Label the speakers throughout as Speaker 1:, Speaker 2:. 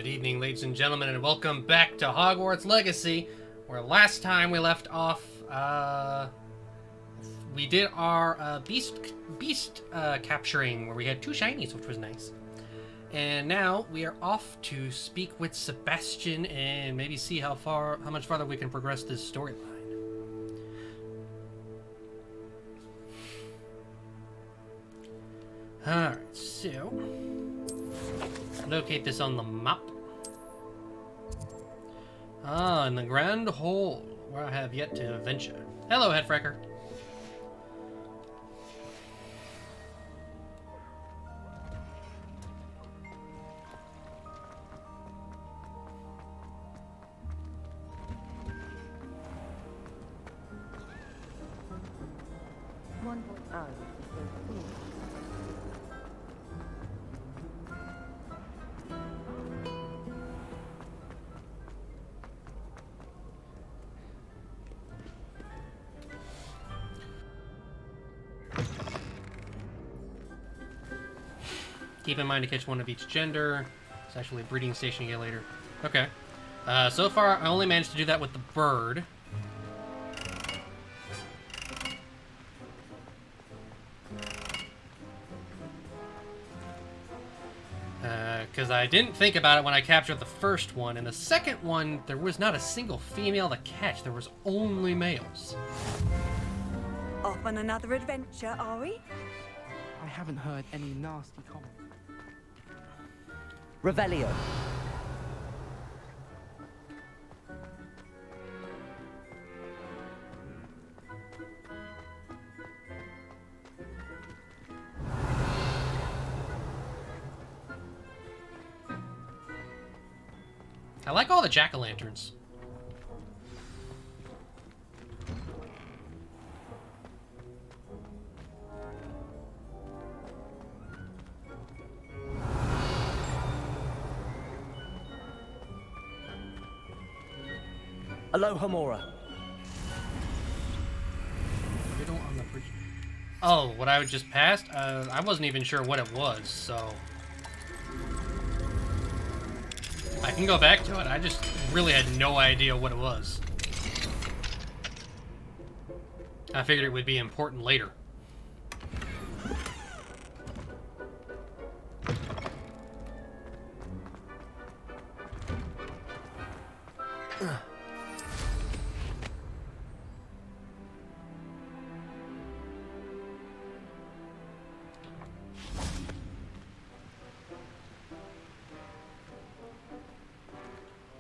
Speaker 1: Good evening, ladies and gentlemen, and welcome back to Hogwarts Legacy, where last time we left off, we did our beast capturing, where we had 2 shinies, which was nice. And now we are off to speak with Sebastian and maybe see how much farther we can progress this storyline. Alright, so locate this on the map. Ah, in the Grand Hall, where I have yet to venture. Hello, Headfrecker. Keep in mind to catch one of each gender. It's actually a breeding station you get later. Okay. So far, I only managed to do that with the bird. Because I didn't think about it when I captured the first one. And the second one, there was not a single female to catch. There was only males.
Speaker 2: Off on another adventure, are we?
Speaker 3: I haven't heard any nasty comments.
Speaker 4: Revelio.
Speaker 1: I like all the jack-o'-lanterns.
Speaker 4: Aloha Mora.
Speaker 1: Riddle on the bridge. Oh, what I just passed? I wasn't even sure what it was, so I can go back to it. I just really had no idea what it was. I figured it would be important later.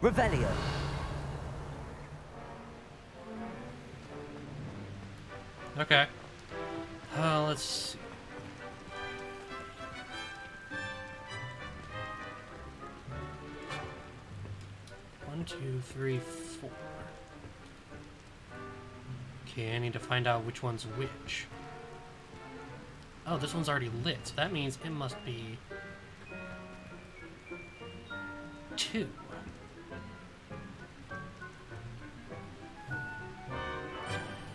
Speaker 4: Revelio.
Speaker 1: Okay. Let's see. One, two, three, four. Okay, I need to find out which one's which. Oh, this one's already lit, so that means it must be 2.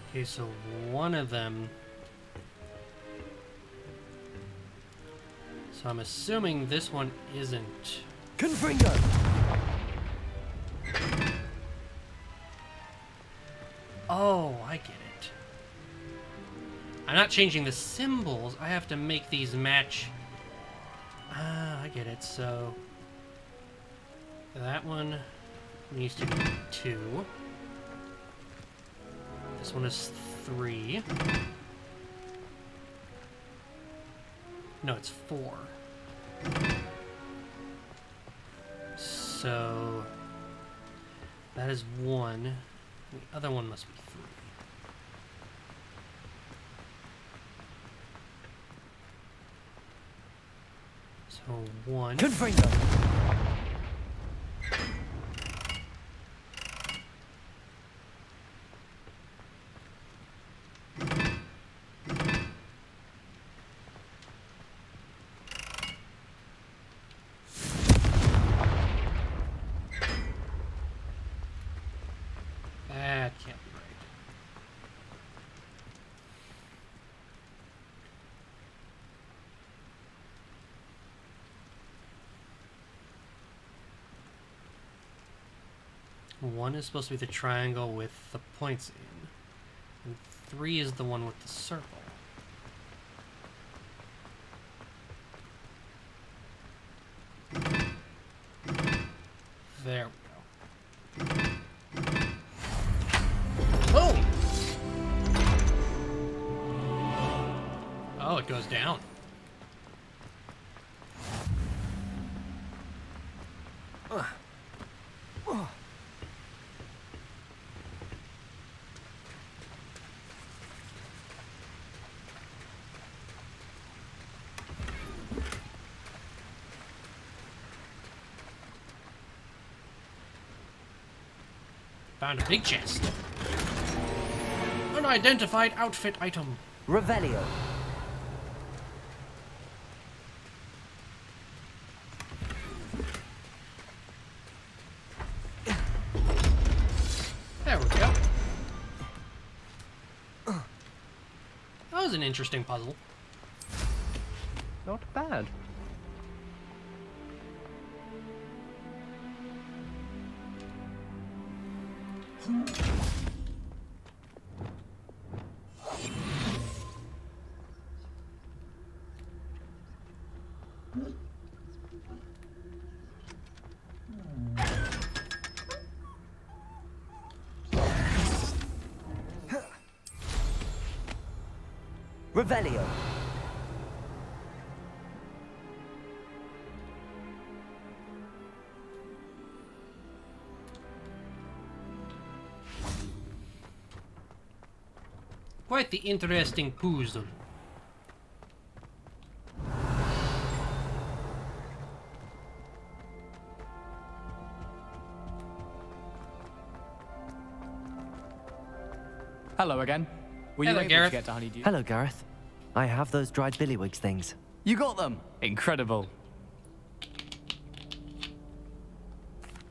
Speaker 1: Okay, so one of them... So I'm assuming this one isn't...
Speaker 4: Confringo.
Speaker 1: Oh, I get it. I'm not changing the symbols. I have to make these match... Ah, I get it. So... that one needs to be 2. This one is 3. No, it's 4. So that is 1. The other one must be 3. So 1.
Speaker 4: Confringo.
Speaker 1: That can't be right. 1 is supposed to be the triangle with the points in. And 3 is the one with the circle. There we go. Boom! Oh, it goes down. Found a big chest. Unidentified outfit item.
Speaker 4: Revelio.
Speaker 1: There we go. That was an interesting puzzle.
Speaker 3: Not bad.
Speaker 4: Revelio.
Speaker 1: Quite the interesting puzzle.
Speaker 3: Hello again. Were you
Speaker 1: Hello,
Speaker 3: able
Speaker 1: Gareth.
Speaker 3: to get to Honeydew?
Speaker 4: Hello, Gareth. I have those dried billywigs things.
Speaker 3: You got them. Incredible.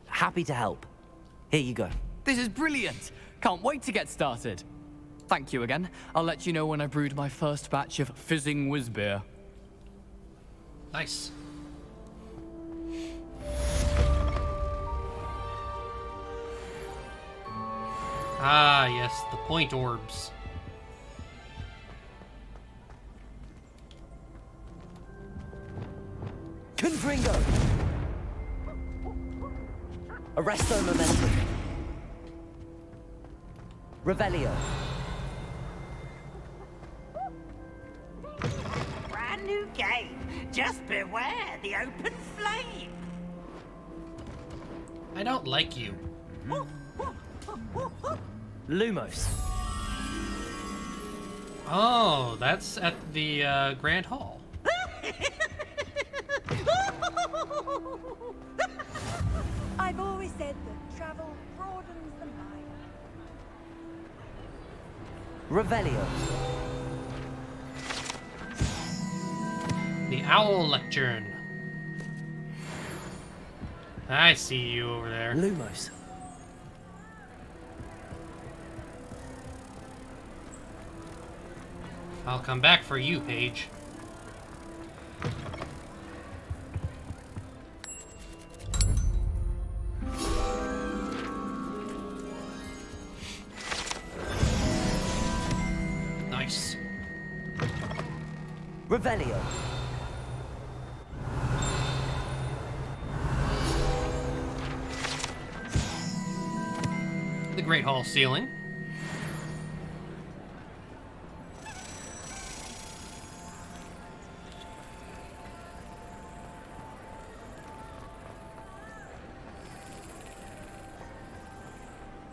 Speaker 4: Happy to help. Here you go.
Speaker 3: This is brilliant. Can't wait to get started. Thank you again. I'll let you know when I brewed my first batch of fizzing whiz beer.
Speaker 1: Nice. Ah, yes, the point orbs.
Speaker 4: Confringo. Arresto momentum. Revelio.
Speaker 5: Brand new game. Just beware the open flame.
Speaker 1: I don't like you.
Speaker 4: Lumos.
Speaker 1: Oh, that's at the Grand Hall.
Speaker 2: I've always said that travel broadens the mind.
Speaker 4: Revelio.
Speaker 1: The Owl Lectern. I see you over there.
Speaker 4: Lumos.
Speaker 1: I'll come back for you, Paige. Nice.
Speaker 4: Revelio.
Speaker 1: The Great Hall ceiling.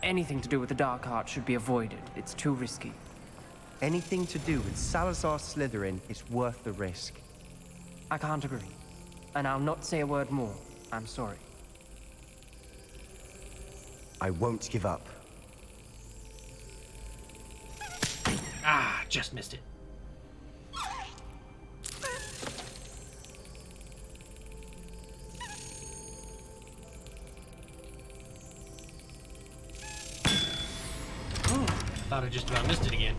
Speaker 6: Anything to do with the dark art should be avoided. It's too risky.
Speaker 7: Anything to do with Salazar Slytherin is worth the risk.
Speaker 6: I can't agree. And I'll not say a word more. I'm sorry.
Speaker 7: I won't give up.
Speaker 1: Ah, just missed it. Thought I just about missed it again.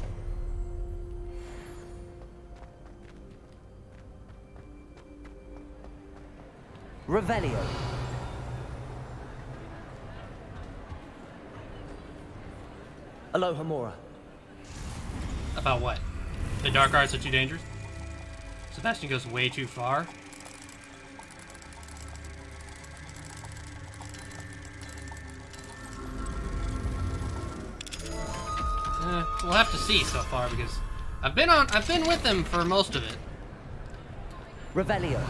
Speaker 4: Revelio. Aloha Mora.
Speaker 1: About what? The dark arts are too dangerous? Sebastian goes way too far? We'll have to see so far because I've been with him for most of it.
Speaker 4: Revelio.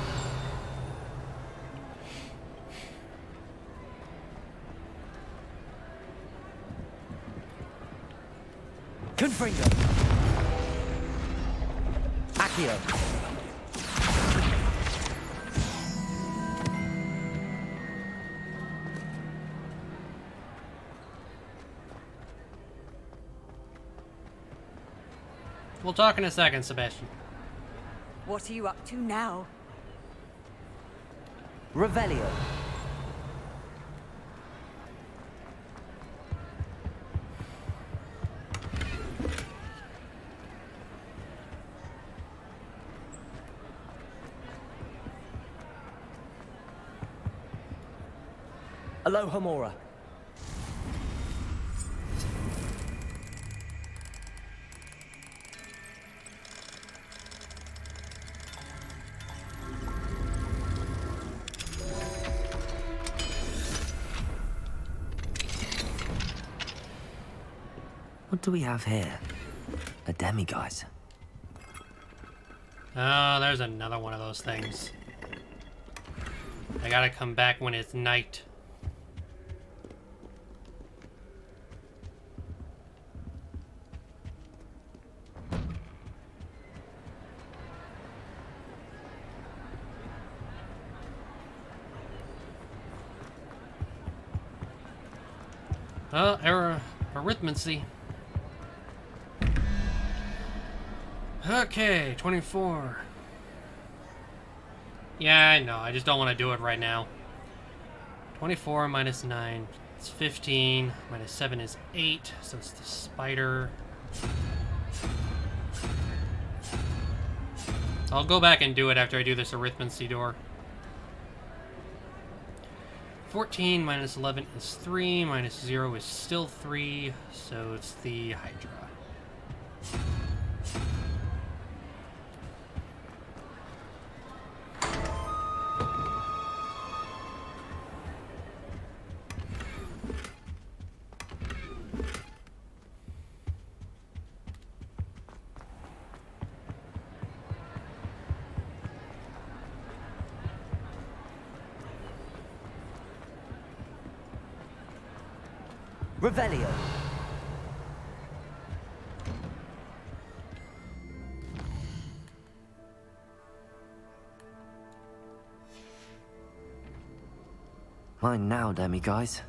Speaker 4: Confringo. Accio.
Speaker 1: We'll talk in a second, Sebastian.
Speaker 2: What are you up to now?
Speaker 4: Revelio. Aloha Mora. What do we have here? A demiguise.
Speaker 1: Oh, there's another one of those things. I gotta come back when it's night. Oh, error, arithmancy. Okay, 24. Yeah, I know. I just don't want to do it right now. 24 minus 9 is 15. Minus 7 is 8. So it's the spider. I'll go back and do it after I do this arithmancy door. 14 minus 11 is 3. Minus 0 is still 3. So it's the Hydra.
Speaker 4: Revelio. Mine now, demiguise.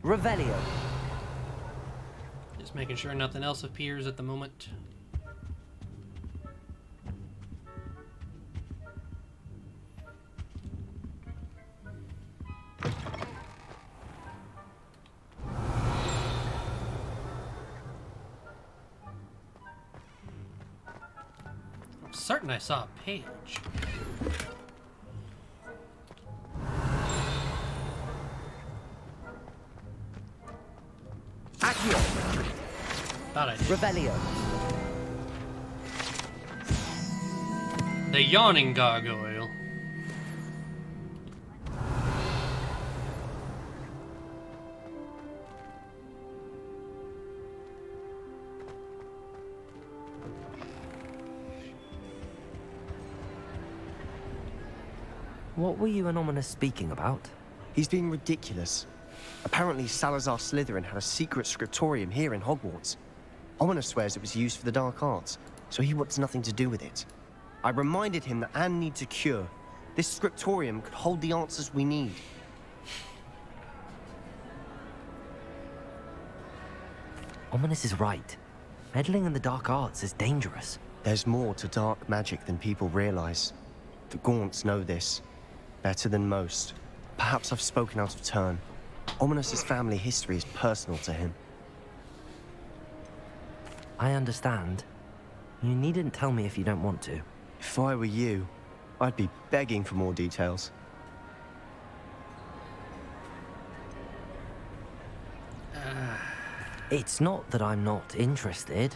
Speaker 4: Revelio.
Speaker 1: Just making sure nothing else appears at the moment. I'm certain I saw a page.
Speaker 4: Accio.
Speaker 1: Thought I did.
Speaker 4: Revelio.
Speaker 1: The yawning gargoyle.
Speaker 4: What were you and Ominous speaking about?
Speaker 7: He's being ridiculous. Apparently, Salazar Slytherin had a secret scriptorium here in Hogwarts. Ominous swears it was used for the dark arts, so he wants nothing to do with it. I reminded him that Anne needs a cure. This scriptorium could hold the answers we need.
Speaker 4: Ominous is right. Meddling in the dark arts is dangerous.
Speaker 7: There's more to dark magic than people realize. The Gaunts know this better than most. Perhaps I've spoken out of turn. Ominos's family history is personal to him.
Speaker 4: I understand. You needn't tell me if you don't want to.
Speaker 7: If I were you, I'd be begging for more details.
Speaker 4: It's not that I'm not interested.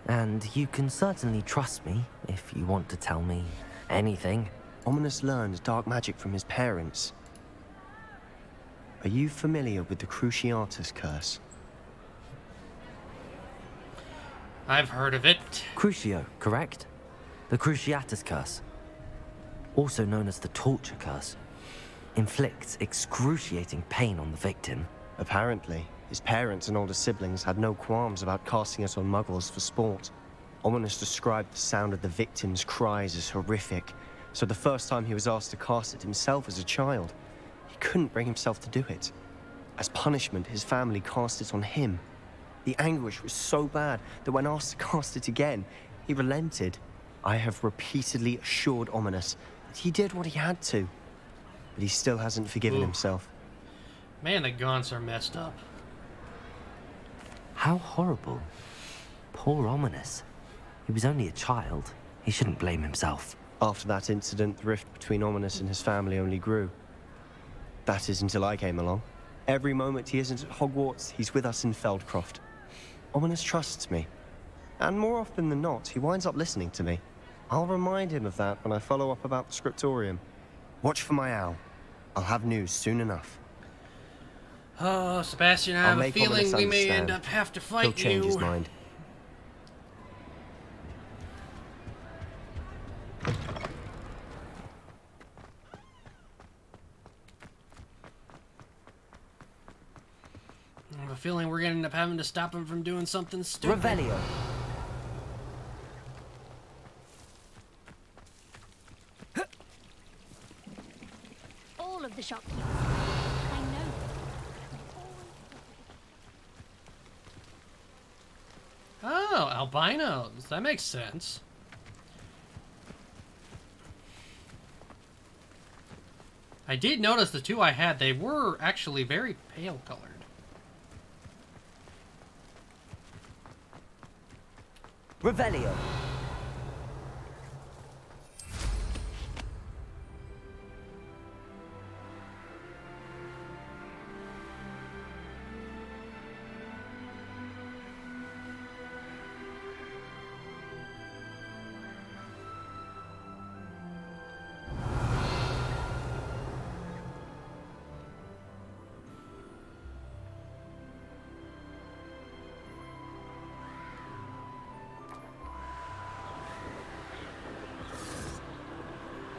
Speaker 4: And you can certainly trust me if you want to tell me anything.
Speaker 7: Ominos learned dark magic from his parents. Are you familiar with the Cruciatus curse?
Speaker 1: I've heard of it.
Speaker 4: Crucio, correct? The Cruciatus curse. Also known as the torture curse. Inflicts excruciating pain on the victim.
Speaker 7: Apparently, his parents and older siblings had no qualms about casting it on muggles for sport. Ominos described the sound of the victim's cries as horrific, so the first time he was asked to cast it himself as a child, he couldn't bring himself to do it. As punishment, his family cast it on him. The anguish was so bad that when asked to cast it again, he relented. I have repeatedly assured Ominos that he did what he had to, but he still hasn't forgiven himself.
Speaker 1: Man, the Gaunts are messed up.
Speaker 4: How horrible. Poor Ominos. He was only a child. He shouldn't blame himself.
Speaker 7: After that incident, the rift between Ominos and his family only grew. That is until I came along. Every moment he isn't at Hogwarts, he's with us in Feldcroft. Ominos trusts me. And more often than not, he winds up listening to me. I'll remind him of that when I follow up about the scriptorium. Watch for my owl. I'll have news soon enough.
Speaker 1: Oh, Sebastian, I have a feeling we may end up have to fight
Speaker 7: He'll change his mind.
Speaker 1: I have a feeling we're gonna end up having to stop him from doing something stupid.
Speaker 4: Revelio.
Speaker 8: All of the shopkeepers. I know.
Speaker 1: Oh, albinos. That makes sense. I did notice the two I had, they were actually very pale colored.
Speaker 4: Revelio.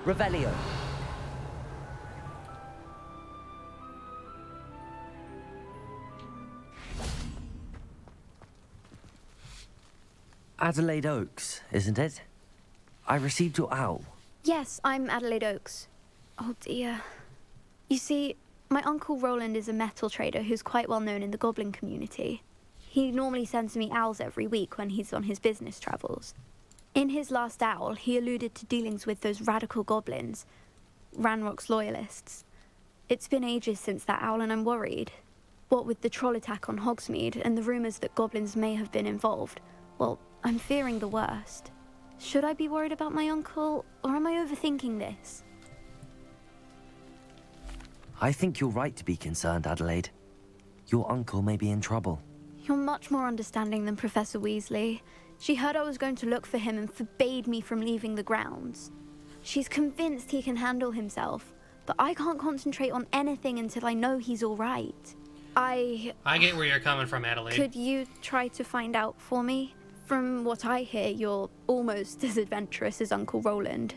Speaker 4: Revelio. Adelaide Oaks, isn't it? I received your owl.
Speaker 8: Yes, I'm Adelaide Oaks. Oh dear. You see, my uncle Roland is a metal trader who's quite well known in the goblin community. He normally sends me owls every week when he's on his business travels. In his last owl, he alluded to dealings with those radical goblins, Ranrock's loyalists. It's been ages since that owl and I'm worried. What with the troll attack on Hogsmeade and the rumours that goblins may have been involved, well, I'm fearing the worst. Should I be worried about my uncle, or am I overthinking this?
Speaker 4: I think you're right to be concerned, Adelaide. Your uncle may be in trouble.
Speaker 8: You're much more understanding than Professor Weasley. She heard I was going to look for him and forbade me from leaving the grounds. She's convinced he can handle himself, but I can't concentrate on anything until I know he's all right. I
Speaker 1: get where you're coming from, Adelaide.
Speaker 8: Could you try to find out for me? From what I hear, you're almost as adventurous as Uncle Roland.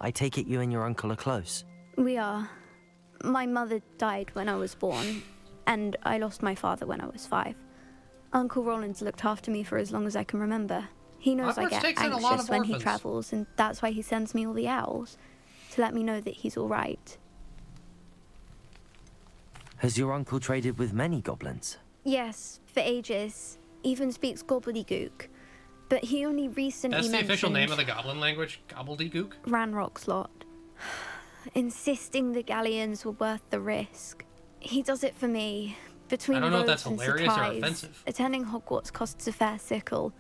Speaker 4: I take it you and your uncle are close.
Speaker 8: We are. My mother died when I was born, and I lost my father when I was 5. Uncle Roland's looked after me for as long as I can remember. He knows
Speaker 1: Hogwarts
Speaker 8: I get
Speaker 1: takes in a lot
Speaker 8: anxious
Speaker 1: of
Speaker 8: when he
Speaker 1: orphans.
Speaker 8: travels, and that's why he sends me all the owls, to let me know that he's all right.
Speaker 4: Has your uncle traded with many goblins?
Speaker 8: Yes, for ages. Even speaks gobbledygook. But he only recently
Speaker 1: That's the
Speaker 8: mentioned
Speaker 1: official name of the goblin language? Gobbledygook?
Speaker 8: Ranrock's lot. Insisting the galleons were worth the risk. He does it for me. Between
Speaker 1: I don't know if
Speaker 8: robes
Speaker 1: that's
Speaker 8: and
Speaker 1: hilarious or
Speaker 8: supplies,
Speaker 1: offensive.
Speaker 8: attending Hogwarts costs a fair sickle.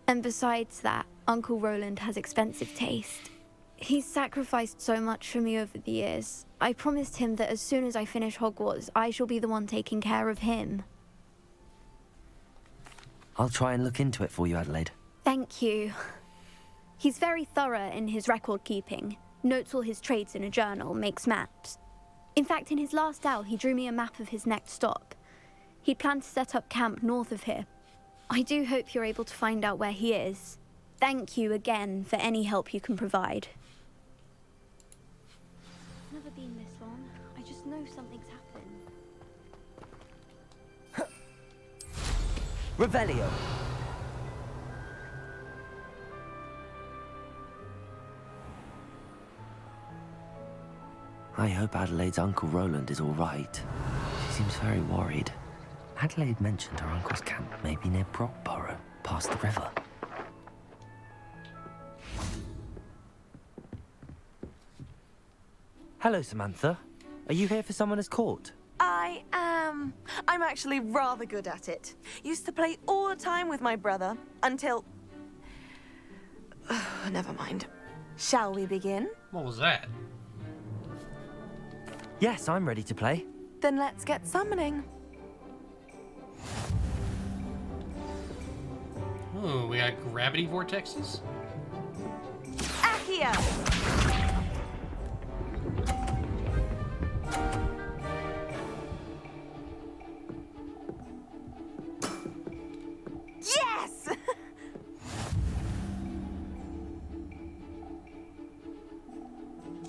Speaker 8: And besides that, Uncle Roland has expensive taste. He's sacrificed so much for me over the years. I promised him that as soon as I finish Hogwarts, I shall be the one taking care of him.
Speaker 4: I'll try and look into it for you, Adelaide.
Speaker 8: Thank you. He's very thorough in his record keeping. Notes all his trades in a journal, makes maps. In fact, in his last owl, he drew me a map of his next stop. He'd planned to set up camp north of here. I do hope you're able to find out where he is. Thank you again for any help you can provide. Never been this long. I just know something's happened.
Speaker 4: Revelio! I hope Adelaide's Uncle Roland is all right. She seems very worried. Adelaide mentioned her uncle's camp may be near Brockborough, past the river. Hello, Samantha. Are you here for Summoner's Court?
Speaker 9: I am. I'm actually rather good at it. Used to play all the time with my brother until... Never mind. Shall we begin?
Speaker 1: What was that?
Speaker 4: Yes, I'm ready to play.
Speaker 9: Then let's get summoning.
Speaker 1: Ooh, we got gravity vortexes?
Speaker 9: Accio! Yes!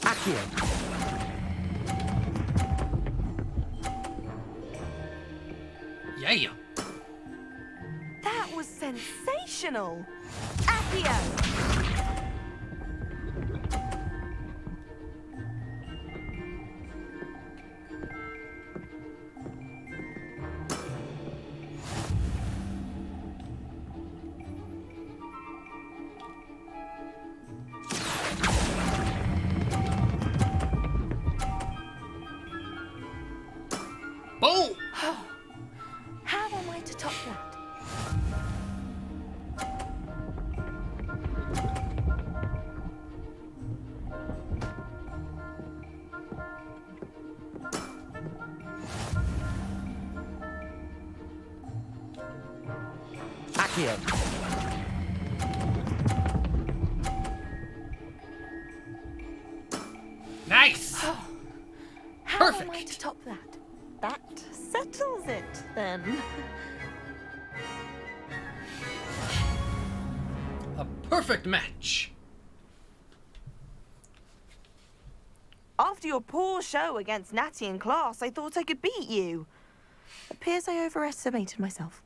Speaker 4: Accio!
Speaker 1: Yeah.
Speaker 9: That was sensational! Accio!
Speaker 1: Boom!
Speaker 9: How am I to top that?
Speaker 4: Accio!
Speaker 1: Nice!
Speaker 9: How am I
Speaker 1: Perfect.
Speaker 9: to top that? That settles it, then.
Speaker 1: A perfect match.
Speaker 9: After your poor show against Natty in class, I thought I could beat you. Appears I overestimated myself.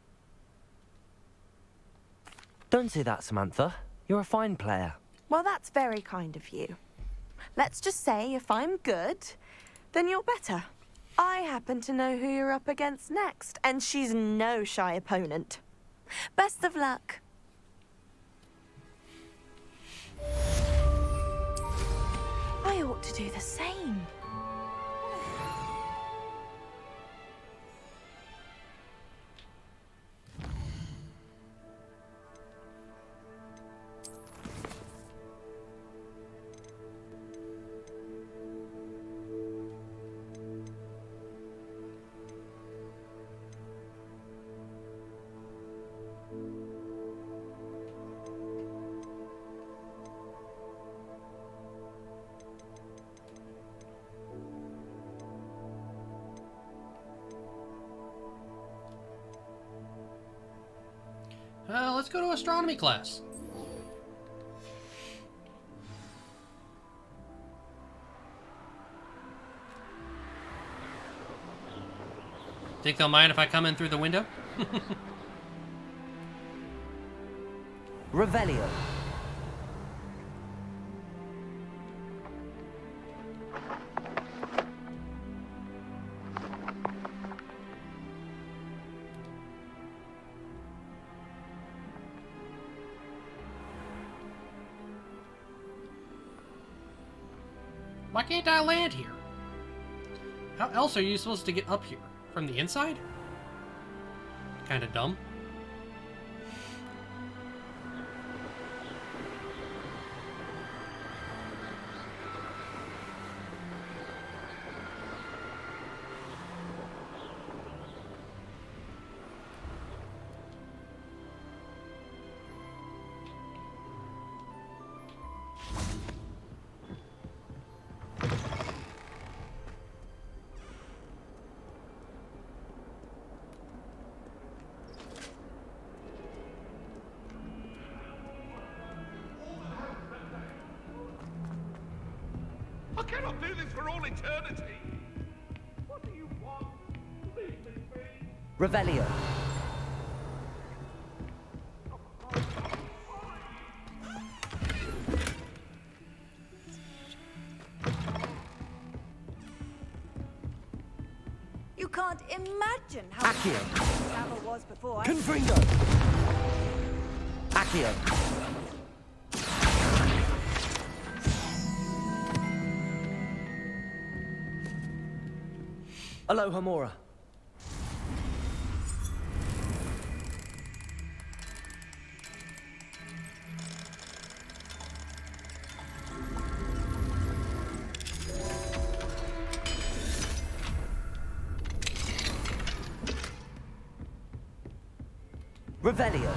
Speaker 4: Don't say that, Samantha. You're a fine player.
Speaker 9: Well, that's very kind of you. Let's just say if I'm good, then you're better. I happen to know who you're up against next, and she's no shy opponent. Best of luck. I ought to do the same.
Speaker 1: Let's go to astronomy class. Think they'll mind if I come in through the window?
Speaker 4: Revelio.
Speaker 1: Why can't I land here? How else are you supposed to get up here? From the inside? Kinda dumb.
Speaker 10: I cannot do this for all eternity. What do you want? Leave me be.
Speaker 4: Revelio.
Speaker 2: You can't imagine how
Speaker 4: Accio.
Speaker 2: travel was before I...
Speaker 4: Confringo. Accio. Alohomora. Revelio.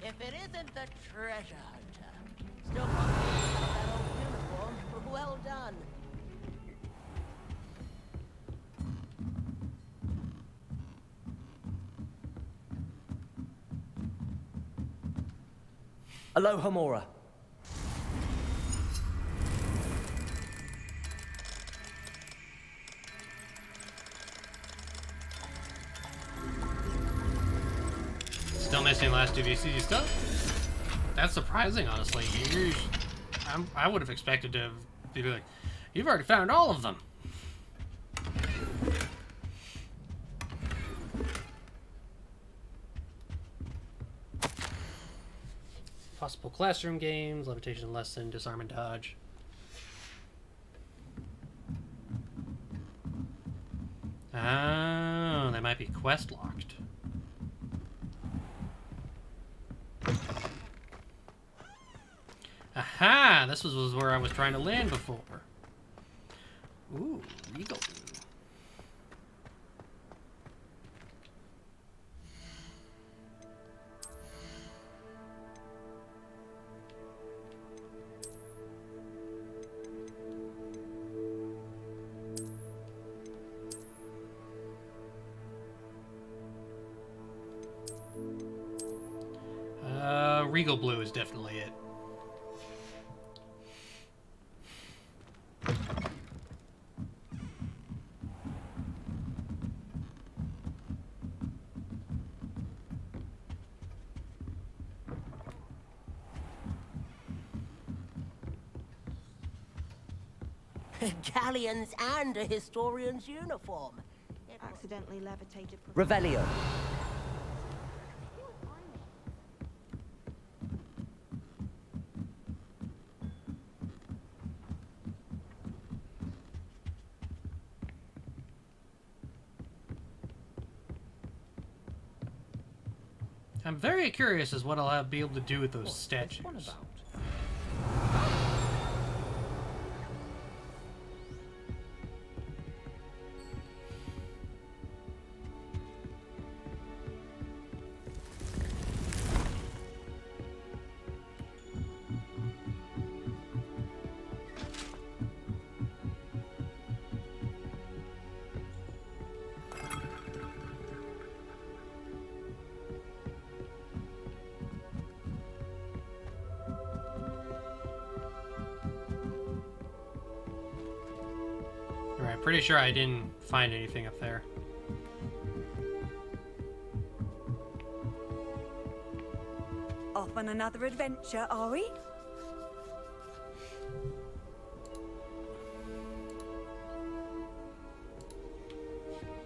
Speaker 5: If it isn't the treasure hunter, still confident of that old uniform, well done.
Speaker 4: Alohomora.
Speaker 1: Still missing last two VCG stuff? That's surprising, honestly. I would have expected to be like, you've already found all of them. Possible classroom games, levitation lesson, disarm and dodge. Oh, they might be quest locked. Aha! This was where I was trying to land before. Ooh, Regal. Regal Blue is definitely it.
Speaker 5: Galleons and a historian's uniform.
Speaker 2: accidentally levitated...
Speaker 4: Revelio.
Speaker 1: I'm very curious as what I'll be able to do with those statues. Alright, pretty sure I didn't find anything up there.
Speaker 2: Off on another adventure, are we?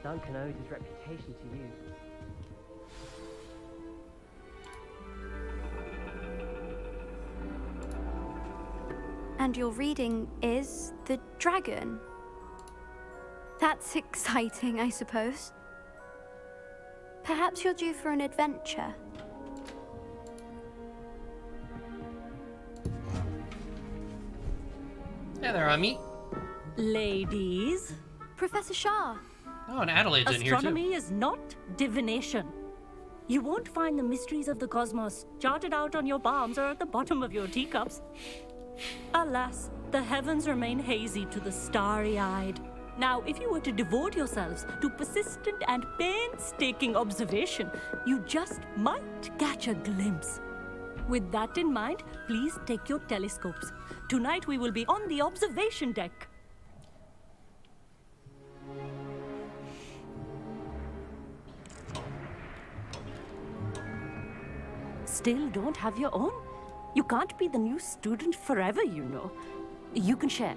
Speaker 6: Duncan owed his reputation to you.
Speaker 8: And your reading is The Dragon. That's exciting, I suppose. Perhaps you're due for an adventure.
Speaker 1: Hey there, Amit.
Speaker 11: Ladies,
Speaker 8: Professor Shah.
Speaker 1: Oh, and Adelaide's in here too.
Speaker 11: astronomy is not divination. You won't find the mysteries of the cosmos charted out on your palms or at the bottom of your teacups. Alas, the heavens remain hazy to the starry-eyed. Now, if you were to devote yourselves to persistent and painstaking observation, you just might catch a glimpse. With that in mind, please take your telescopes. Tonight we will be on the observation deck. Still don't have your own? You can't be the new student forever, you know. You can share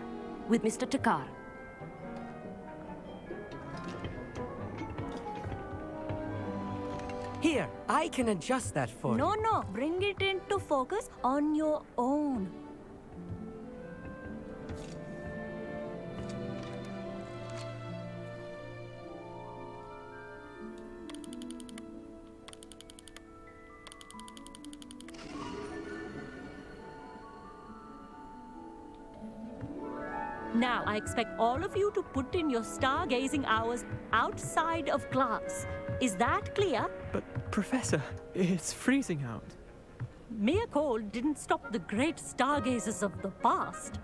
Speaker 11: with Mr. Takar.
Speaker 12: Here, I can adjust that for you.
Speaker 11: No, bring it into focus on your own. Now, I expect all of you to put in your stargazing hours outside of class. Is that clear?
Speaker 13: But, Professor, it's freezing out.
Speaker 11: Mere cold didn't stop the great stargazers of the past.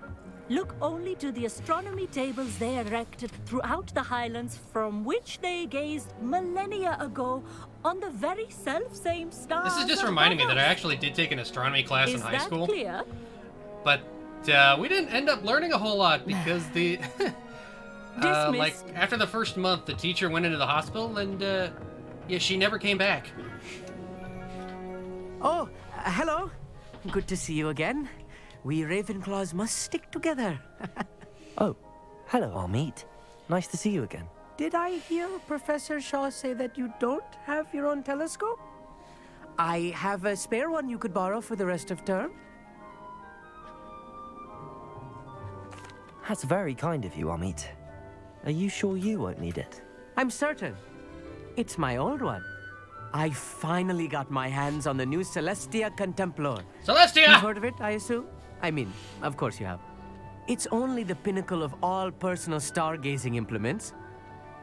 Speaker 11: Look only to the astronomy tables they erected throughout the highlands from which they gazed millennia ago on the very self-same stars.
Speaker 1: This is just reminding me that I actually did take an astronomy class in high school.
Speaker 11: Is that clear?
Speaker 1: But we didn't end up learning a whole lot because the like after the first month, the teacher went into the hospital and yeah, she never came back.
Speaker 12: Oh, hello. Good to see you again. We Ravenclaws must stick together.
Speaker 4: Oh, hello, Amit. Nice to see you again.
Speaker 12: Did I hear Professor Shaw say that you don't have your own telescope? I have a spare one you could borrow for the rest of term.
Speaker 4: That's very kind of you, Amit. Are you sure you won't need it?
Speaker 12: I'm certain. It's my old one. I finally got my hands on the new Celestia Contemplor.
Speaker 1: Celestia!
Speaker 12: You've heard of it, I assume? I mean, of course you have. It's only the pinnacle of all personal stargazing implements.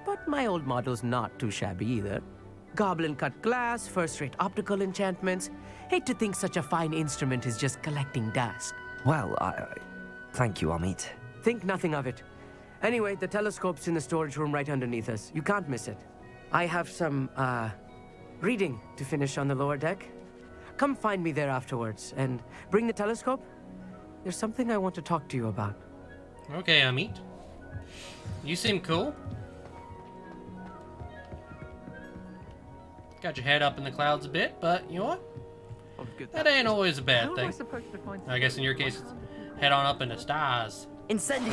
Speaker 12: But my old model's not too shabby either. Goblin-cut glass, first-rate optical enchantments. Hate to think such a fine instrument is just collecting dust.
Speaker 4: Well, thank you, Amit.
Speaker 12: Think nothing of it. Anyway, the telescope's in the storage room right underneath us. You can't miss it. I have some, reading to finish on the lower deck. Come find me there afterwards, and bring the telescope. There's something I want to talk to you about.
Speaker 1: Okay, Amit. You seem cool. Got your head up in the clouds a bit, but you know what? That ain't always a bad thing. I guess in your case, it's head on up in the stars.
Speaker 4: Incendio!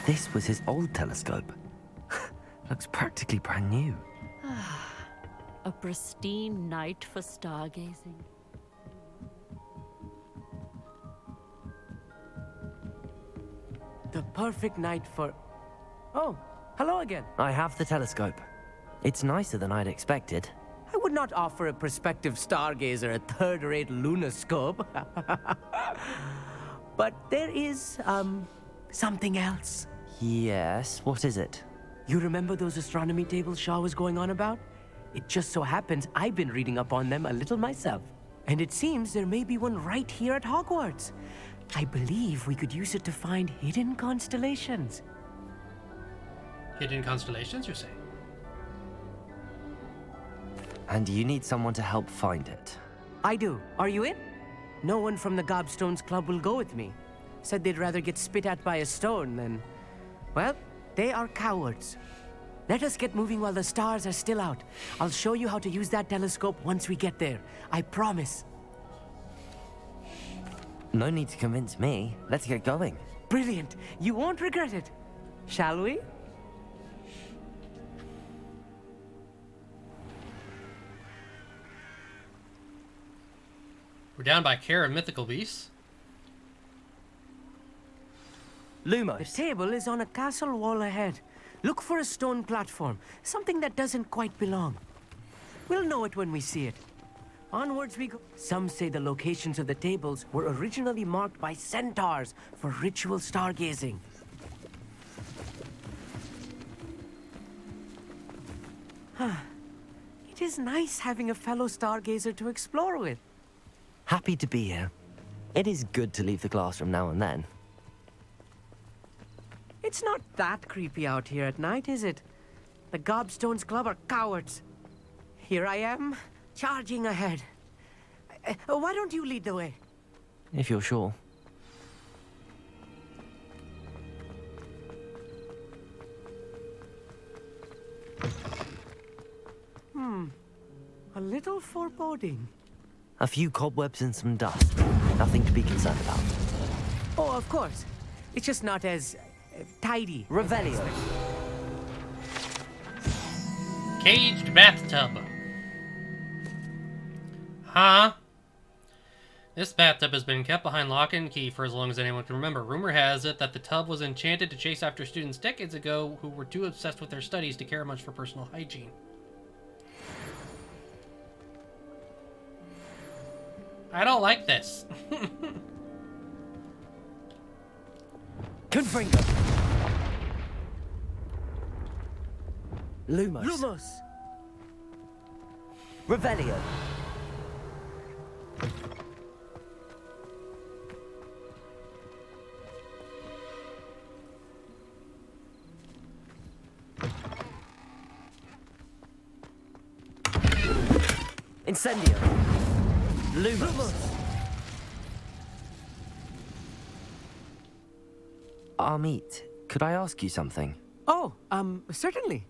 Speaker 4: This was his old telescope. Looks practically brand new.
Speaker 11: A pristine night for stargazing.
Speaker 12: The perfect night for... Oh, hello again.
Speaker 4: I have the telescope. It's nicer than I'd expected.
Speaker 12: I would not offer a prospective stargazer a third-rate lunoscope. But there is, something else.
Speaker 4: Yes, what is it?
Speaker 12: You remember those astronomy tables Shaw was going on about? It just so happens I've been reading up on them a little myself. And it seems there may be one right here at Hogwarts. I believe we could use it to find hidden constellations.
Speaker 1: Hidden constellations, you say?
Speaker 4: And you need someone to help find it.
Speaker 12: I do. Are you in? No one from the Gobstones Club will go with me. Said they'd rather get spit at by a stone than... Well, they are cowards. Let us get moving while the stars are still out. I'll show you how to use that telescope once we get there. I promise.
Speaker 4: No need to convince me. Let's get going.
Speaker 12: Brilliant. You won't regret it. Shall we?
Speaker 1: We're down by care of mythical beasts.
Speaker 12: Lumos. The table is on a castle wall ahead. Look for a stone platform, something that doesn't quite belong. We'll know it when we see it. Onwards we go. Some say the locations of the tables were originally marked by centaurs for ritual stargazing. It is nice having a fellow stargazer to explore with.
Speaker 4: Happy to be here. It is good to leave the classroom now and then.
Speaker 12: It's not that creepy out here at night, is it? The Gobstones Club are cowards. Here I am, charging ahead. Why don't you lead the way?
Speaker 4: If you're sure.
Speaker 12: A little foreboding.
Speaker 4: A few cobwebs and some dust. Nothing to be concerned about.
Speaker 12: Oh, of course. It's just not as tidy.
Speaker 4: Revelio.
Speaker 1: Caged bathtub. Huh? This bathtub has been kept behind lock and key for as long as anyone can remember. Rumor has it that the tub was enchanted to chase after students decades ago who were too obsessed with their studies to care much for personal hygiene. I don't like this.
Speaker 4: Confringo. Lumos.
Speaker 12: Lumos.
Speaker 4: Revelio. Incendio. Lumos. Amit, could I ask you something?
Speaker 12: Oh, certainly.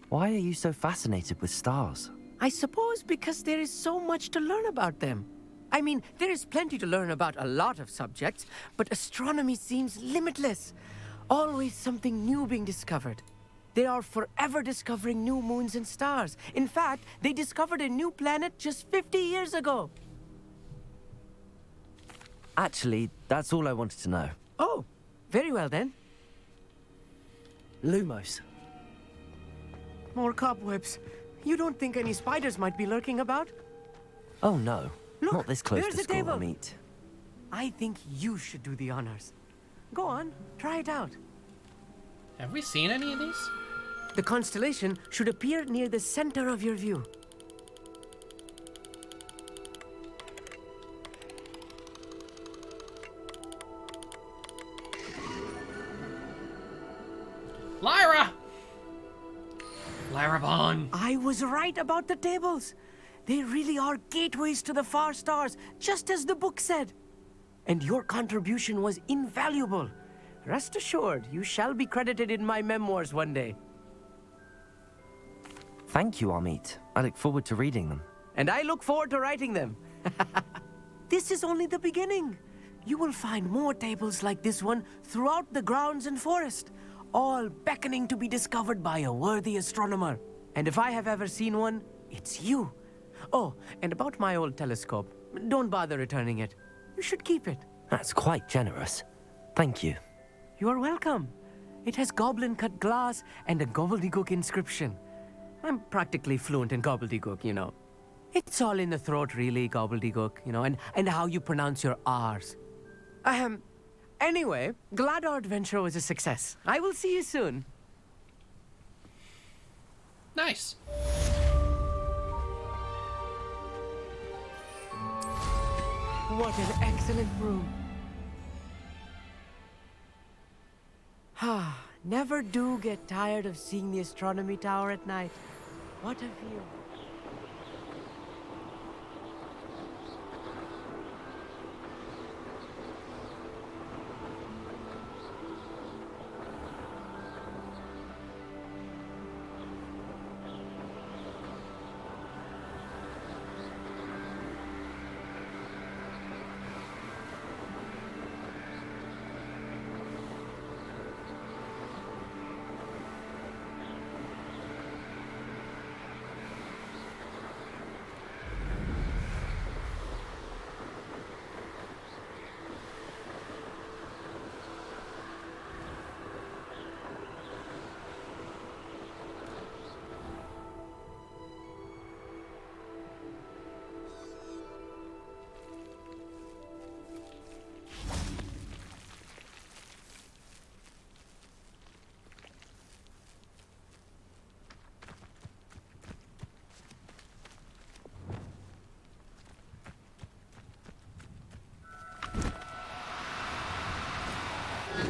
Speaker 4: Why are you so fascinated with stars?
Speaker 12: I suppose because there is so much to learn about them. I mean, there is plenty to learn about a lot of subjects, but astronomy seems limitless. Always something new being discovered. They are forever discovering new moons and stars. In fact, they discovered a new planet just 50 years ago.
Speaker 4: Actually, that's all I wanted to know.
Speaker 12: Oh, very well then.
Speaker 4: Lumos.
Speaker 12: More cobwebs. You don't think any spiders might be lurking about?
Speaker 4: Oh no,
Speaker 12: Look,
Speaker 4: not this close
Speaker 12: there's
Speaker 4: to
Speaker 12: the
Speaker 4: school,
Speaker 12: table.
Speaker 4: Amit.
Speaker 12: I think you should do the honors. Go on, try it out.
Speaker 1: Have we seen any of these?
Speaker 12: The constellation should appear near the center of your view.
Speaker 1: Lyra! Lyra Bond.
Speaker 12: I was right about the tables. They really are gateways to the far stars, just as the book said. And your contribution was invaluable. Rest assured, you shall be credited in my memoirs one day.
Speaker 4: Thank you, Amit. I look forward to reading them.
Speaker 12: And I look forward to writing them. This is only the beginning. You will find more tables like this one throughout the grounds and forest, all beckoning to be discovered by a worthy astronomer. And if I have ever seen one, it's you. Oh, and about my old telescope, don't bother returning it. You should keep it.
Speaker 4: That's quite generous. Thank you.
Speaker 12: You are welcome. It has goblin-cut glass and a gobbledygook inscription. I'm practically fluent in gobbledygook, you know. It's all in the throat, really, gobbledygook, you know, and how you pronounce your R's. Anyway, glad our adventure was a success. I will see you soon.
Speaker 1: Nice.
Speaker 12: What an excellent room. Never do get tired of seeing the astronomy tower at night. What a view.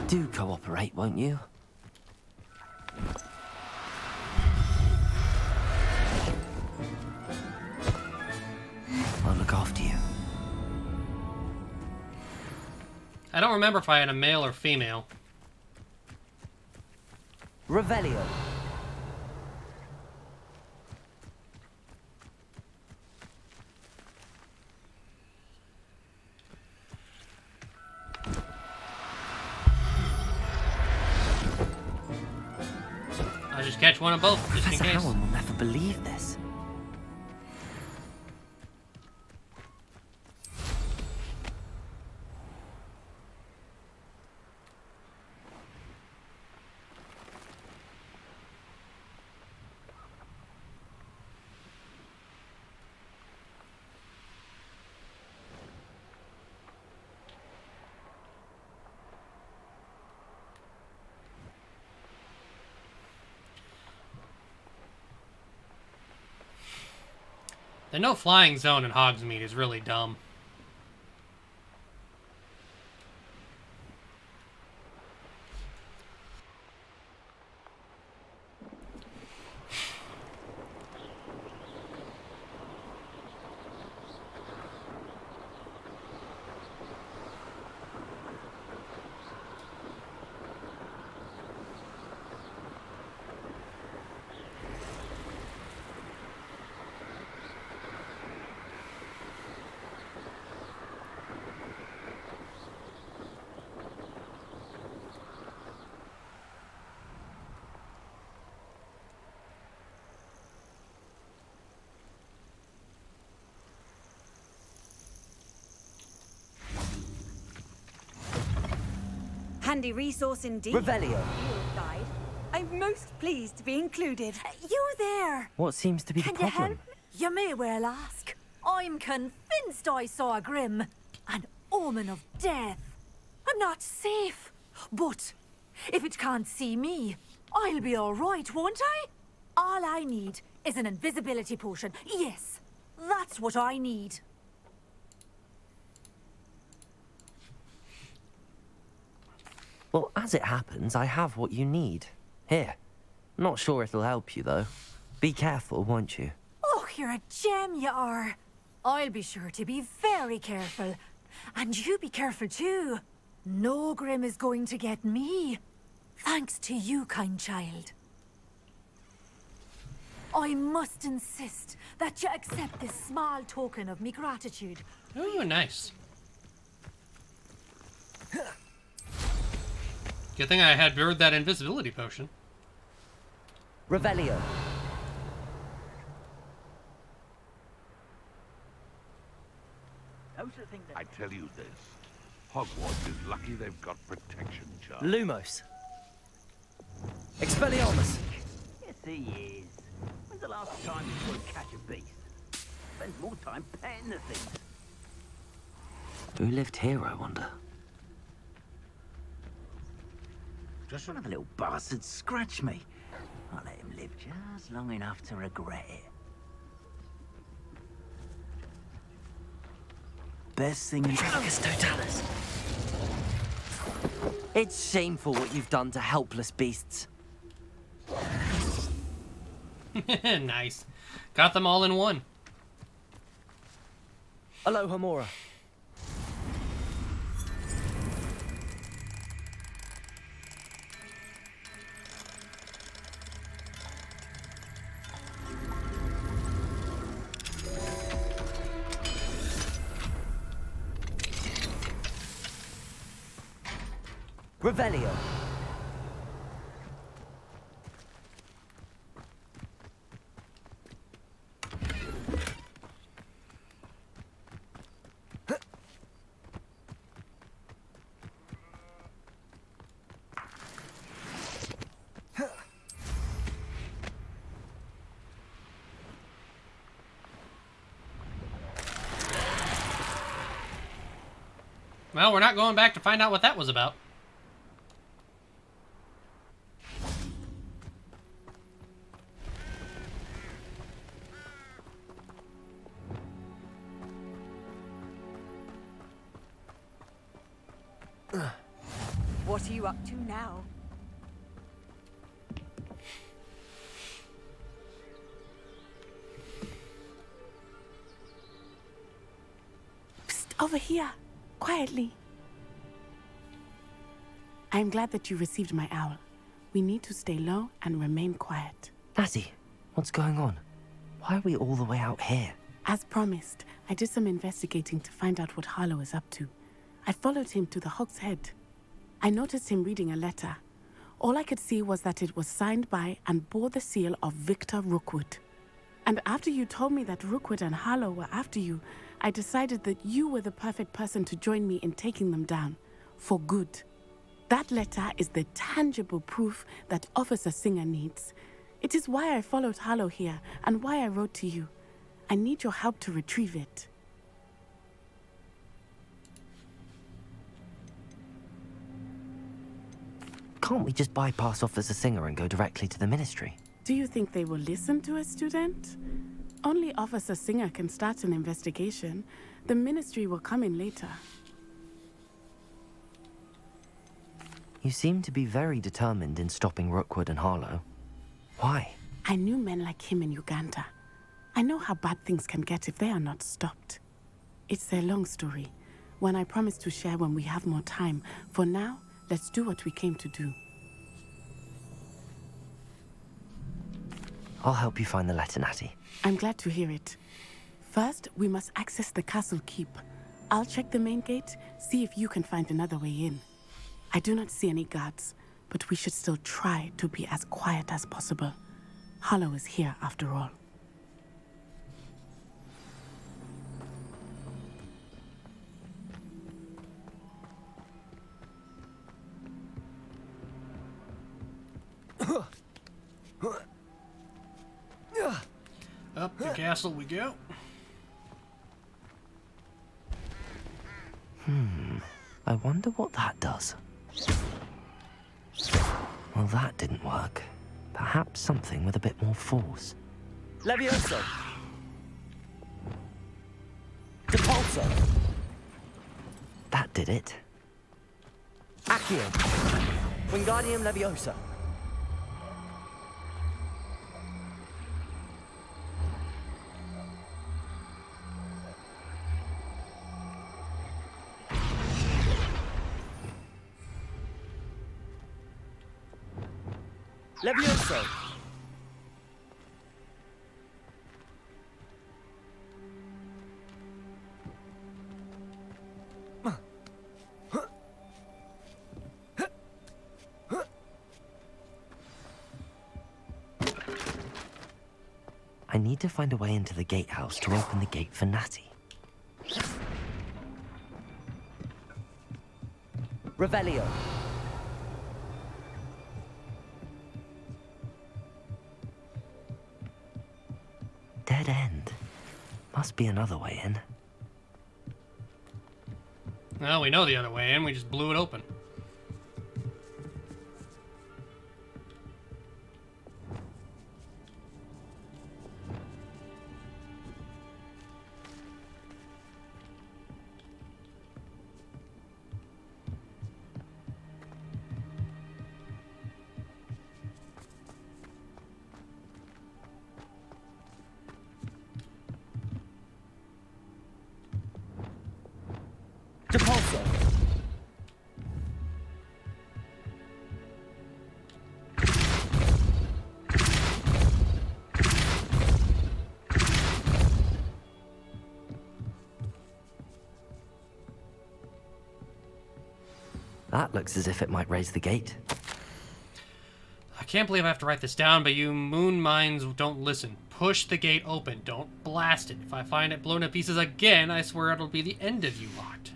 Speaker 4: Do cooperate, won't you? I'll look after you.
Speaker 1: I don't remember if I had a male or female.
Speaker 4: Revelio.
Speaker 1: I'll just catch one of both, just in
Speaker 4: Professor
Speaker 1: case.
Speaker 4: Howard will never believe this.
Speaker 1: The no flying zone in Hogsmeade is really dumb.
Speaker 2: Handy resource indeed.
Speaker 4: Revelio.
Speaker 2: Field guide. I'm most pleased to be included. You there!
Speaker 4: What seems to be the
Speaker 2: Can you
Speaker 4: problem?
Speaker 2: help? You may well ask. I'm convinced I saw a grim, an omen of death. I'm not safe, but if it can't see me, I'll be all right, won't I? All I need is an invisibility potion. Yes, that's what I need.
Speaker 4: Well, as it happens, I have what you need. Here. Not sure it'll help you, though. Be careful, won't you?
Speaker 2: Oh, you're a gem, you are. I'll be sure to be very careful. And you be careful, too. No grim is going to get me. Thanks to you, kind child. I must insist that you accept this small token of me gratitude.
Speaker 1: Ooh, nice. Good thing I had brewed that invisibility potion.
Speaker 4: Revelio.
Speaker 10: I tell you this, Hogwarts is lucky they've got protection charms.
Speaker 4: Lumos. Expelliarmus.
Speaker 14: Yes, he is. When's the last time you saw him catch a beast? Spends more time petting the things.
Speaker 4: Who lived here, I wonder?
Speaker 14: Just one of the little bastards scratch me. I'll let him live just long enough to regret it. Best thing in
Speaker 4: Tragus Totalis. It's shameful what you've done to helpless beasts.
Speaker 1: Nice. Got them all in one.
Speaker 4: Aloha Mora. Revelio.
Speaker 1: Well, we're not going back to find out what that was about.
Speaker 2: What are you up to now?
Speaker 15: Psst, over here. Quietly. I'm glad that you received my owl. We need to stay low and remain quiet.
Speaker 4: Natty, what's going on? Why are we all the way out here?
Speaker 15: As promised, I did some investigating to find out what Harlow is up to. I followed him to the Hog's Head. I noticed him reading a letter. All I could see was that it was signed by and bore the seal of Victor Rookwood. And after you told me that Rookwood and Harlow were after you, I decided that you were the perfect person to join me in taking them down. For good. That letter is the tangible proof that Officer Singer needs. It is why I followed Harlow here and why I wrote to you. I need your help to retrieve it.
Speaker 4: Can't we just bypass Officer Singer and go directly to the Ministry?
Speaker 15: Do you think they will listen to a student? Only Officer Singer can start an investigation. The Ministry will come in later.
Speaker 4: You seem to be very determined in stopping Rookwood and Harlow. Why?
Speaker 15: I knew men like him in Uganda. I know how bad things can get if they are not stopped. It's a long story, one I promise to share when we have more time. For now, let's do what we came to do.
Speaker 4: I'll help you find the letter, Natty.
Speaker 15: I'm glad to hear it. First, we must access the castle keep. I'll check the main gate, see if you can find another way in. I do not see any guards, but we should still try to be as quiet as possible. Harlow is here after all.
Speaker 1: Up the castle we go.
Speaker 4: I wonder what that does. Well, that didn't work. Perhaps something with a bit more force.
Speaker 7: Levioso! Depulso!
Speaker 4: That did it.
Speaker 7: Accio! Wingardium Leviosa! Levioso!
Speaker 4: I need to find a way into the gatehouse to open the gate for Natty.
Speaker 7: Revelio.
Speaker 4: Dead end. Must be another way in.
Speaker 1: Well, we know the other way in. We just blew it open.
Speaker 7: Depulso.
Speaker 4: That looks as if it might raise the gate.
Speaker 1: I can't believe I have to write this down, but you moon minds don't listen. Push the gate open. Don't blast it. If I find it blown to pieces again, I swear it'll be the end of you lot.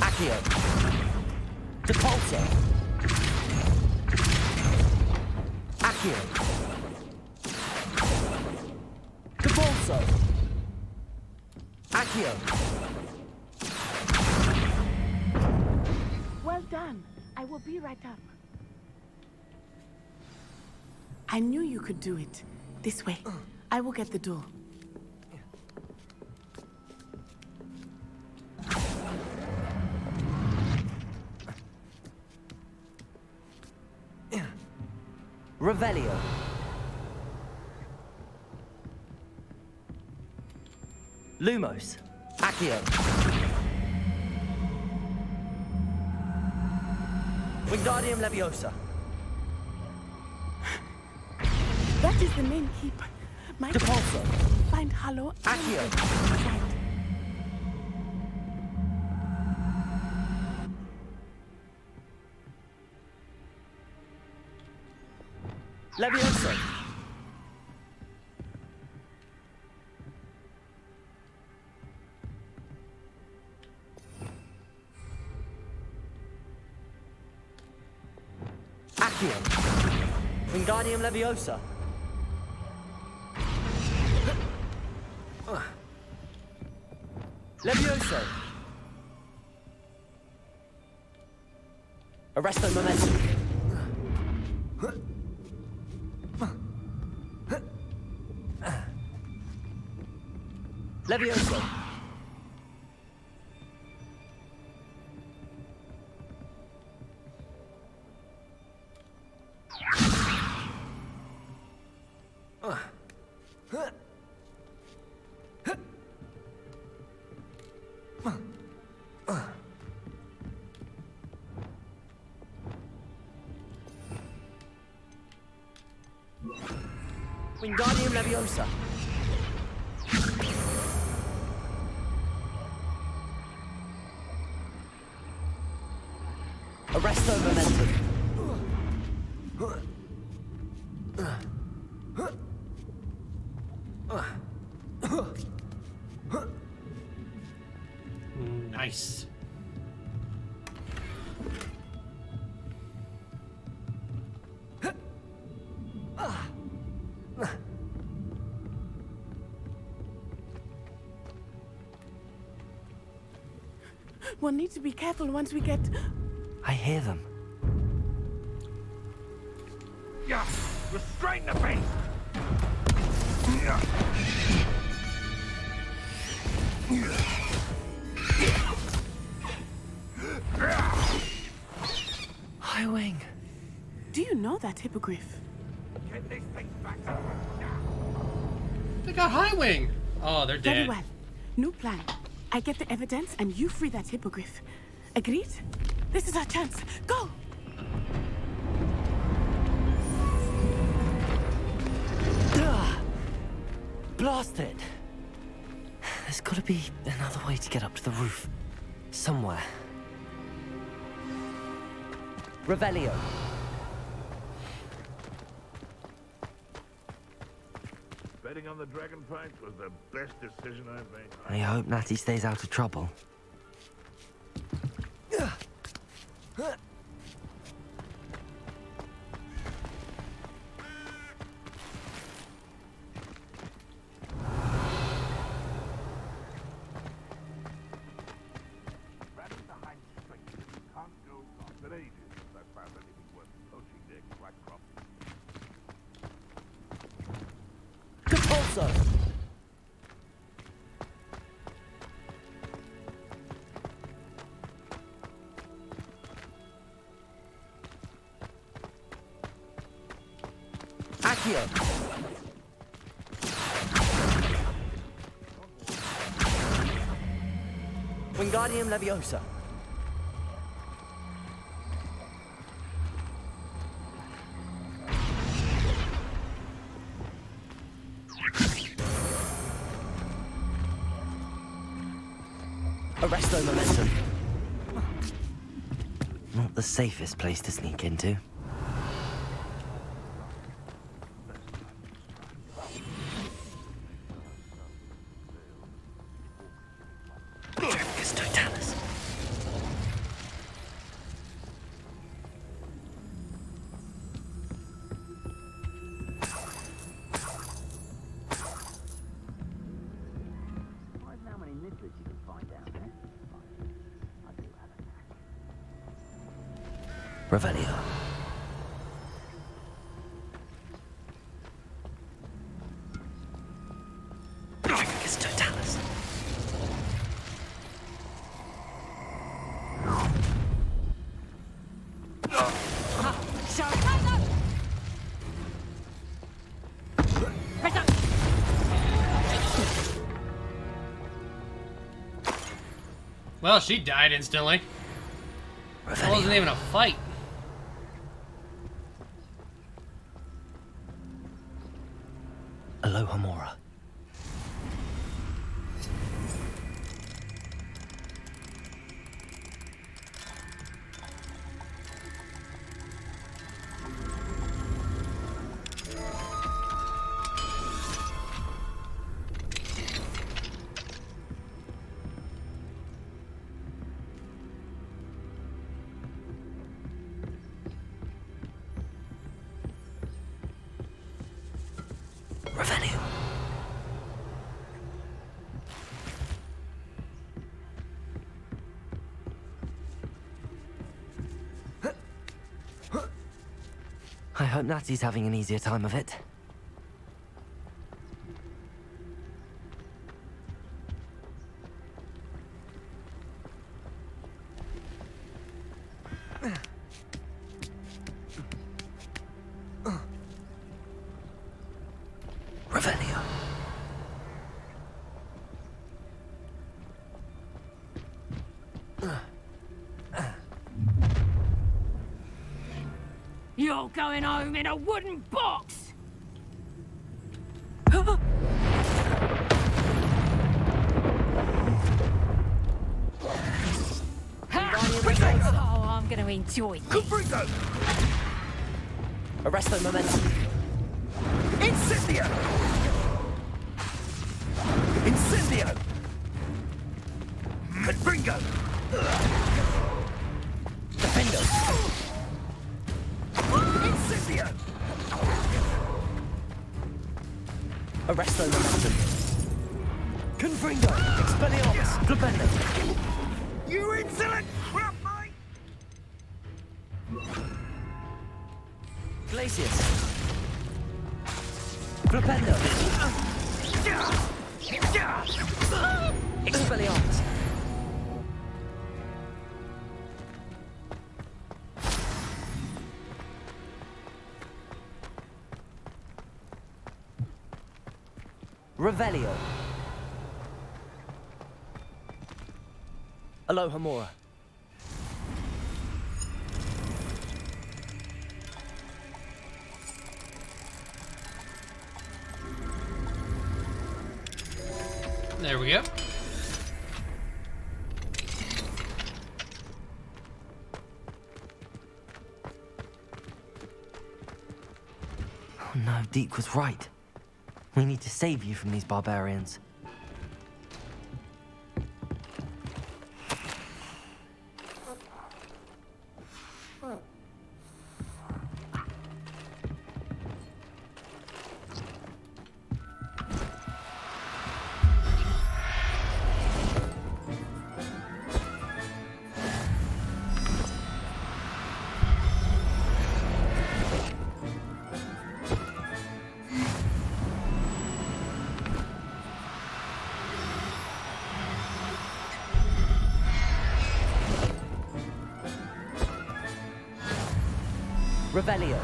Speaker 7: Accio.
Speaker 4: Accio. Capolso. Accio.
Speaker 15: Well done. I will be right up. I knew you could do it. This way. I will get the door.
Speaker 4: Revelio. Lumos. Accio. Wingardium Leviosa.
Speaker 15: That is the main keep. My
Speaker 4: Depulso.
Speaker 15: Find Hollow.
Speaker 4: Accio. Levioso. Accio. Wingardium Leviosa. Levioso. Arresto Momentum. Levioso. Wingardium Leviosa. Arresto Momentum.
Speaker 1: Nice.
Speaker 15: We'll need to be careful once we get...
Speaker 4: I hear them.
Speaker 10: Yeah, restrain the beast!
Speaker 4: High Wing.
Speaker 15: Do you know that hippogriff?
Speaker 10: Get this thing back.
Speaker 1: They got High Wing. Oh, they're dead.
Speaker 15: Very well. New plan. I get the evidence and you free that hippogriff. Agreed? This is our chance. Go!
Speaker 4: Blast it! There's gotta be another way to get up to the roof. Somewhere. Revelio.
Speaker 10: Betting on the dragon fight was the best decision I've made.
Speaker 4: I hope Natty stays out of trouble. Accio. Wingardium Leviosa. Arresto Momentum. Not the safest place to sneak into. Revelio. Tricus Totalis.
Speaker 1: Well, she died instantly. It wasn't even a fight.
Speaker 4: Aloha Mora. Revelio. I hope Natty's having an easier time of it. Revelio.
Speaker 11: You're going home in a wooden box! Oh, I'm gonna enjoy this.
Speaker 4: Arresto momentum.
Speaker 10: Incendio! Incendio! Confringo!
Speaker 4: Defendo.
Speaker 10: Incendio!
Speaker 4: Arresto momentum.
Speaker 10: Confringo!
Speaker 4: Expelliarmus. Flipendo.
Speaker 10: You insolent crap, mate!
Speaker 4: Glacius. Flipendo. Expelliarmus. Revelio. Aloha Mora.
Speaker 1: There we go.
Speaker 4: Oh no, Deke was right. We need to save you from these barbarians. Revelio.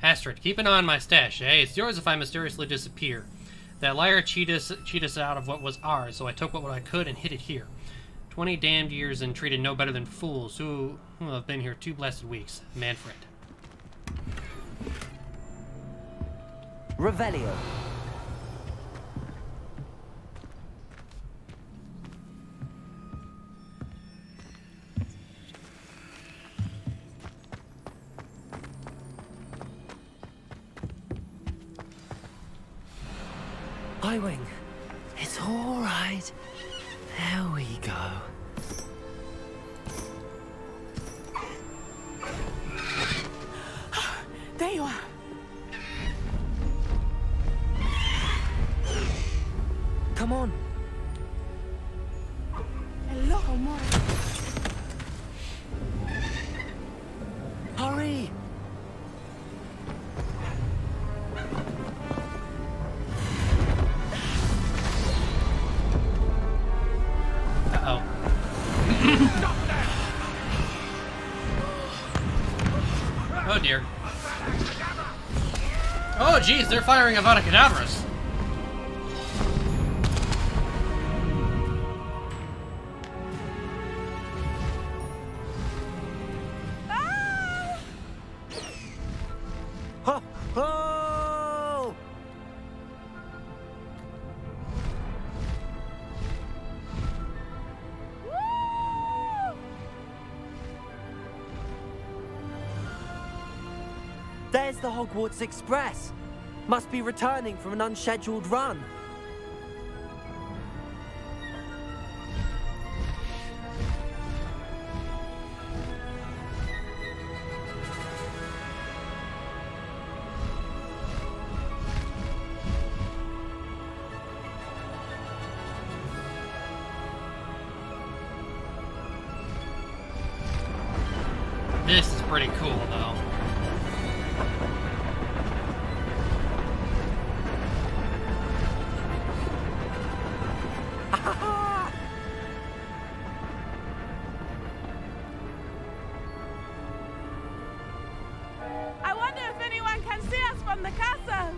Speaker 1: Astrid, keep an eye on my stash, eh? It's yours if I mysteriously disappear. That liar cheat us out of what was ours, so I took what I could and hid it here. 20 damned years and treated no better than fools who have been here 2 blessed weeks. Manfred.
Speaker 4: Revelio. Highwing. It's all right. There we go.
Speaker 15: There you are.
Speaker 4: Come on.
Speaker 15: Hello, amor.
Speaker 4: Hurry.
Speaker 1: Uh-oh. Oh dear. Oh geez, they're firing Avada Kedavras.
Speaker 4: Ho! Ho! There's the Hogwarts Express. Must be returning from an unscheduled run.
Speaker 1: This is pretty cool, though.
Speaker 15: I wonder if anyone can see us from the castle.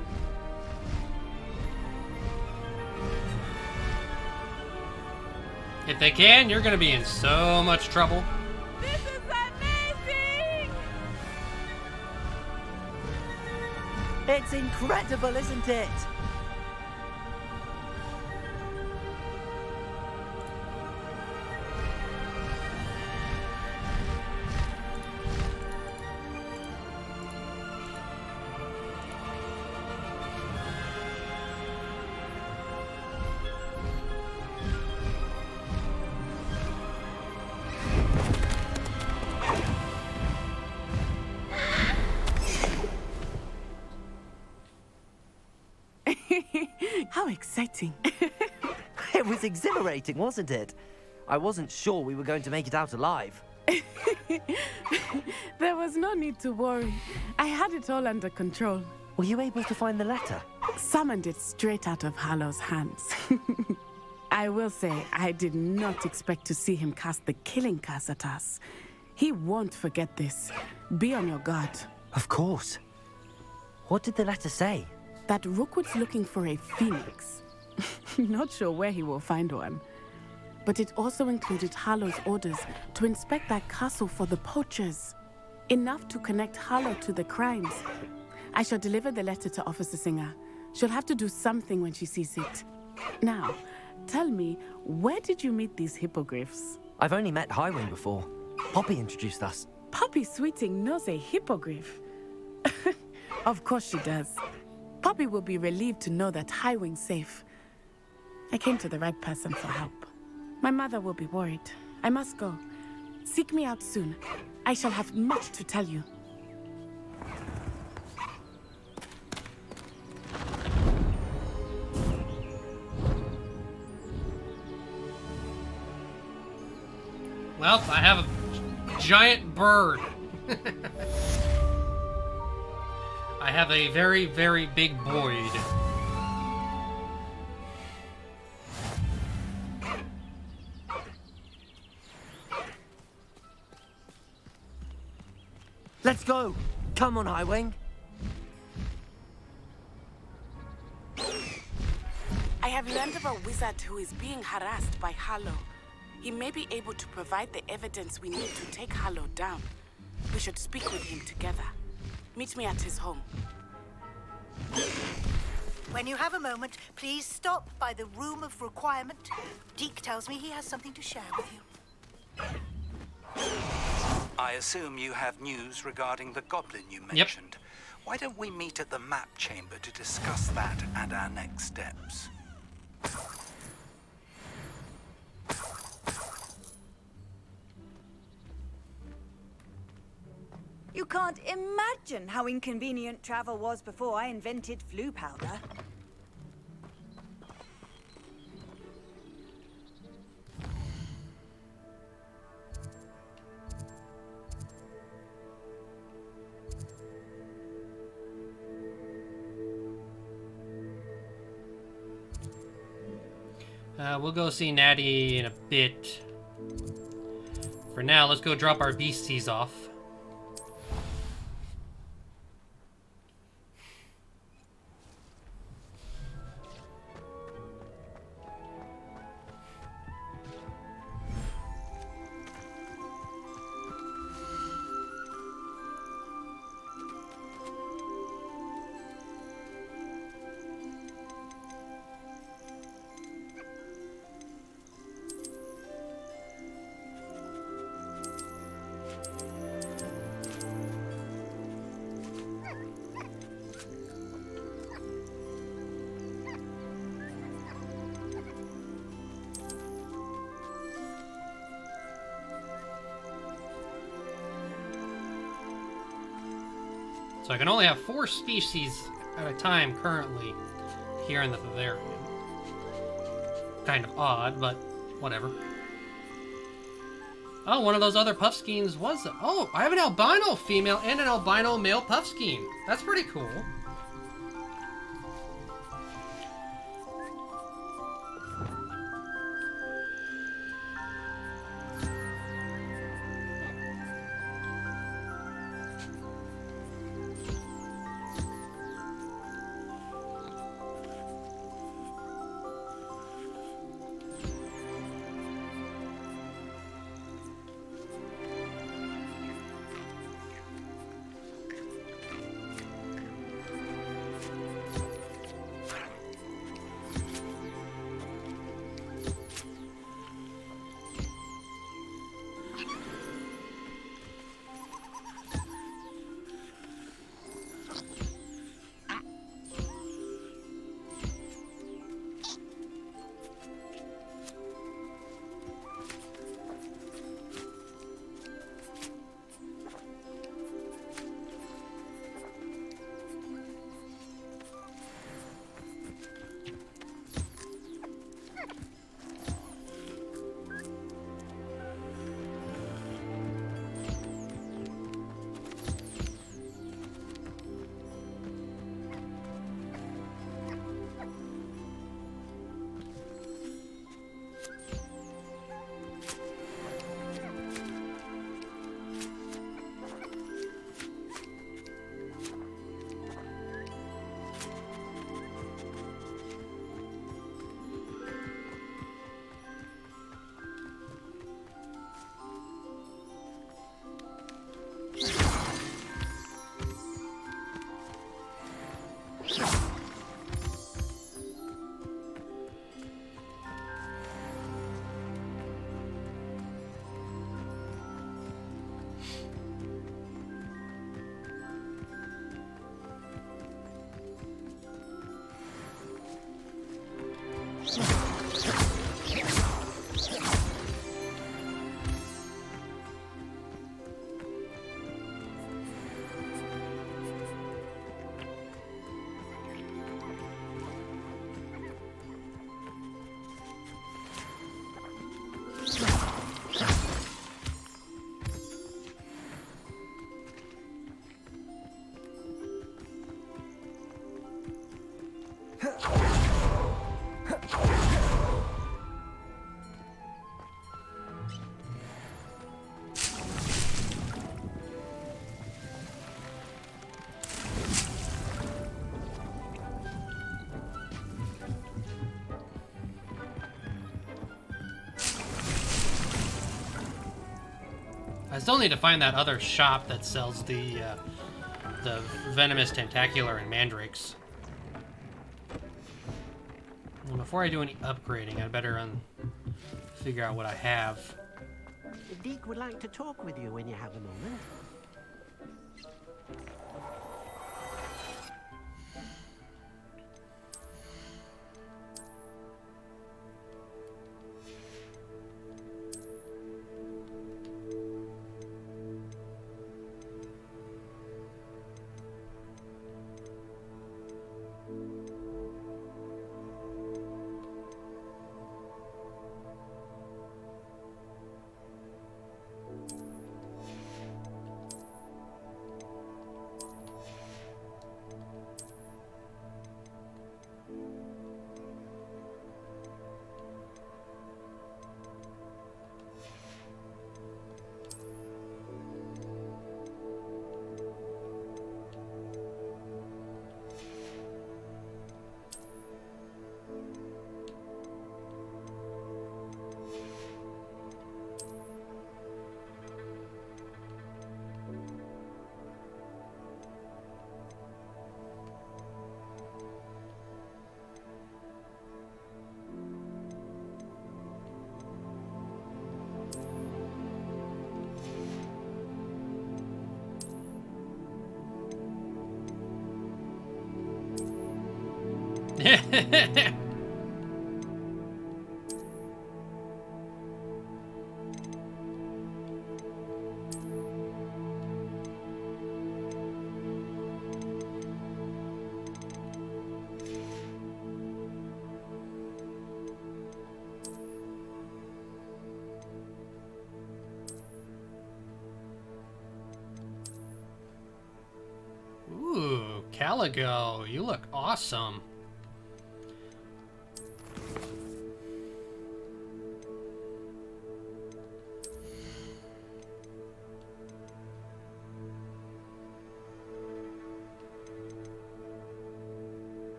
Speaker 1: If they can, you're gonna be in so much trouble.
Speaker 15: This is amazing!
Speaker 4: It's incredible, isn't it?
Speaker 15: How exciting.
Speaker 4: It was exhilarating, wasn't it? I wasn't sure we were going to make it out alive.
Speaker 15: There was no need to worry. I had it all under control.
Speaker 4: Were you able to find the letter?
Speaker 15: Summoned it straight out of Hallow's hands. I will say, I did not expect to see him cast the killing curse at us. He won't forget this. Be on your guard.
Speaker 4: Of course. What did the letter say?
Speaker 15: That Rookwood's looking for a phoenix. Not sure where he will find one. But it also included Hallow's orders to inspect that castle for the poachers. Enough to connect Hallow to the crimes. I shall deliver the letter to Officer Singer. She'll have to do something when she sees it. Now, tell me, where did you meet these hippogriffs?
Speaker 4: I've only met Highwing before. Poppy introduced us.
Speaker 15: Poppy Sweeting knows a hippogriff. Of course she does. Poppy will be relieved to know that Highwing's safe. I came to the right person for help. My mother will be worried. I must go. Seek me out soon. I shall have much to tell you.
Speaker 1: Well, I have a giant bird. I have a very, very big void.
Speaker 4: Let's go! Come on, Highwing.
Speaker 15: have learned of a wizard who is being harassed by Harlow. He may be able to provide the evidence we need to take Harlow down. We should speak with him together. Meet me at his home.
Speaker 16: When you have a moment, please stop by the Room of Requirement. Deke tells me he has something to share with you.
Speaker 17: I assume you have news regarding the goblin you mentioned. Why don't we meet at the map chamber to discuss that and our next steps?
Speaker 18: You can't imagine how inconvenient travel was before I invented flu powder.
Speaker 1: We'll go see Natty in a bit. For now, let's go drop our beasties off. So I can only have 4 species at a time currently here in the vivarium. Kind of odd, but whatever. Oh, one of those other puffskeins was... Oh, I have an albino female and an albino male puffskein. That's pretty cool. still need to find that other shop that sells the venomous tentacular and mandrakes. And before I do any upgrading, I'd better figure out what I have.
Speaker 19: Deke would like to talk with you when you have a moment.
Speaker 1: Ooh, Caligo, you look awesome.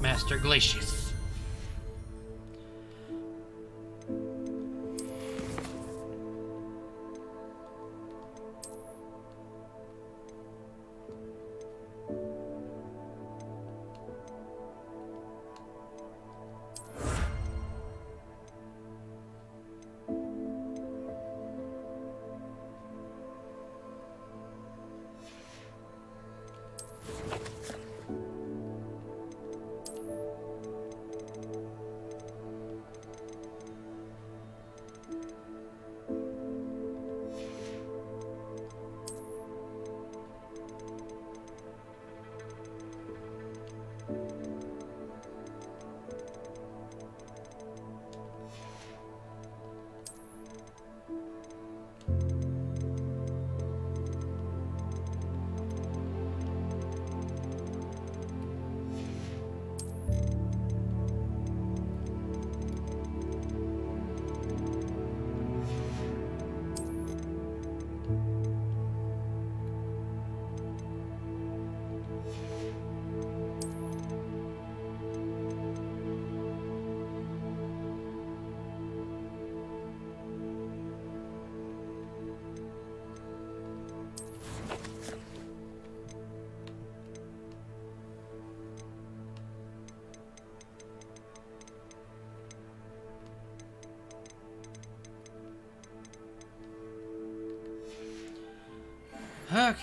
Speaker 1: Master Glacius. Okay.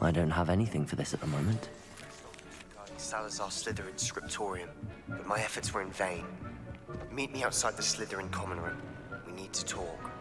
Speaker 4: I don't have anything for this at the moment.
Speaker 7: Salazar Slytherin's scriptorium, but my efforts were in vain. Meet me outside the Slytherin common room. We need to talk.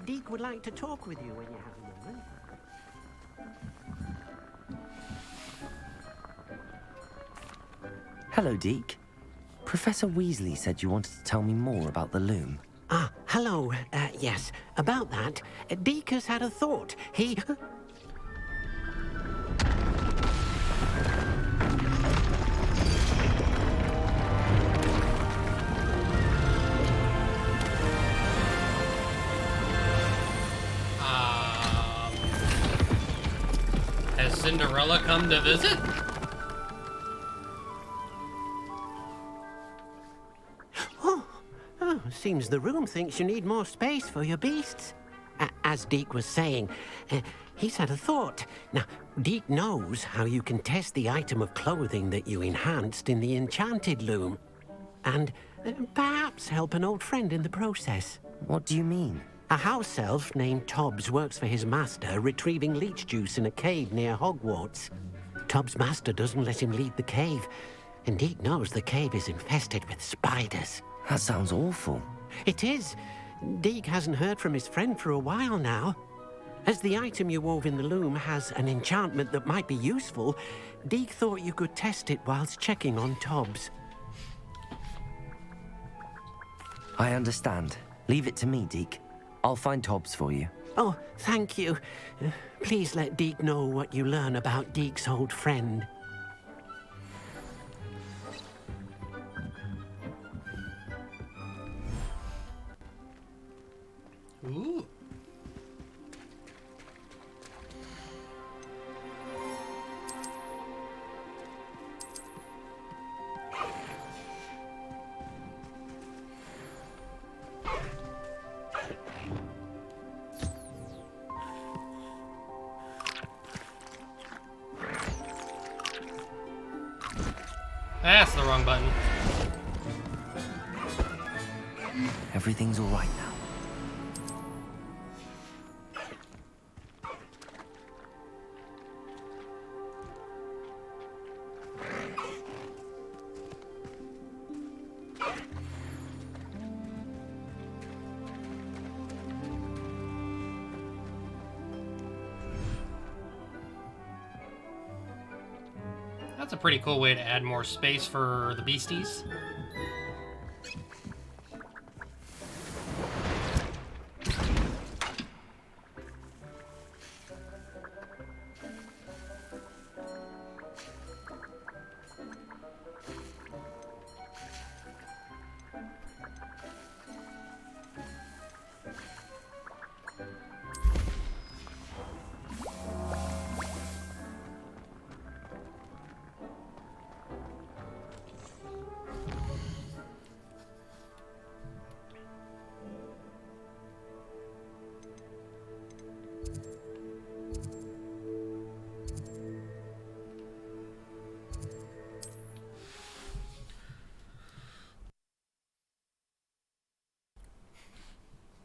Speaker 19: Deke would like to talk with you when you have a moment.
Speaker 4: Hello, Deke. Professor Weasley said you wanted to tell me more about the loom.
Speaker 19: Ah, hello. Yes, about that. Deke has had a thought. He...
Speaker 1: Has Cinderella come to visit?
Speaker 19: Oh, seems the room thinks you need more space for your beasts. As Deke was saying, he's had a thought. Now, Deke knows how you can test the item of clothing that you enhanced in the enchanted loom. And perhaps help an old friend in the process.
Speaker 4: What do you mean?
Speaker 19: A house elf named Tobbs works for his master, retrieving leech juice in a cave near Hogwarts. Tobbs' master doesn't let him leave the cave, and Deke knows the cave is infested with spiders.
Speaker 4: That sounds awful.
Speaker 19: It is. Deke hasn't heard from his friend for a while now. As the item you wove in the loom has an enchantment that might be useful, Deke thought you could test it whilst checking on Tobbs.
Speaker 4: I understand. Leave it to me, Deke. I'll find Tobbs for you.
Speaker 19: Oh, thank you. Please let Deke know what you learn about Deke's old friend.
Speaker 1: Ooh. That's the wrong button.
Speaker 4: Everything's all right now.
Speaker 1: That's a pretty cool way to add more space for the beasties.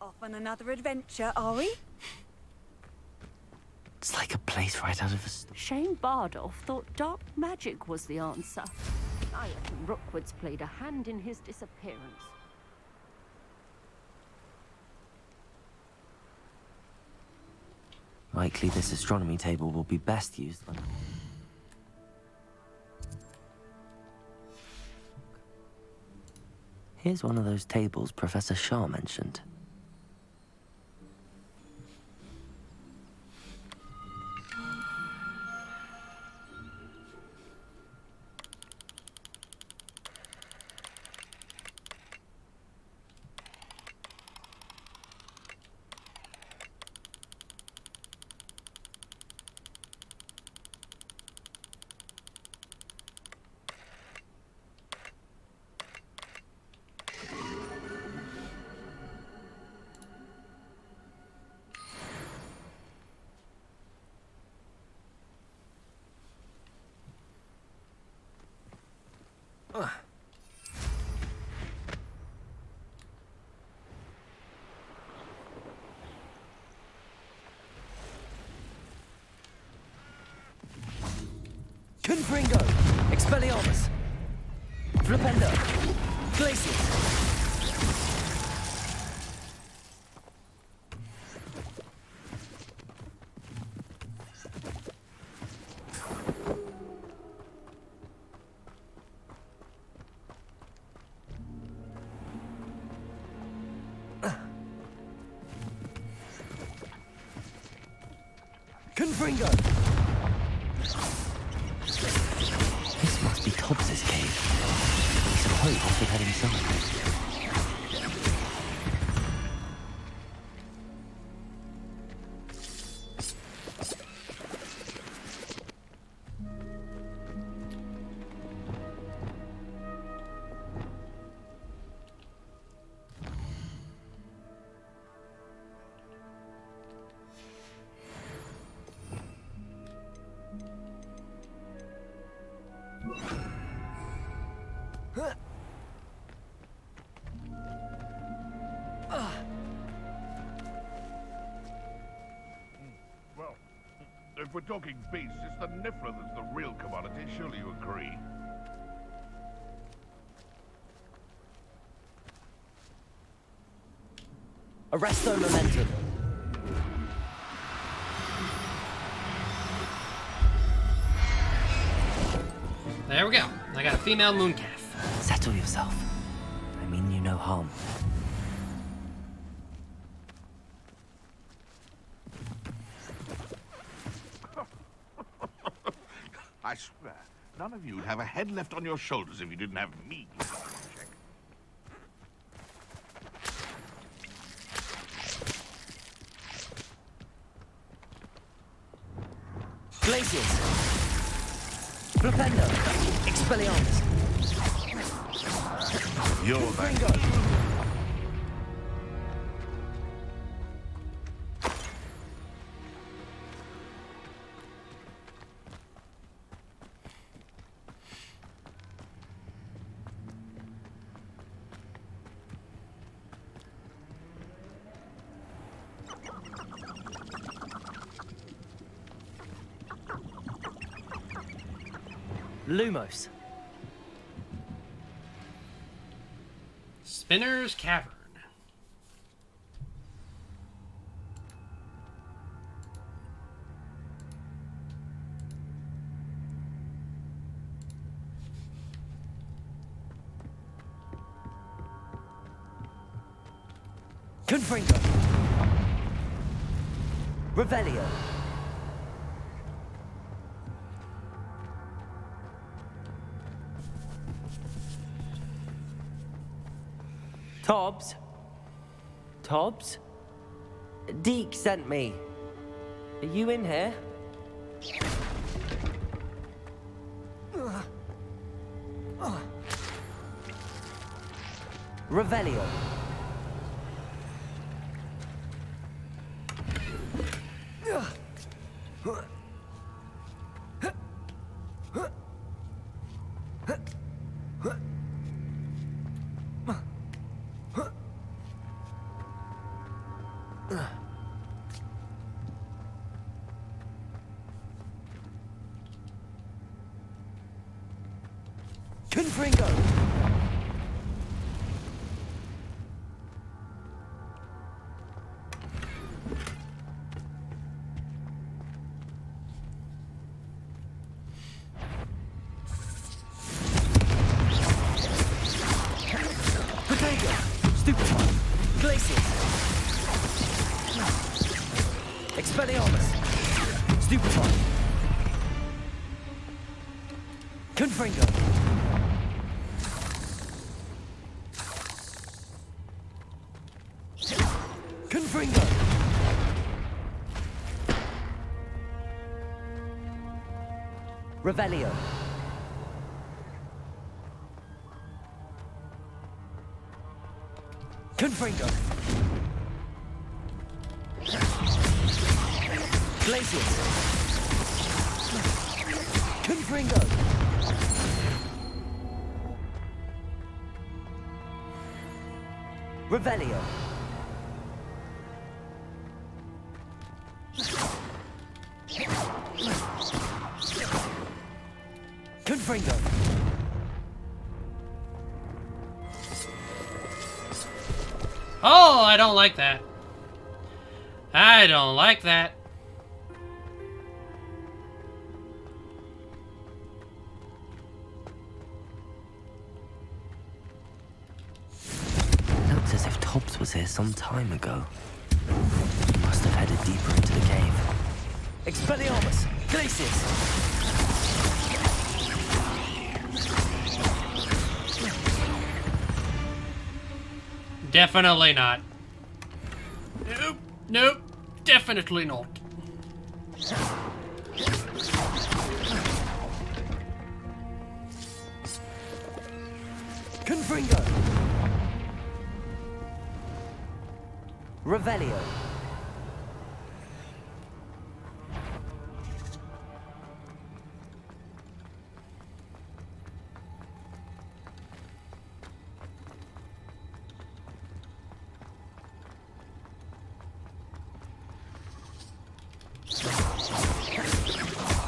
Speaker 18: Off on another adventure, are we?
Speaker 4: It's like a place right out of a story.
Speaker 11: Shane Bardolph thought dark magic was the answer. I reckon Rookwood's played a hand in his disappearance.
Speaker 4: Likely this astronomy table will be best used when... Here's one of those tables Professor Shah mentioned. Confringo, Expelliarmus, Flipendo, Glacius. Confringo! This must be Tobbs's cave. He's quite off to head himself.
Speaker 10: Well, if we're talking beasts, it's the Niffler that's the real commodity. Surely you agree.
Speaker 4: Arresto momentum.
Speaker 1: There we go. I got a female mooncalf.
Speaker 4: Settle yourself. I mean you no harm.
Speaker 10: I swear, none of you'd have a head left on your shoulders if you didn't have me. Check.
Speaker 4: Glaciers. Flipendo. Expelliarmus.
Speaker 10: You're the...
Speaker 4: Lumos.
Speaker 1: Spinner's Cavern.
Speaker 4: Confringo. Revelio. Tobbs? Tobbs? Deke sent me. Are you in here? Revelio. Confringo! Potato! Stupefy! Glaciers! Expelliarmus! Stupefy! Confringo! Confringo! Revelio. Confringo. Glaciers. Confringo. Revelio. Confringo.
Speaker 1: Oh, I don't like that. I don't like that.
Speaker 4: Looks as if Tobbs was here some time ago. He must have headed deeper into the cave. Expelliarmus! Glacius!
Speaker 1: Definitely not. Nope. Nope. Definitely not.
Speaker 4: Confringo! Revelio!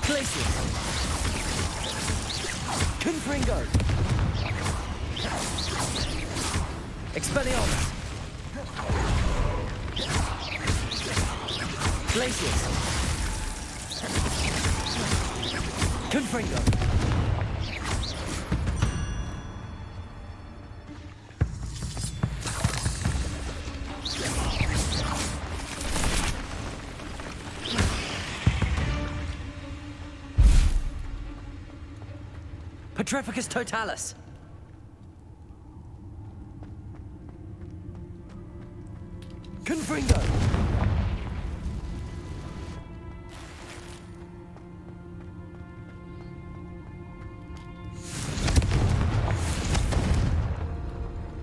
Speaker 4: Glacius! Confringo! Expelliarmus! Glacius! Confringo! Petrificus totalis! Confringo!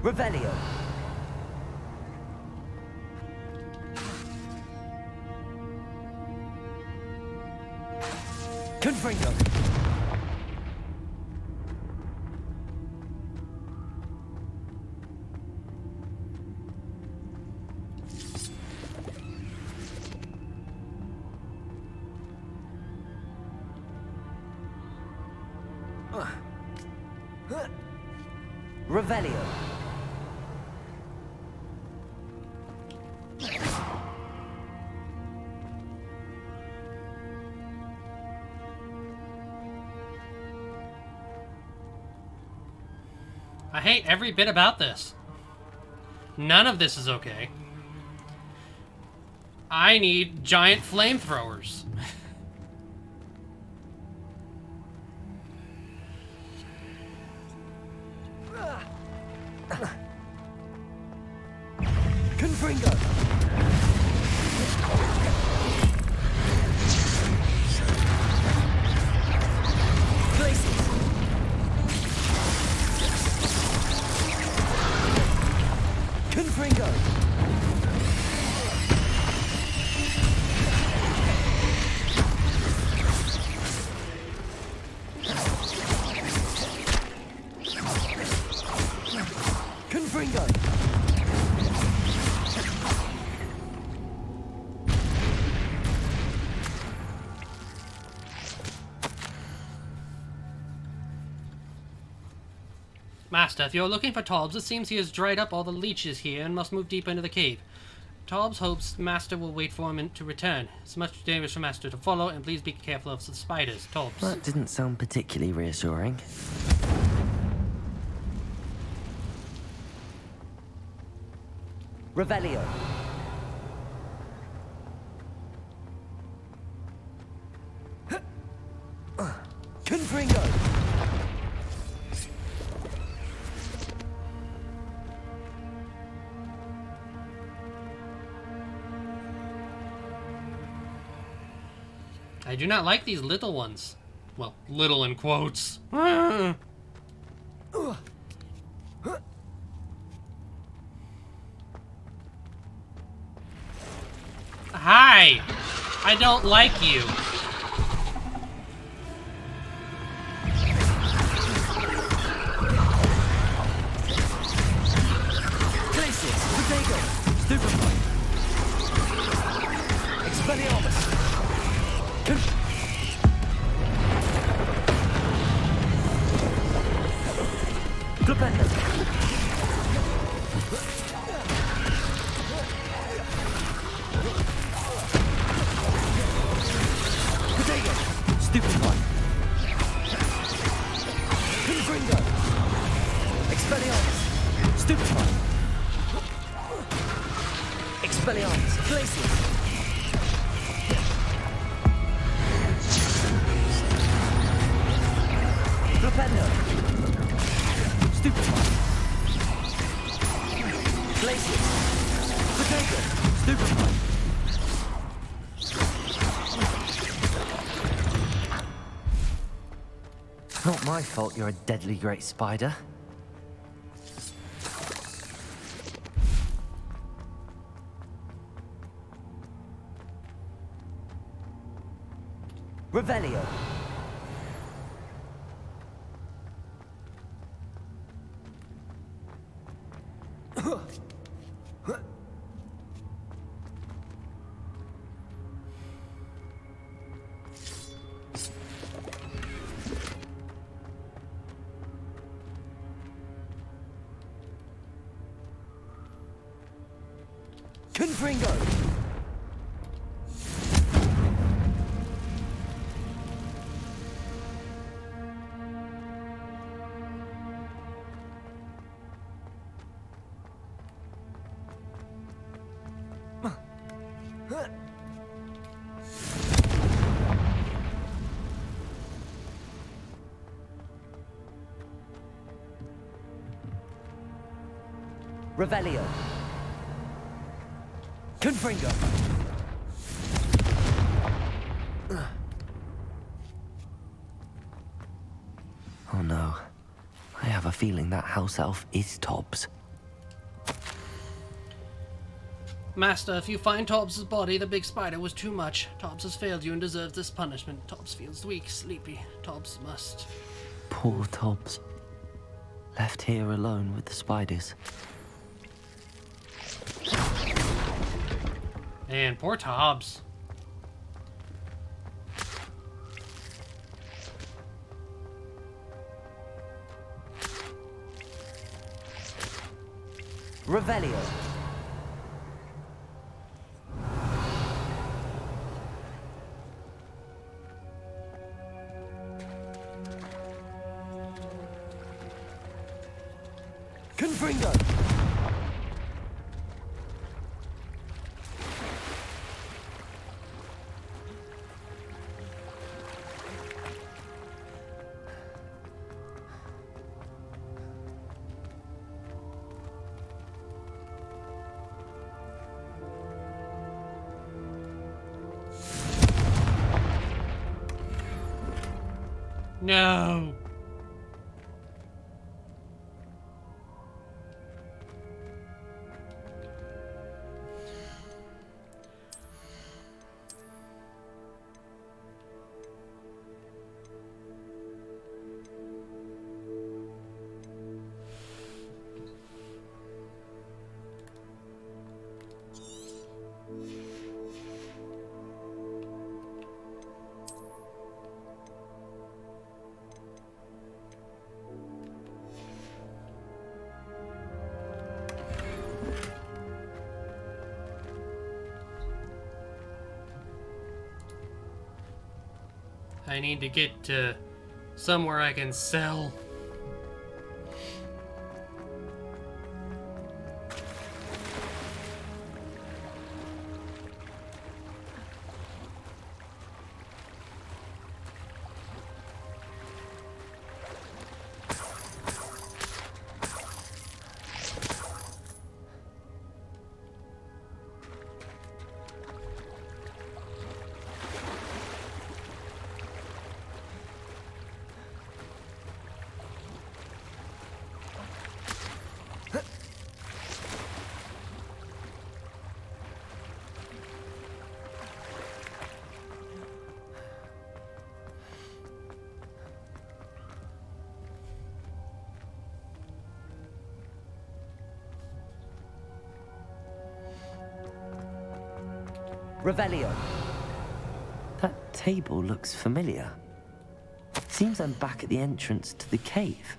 Speaker 4: Revelio! Confringo! Revelio.
Speaker 1: I hate every bit about this. None of this is okay. I need giant flamethrowers.
Speaker 4: Confringo! Glacius! Confringo! Confringo!
Speaker 1: Master, if you're looking for Tobbs, it seems he has dried up all the leeches here and must move deeper into the cave. Tobbs hopes Master will wait for him to return. It's much too dangerous for Master to follow, and please be careful of the spiders. Tobbs.
Speaker 4: That didn't sound particularly reassuring. Revelio. Confringo.
Speaker 1: I do not like these little ones. Well, little in quotes. Hi! I don't like you.
Speaker 4: Glacius, Potato, Stupefy. Expelliarmus. Glupendo. Potato, Stupefy. Confringo. Expelliarmus. Stupefy. Expelliarmus. Glacius. Glacius! Potato! Stupefy! Not my fault you're a deadly great spider. Revelio. Confringo! Revelio. Confringo. Oh no. I have a feeling that house elf is Tobbs.
Speaker 1: Master, if you find Tobbs' body, the big spider was too much. Tobbs has failed you and deserves this punishment. Tobbs feels weak, sleepy. Tobbs must...
Speaker 4: Poor Tobbs. Left here alone with the spiders.
Speaker 1: Man, poor Tobbs.
Speaker 4: Revelio. Confringo.
Speaker 1: No. I need to get to somewhere I can sell.
Speaker 4: Revelio. That table looks familiar. Seems I'm back at the entrance to the cave.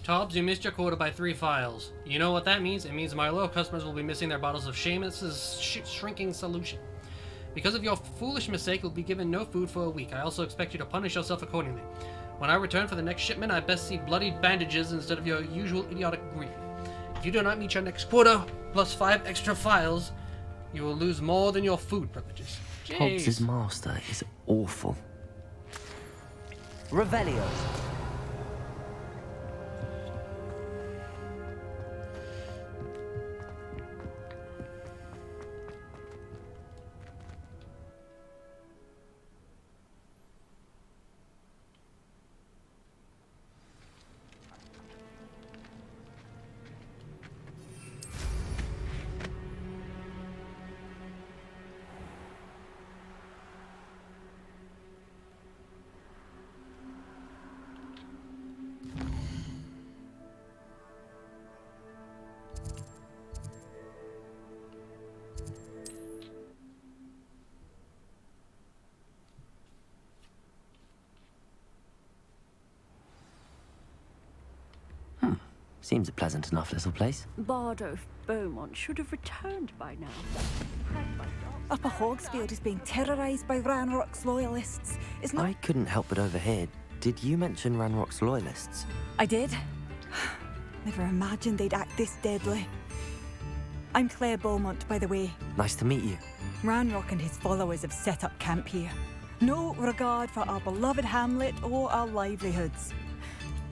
Speaker 1: Tobbs, you missed your quota by 3 files. You know what that means? It means my loyal customers will be missing their bottles of Seamus's shrinking solution. Because of your foolish mistake, you'll be given no food for a week. I also expect you to punish yourself accordingly. When I return for the next shipment, I best see bloodied bandages instead of your usual idiotic grief. If you do not meet your next quota, plus 5 extra files, you will lose more than your food privileges. Jeez.
Speaker 4: Tobbs' master is awful. Revelio. Seems a pleasant enough little place.
Speaker 11: Bardolph Beaumont should have returned by now.
Speaker 20: Upper Hogsfield is being terrorised by Ranrock's loyalists. It's not...
Speaker 4: I couldn't help but overhear. Did you mention Ranrock's loyalists?
Speaker 20: I did. Never imagined they'd act this deadly. I'm Claire Beaumont, by the way.
Speaker 4: Nice to meet you.
Speaker 20: Ranrock and his followers have set up camp here. No regard for our beloved hamlet or our livelihoods.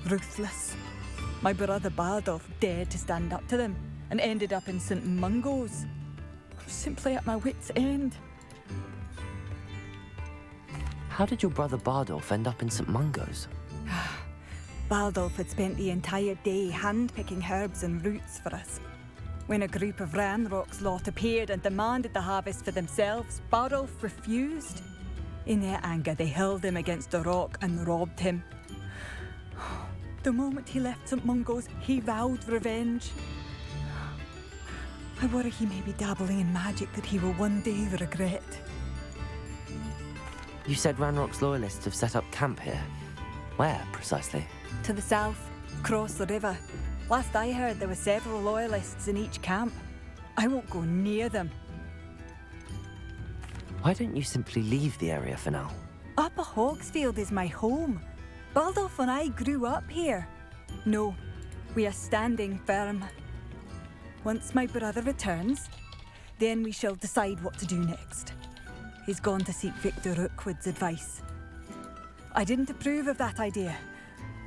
Speaker 20: Ruthless. My brother Bardolph dared to stand up to them and ended up in St. Mungo's. I'm simply at my wit's end.
Speaker 4: How did your brother Bardolph end up in St. Mungo's?
Speaker 20: Bardolph had spent the entire day hand-picking herbs and roots for us. When a group of Ranrock's lot appeared and demanded the harvest for themselves, Bardolph refused. In their anger, they hurled him against a rock and robbed him. The moment he left St. Mungo's, he vowed revenge. I worry he may be dabbling in magic that he will one day regret.
Speaker 4: You said Ranrock's loyalists have set up camp here. Where, precisely?
Speaker 20: To the south, across the river. Last I heard, there were several loyalists in each camp. I won't go near them.
Speaker 4: Why don't you simply leave the area for now?
Speaker 20: Upper Hogsfield is my home. Bardolph and I grew up here. No, we are standing firm. Once my brother returns, then we shall decide what to do next. He's gone to seek Victor Rookwood's advice. I didn't approve of that idea,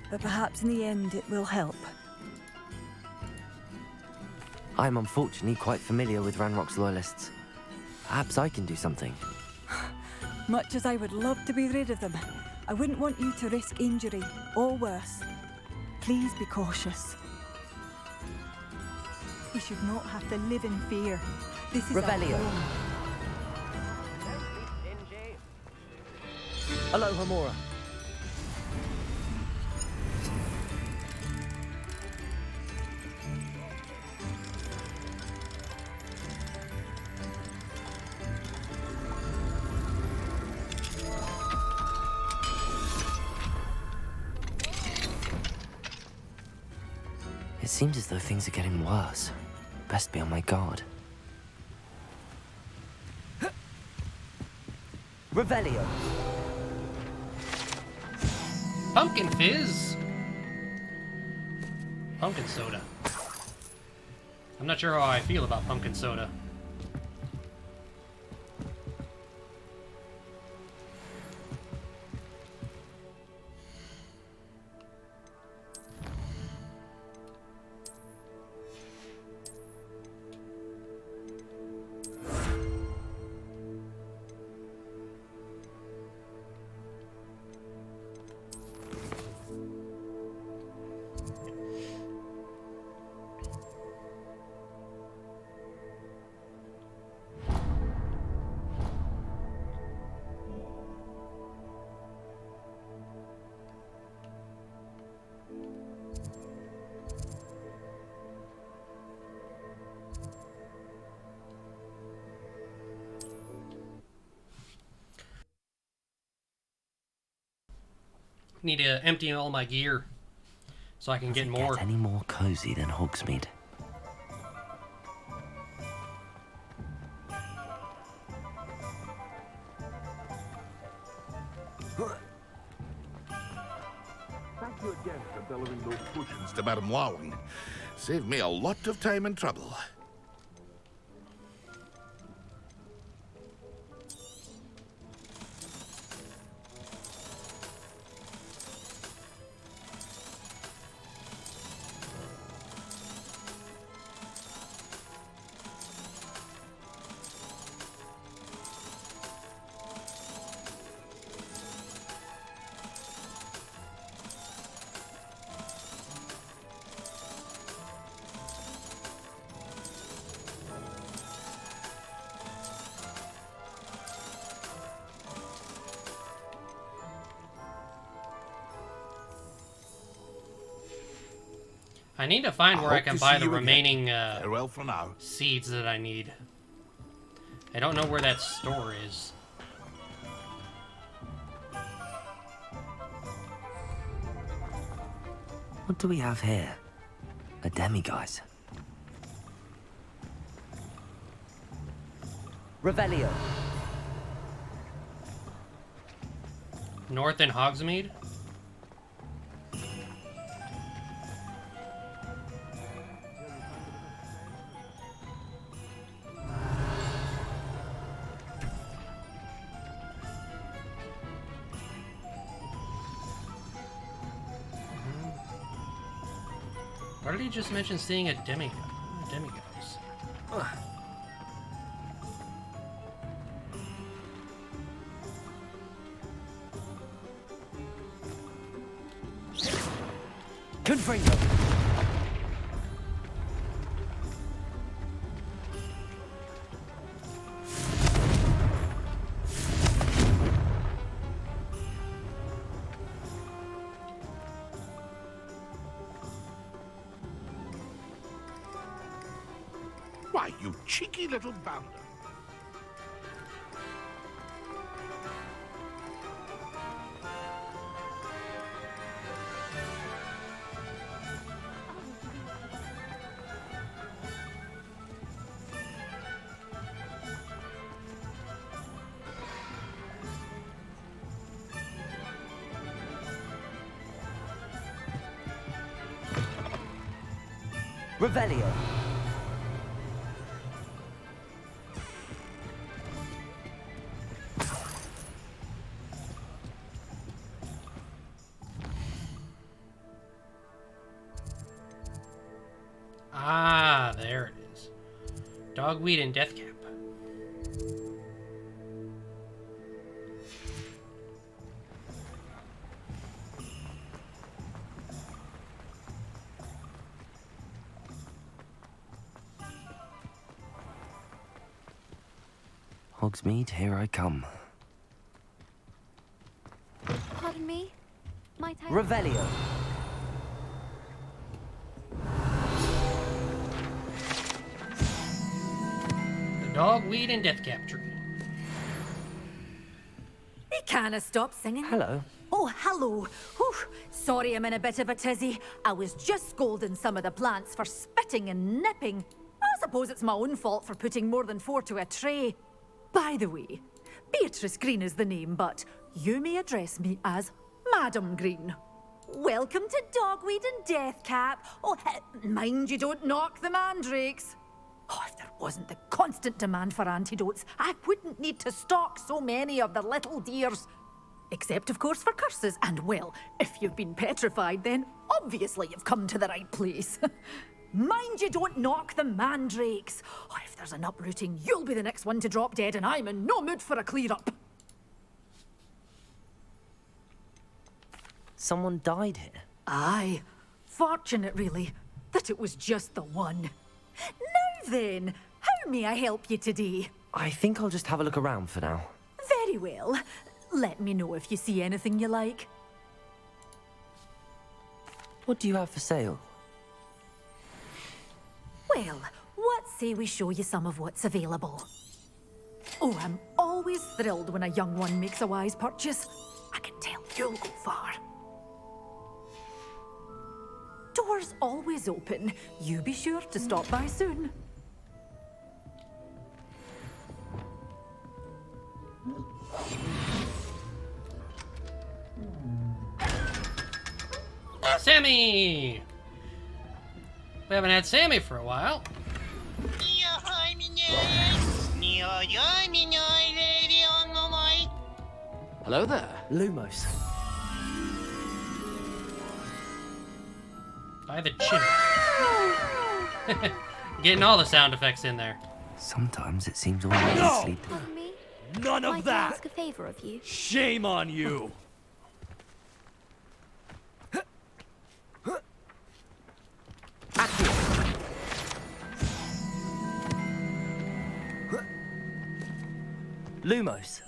Speaker 20: but perhaps in the end it will help.
Speaker 4: I'm unfortunately quite familiar with Ranrock's loyalists. Perhaps I can do something.
Speaker 20: Much as I would love to be rid of them, I wouldn't want you to risk injury, or worse. Please be cautious. We should not have to live in fear. This is
Speaker 6: Revelio.
Speaker 20: our home.
Speaker 6: Hello, Hamora.
Speaker 4: It seems as though things are getting worse. Best be on my guard.
Speaker 6: Revelio.
Speaker 1: Pumpkin fizz. Pumpkin soda. I'm not sure how I feel about pumpkin soda. Need to empty all my gear so I can get more.
Speaker 4: Get any more cozy than Hogsmeade?
Speaker 10: Thank you again for delivering those potions to Madame Lawing. Saved me a lot of time and trouble.
Speaker 1: I need to find where I can buy the remaining
Speaker 10: Farewell for now.
Speaker 1: seeds that I need. I don't know where that store is.
Speaker 4: What do we have here? A demiguise.
Speaker 6: Revelio.
Speaker 1: North in Hogsmeade? Why did he just mention seeing a demiguise? Ugh.
Speaker 6: Confringo.
Speaker 10: Why, you cheeky little bounder.
Speaker 6: Revelio.
Speaker 1: Ah, there it is. Dogweed and Deathcap.
Speaker 4: Hogsmeade, here I come.
Speaker 8: Pardon me? Might I?
Speaker 6: Revelio.
Speaker 1: The Dogweed and Deathcap tree.
Speaker 2: He can't stop singing.
Speaker 6: Hello.
Speaker 2: Oh, hello. Whew. Sorry I'm in a bit of a tizzy. I was just scolding some of the plants for spitting and nipping. I suppose it's my own fault for putting more than 4 to a tray. By the way, Beatrice Green is the name, but you may address me as Madam Green. Welcome to Dogweed and Deathcap. Oh, mind you don't knock the mandrakes. Oh, if there wasn't the constant demand for antidotes, I wouldn't need to stock so many of the little dears. Except, of course, for curses. And, well, if you've been petrified, then obviously you've come to the right place. Mind you don't knock the mandrakes. Oh, if there's an uprooting, you'll be the next one to drop dead, and I'm in no mood for a clear-up.
Speaker 6: Someone died here.
Speaker 2: Aye. Fortunate, really, that it was just the one. Now then, how may I help you today?
Speaker 4: I think I'll just have a look around for now.
Speaker 2: Very well. Let me know if you see anything you like.
Speaker 4: What do you have for sale?
Speaker 2: Well, what say we show you some of what's available? Oh, I'm always thrilled when a young one makes a wise purchase. I can tell you'll go far. Doors always open. You be sure to stop by soon.
Speaker 1: Sammy! We haven't had Sammy for a while.
Speaker 12: Hello there.
Speaker 6: Lumos.
Speaker 1: By the chin. Getting all the sound effects in there.
Speaker 4: Sometimes it seems all right to sleep.
Speaker 8: Pardon me?
Speaker 3: None of
Speaker 8: Might I
Speaker 3: that!
Speaker 8: ask a favor of you?
Speaker 3: Shame on you!
Speaker 6: Lumos.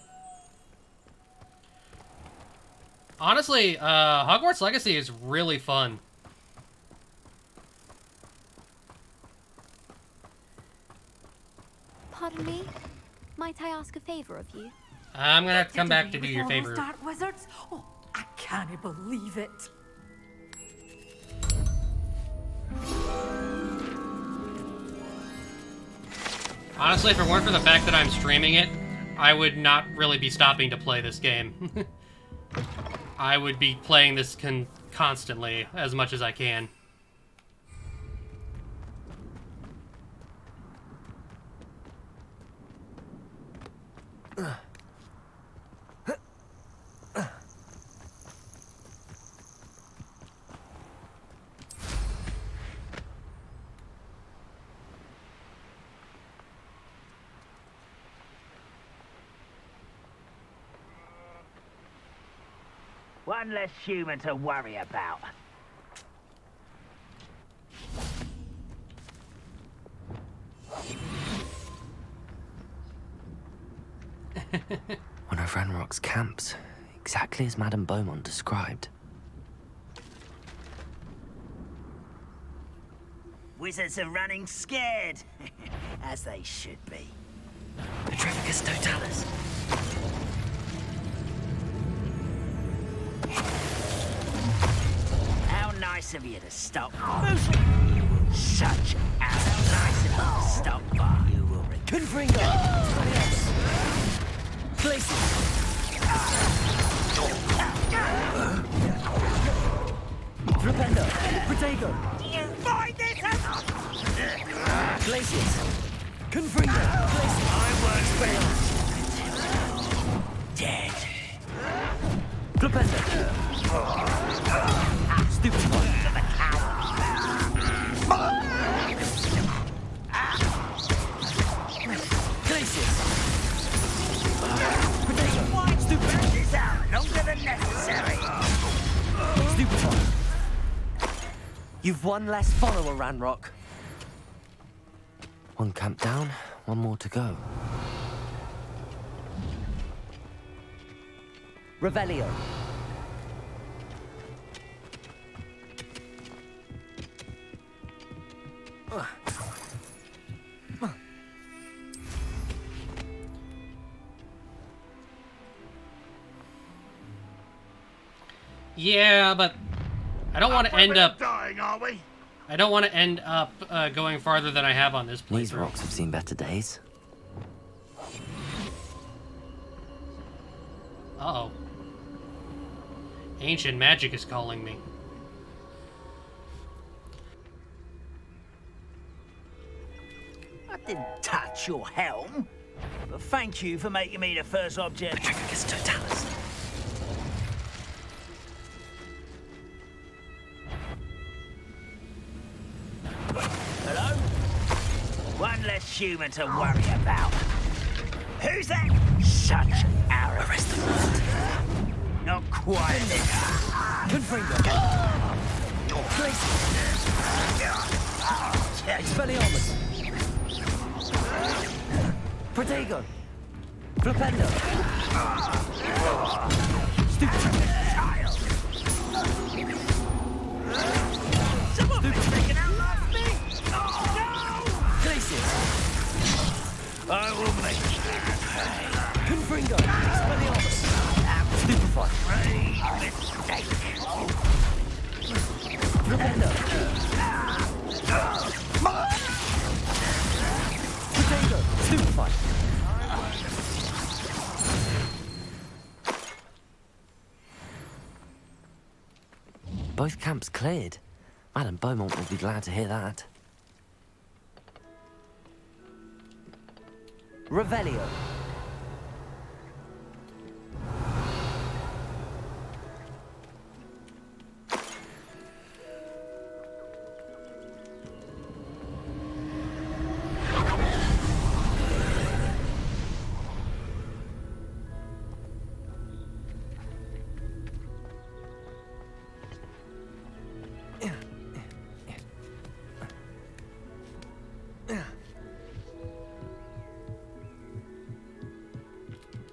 Speaker 1: Honestly, Hogwarts Legacy is really fun.
Speaker 8: Pardon me? Might I ask a favor of you?
Speaker 1: I'm gonna have to come
Speaker 2: Get
Speaker 1: back
Speaker 2: away
Speaker 1: to do
Speaker 2: with
Speaker 1: your
Speaker 2: all
Speaker 1: favor.
Speaker 2: those dark wizards? Oh, I can't believe it.
Speaker 1: Honestly, if it weren't for the fact that I'm streaming it, I would not really be stopping to play this game. I would be playing this constantly, as much as I can.
Speaker 14: One less human to worry about.
Speaker 4: One of Ranrock's camps, exactly as Madame Beaumont described.
Speaker 14: Wizards are running scared, as they should be.
Speaker 4: Petrificus Totalis.
Speaker 14: How nice of you to stop by. Such how nice of you to stop by. You will
Speaker 4: Confringo! Places! Flipendo! Protego!
Speaker 14: Do you find this?
Speaker 4: Glacius! Confringo! Places!
Speaker 14: I works dead.
Speaker 4: Flipendo! Stupid one! Glacius! Protego! Stupid!
Speaker 14: This out longer than necessary.
Speaker 4: Stupid one! You've one less follower, Ranrock. One camp down, one more to go. Revelio.
Speaker 1: Yeah, but I don't want to end up
Speaker 10: dying, are we?
Speaker 1: I don't want to end up going farther than I have on this playthrough.
Speaker 4: These rocks have seen better days.
Speaker 1: Uh-oh. Ancient magic is calling me.
Speaker 14: I didn't touch your helm, but thank you for making me the first object.
Speaker 4: Petrificus Totalis.
Speaker 14: Hello? One less human to worry about. Who's that? Such arrogance.
Speaker 4: Arrest the lord.
Speaker 14: Not quite.
Speaker 4: Confringo. Expelliarmus. Protego. Flipendo. Stupid.
Speaker 14: Someone been taken out last me. No!
Speaker 4: Glacius.
Speaker 14: I will make you pay.
Speaker 4: Confringo. Expelliarmus. Stupefy.
Speaker 14: Mistake.
Speaker 4: Flipendo. Protego. Stupefy. Both camps cleared. Madame Beaumont will be glad to hear that. Revelio.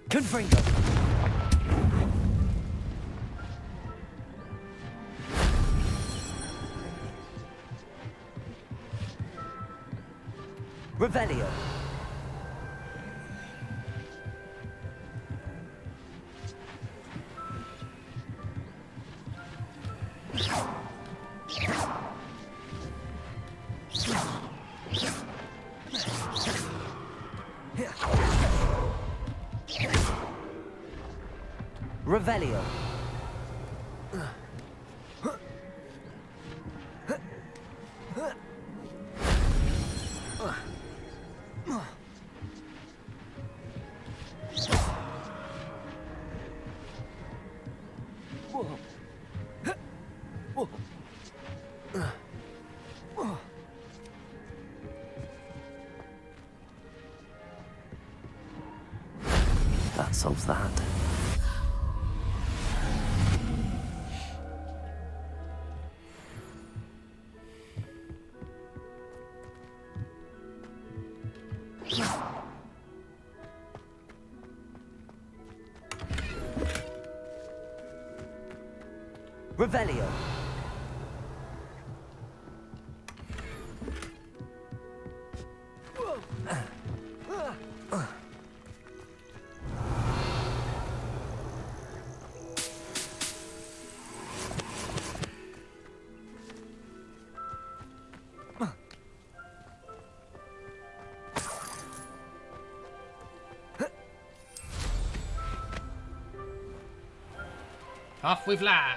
Speaker 4: Confringo. Revelio. Revelio. That solves that. Revelio.
Speaker 1: Off we fly.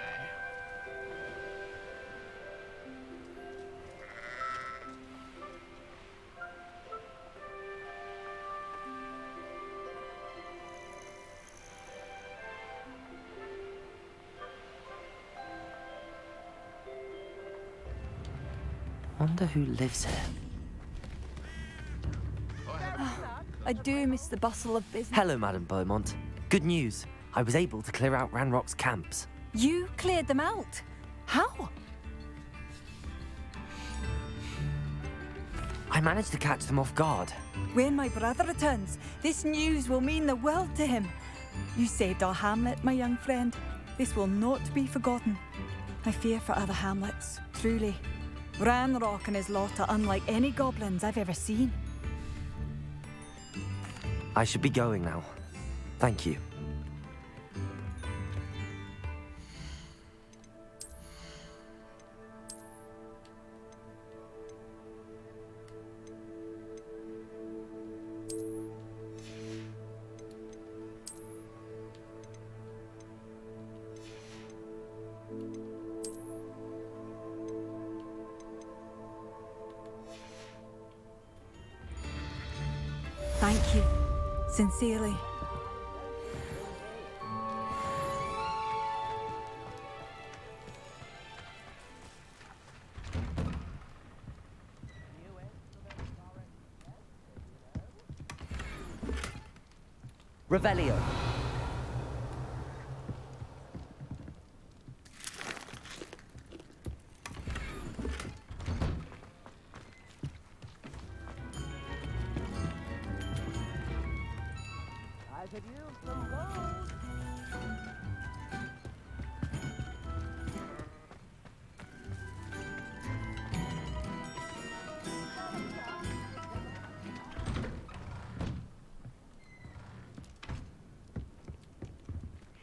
Speaker 4: Wonder who lives here.
Speaker 20: I do miss the bustle of business.
Speaker 4: Hello, Madame Beaumont. Good news. I was able to clear out Ranrock's camps.
Speaker 20: You cleared them out? How?
Speaker 4: I managed to catch them off guard.
Speaker 20: When my brother returns, this news will mean the world to him. You saved our hamlet, my young friend. This will not be forgotten. I fear for other hamlets, truly. Ranrock and his lot are unlike any goblins I've ever seen.
Speaker 4: I should be going now. Thank you.
Speaker 20: Thank you. Sincerely.
Speaker 4: Revelio.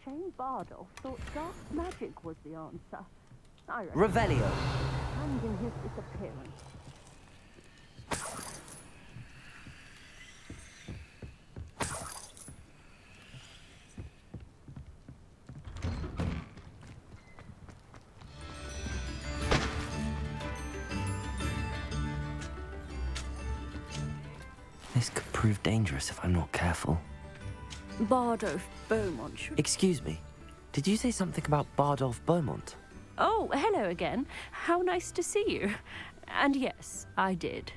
Speaker 11: Shane Bardolph thought dark magic was the answer. I reckon.
Speaker 4: Revelio.
Speaker 11: And in his disappearance.
Speaker 4: This could prove dangerous if I'm not careful.
Speaker 11: Bardolph Beaumont should...
Speaker 4: Excuse me. Did you say something about Bardolph Beaumont?
Speaker 11: Oh, hello again. How nice to see you. And yes, I did.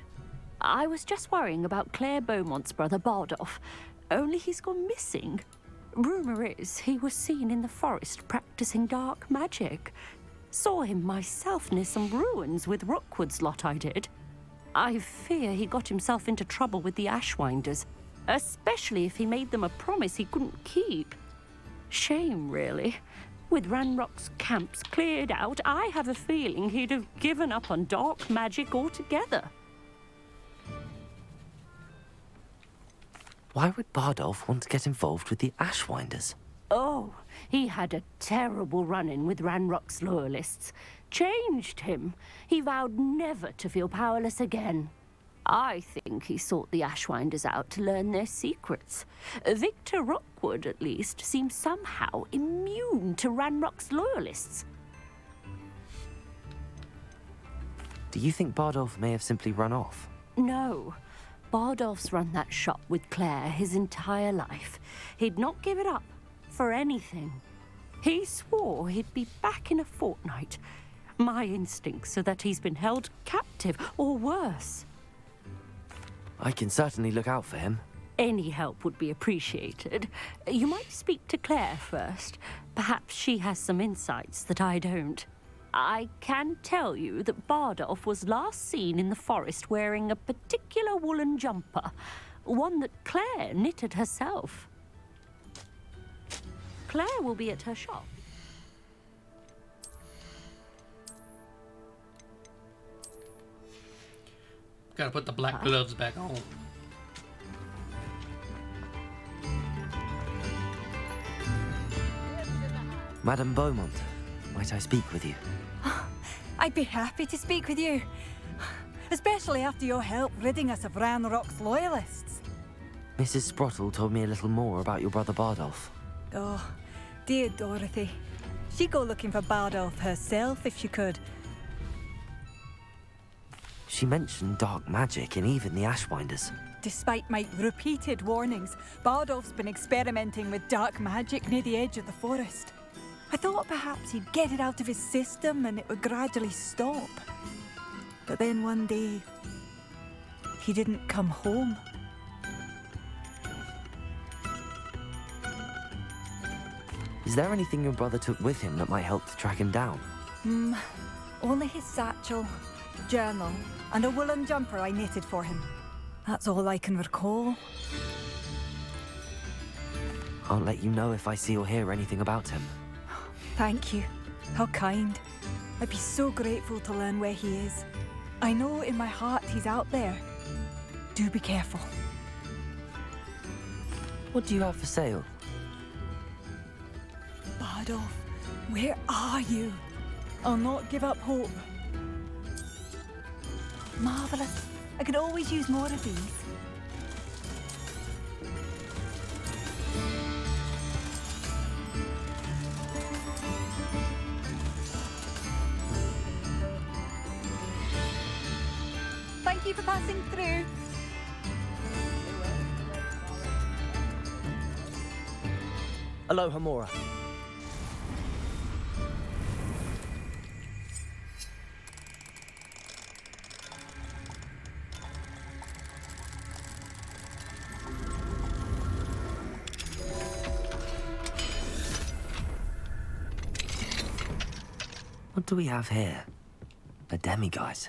Speaker 11: I was just worrying about Claire Beaumont's brother Bardolph. Only he's gone missing. Rumour is he was seen in the forest practicing dark magic. Saw him myself near some ruins with Rookwood's lot I did. I fear he got himself into trouble with the Ashwinders, especially if he made them a promise he couldn't keep. Shame, really. With Ranrock's camps cleared out, I have a feeling he'd have given up on dark magic altogether.
Speaker 4: Why would Bardolph want to get involved with the Ashwinders?
Speaker 11: Oh, he had a terrible run-in with Ranrock's loyalists. Changed him. He vowed never to feel powerless again. I think he sought the Ashwinders out to learn their secrets. Victor Rookwood, at least, seems somehow immune to Ranrock's loyalists.
Speaker 4: Do you think Bardolph may have simply run off?
Speaker 11: No. Bardolph's run that shop with Claire his entire life. He'd not give it up for anything. He swore he'd be back in a fortnight. My instincts are that he's been held captive, or worse.
Speaker 4: I can certainly look out for him.
Speaker 11: Any help would be appreciated. You might speak to Claire first. Perhaps she has some insights that I don't. I can tell you that Bardolph was last seen in the forest wearing a particular woolen jumper, one that Claire knitted herself. Claire will be at her shop.
Speaker 1: Gotta put the black gloves back on.
Speaker 4: Madame Beaumont, might I speak with you?
Speaker 20: I'd be happy to speak with you. Especially after your help ridding us of Ranrock's loyalists.
Speaker 4: Mrs. Sprottle told me a little more about your brother Bardolph.
Speaker 20: Oh, dear Dorothy. She'd go looking for Bardolph herself if she could.
Speaker 4: She mentioned dark magic and even the Ashwinders.
Speaker 20: Despite my repeated warnings, Bardolph's been experimenting with dark magic near the edge of the forest. I thought perhaps he'd get it out of his system and it would gradually stop. But then one day, he didn't come home.
Speaker 4: Is there anything your brother took with him that might help to track him down?
Speaker 20: Only his satchel, journal, and a woolen jumper I knitted for him. That's all I can recall.
Speaker 4: I'll let you know if I see or hear anything about him.
Speaker 20: Thank you. How kind. I'd be so grateful to learn where he is. I know in my heart he's out there. Do be careful.
Speaker 4: What do you have for sale?
Speaker 20: Bardolph, where are you? I'll not give up hope. Marvelous. I could always use more of these. Thank you for passing through.
Speaker 7: Aloha, Mora.
Speaker 4: What do we have here? A demiguise.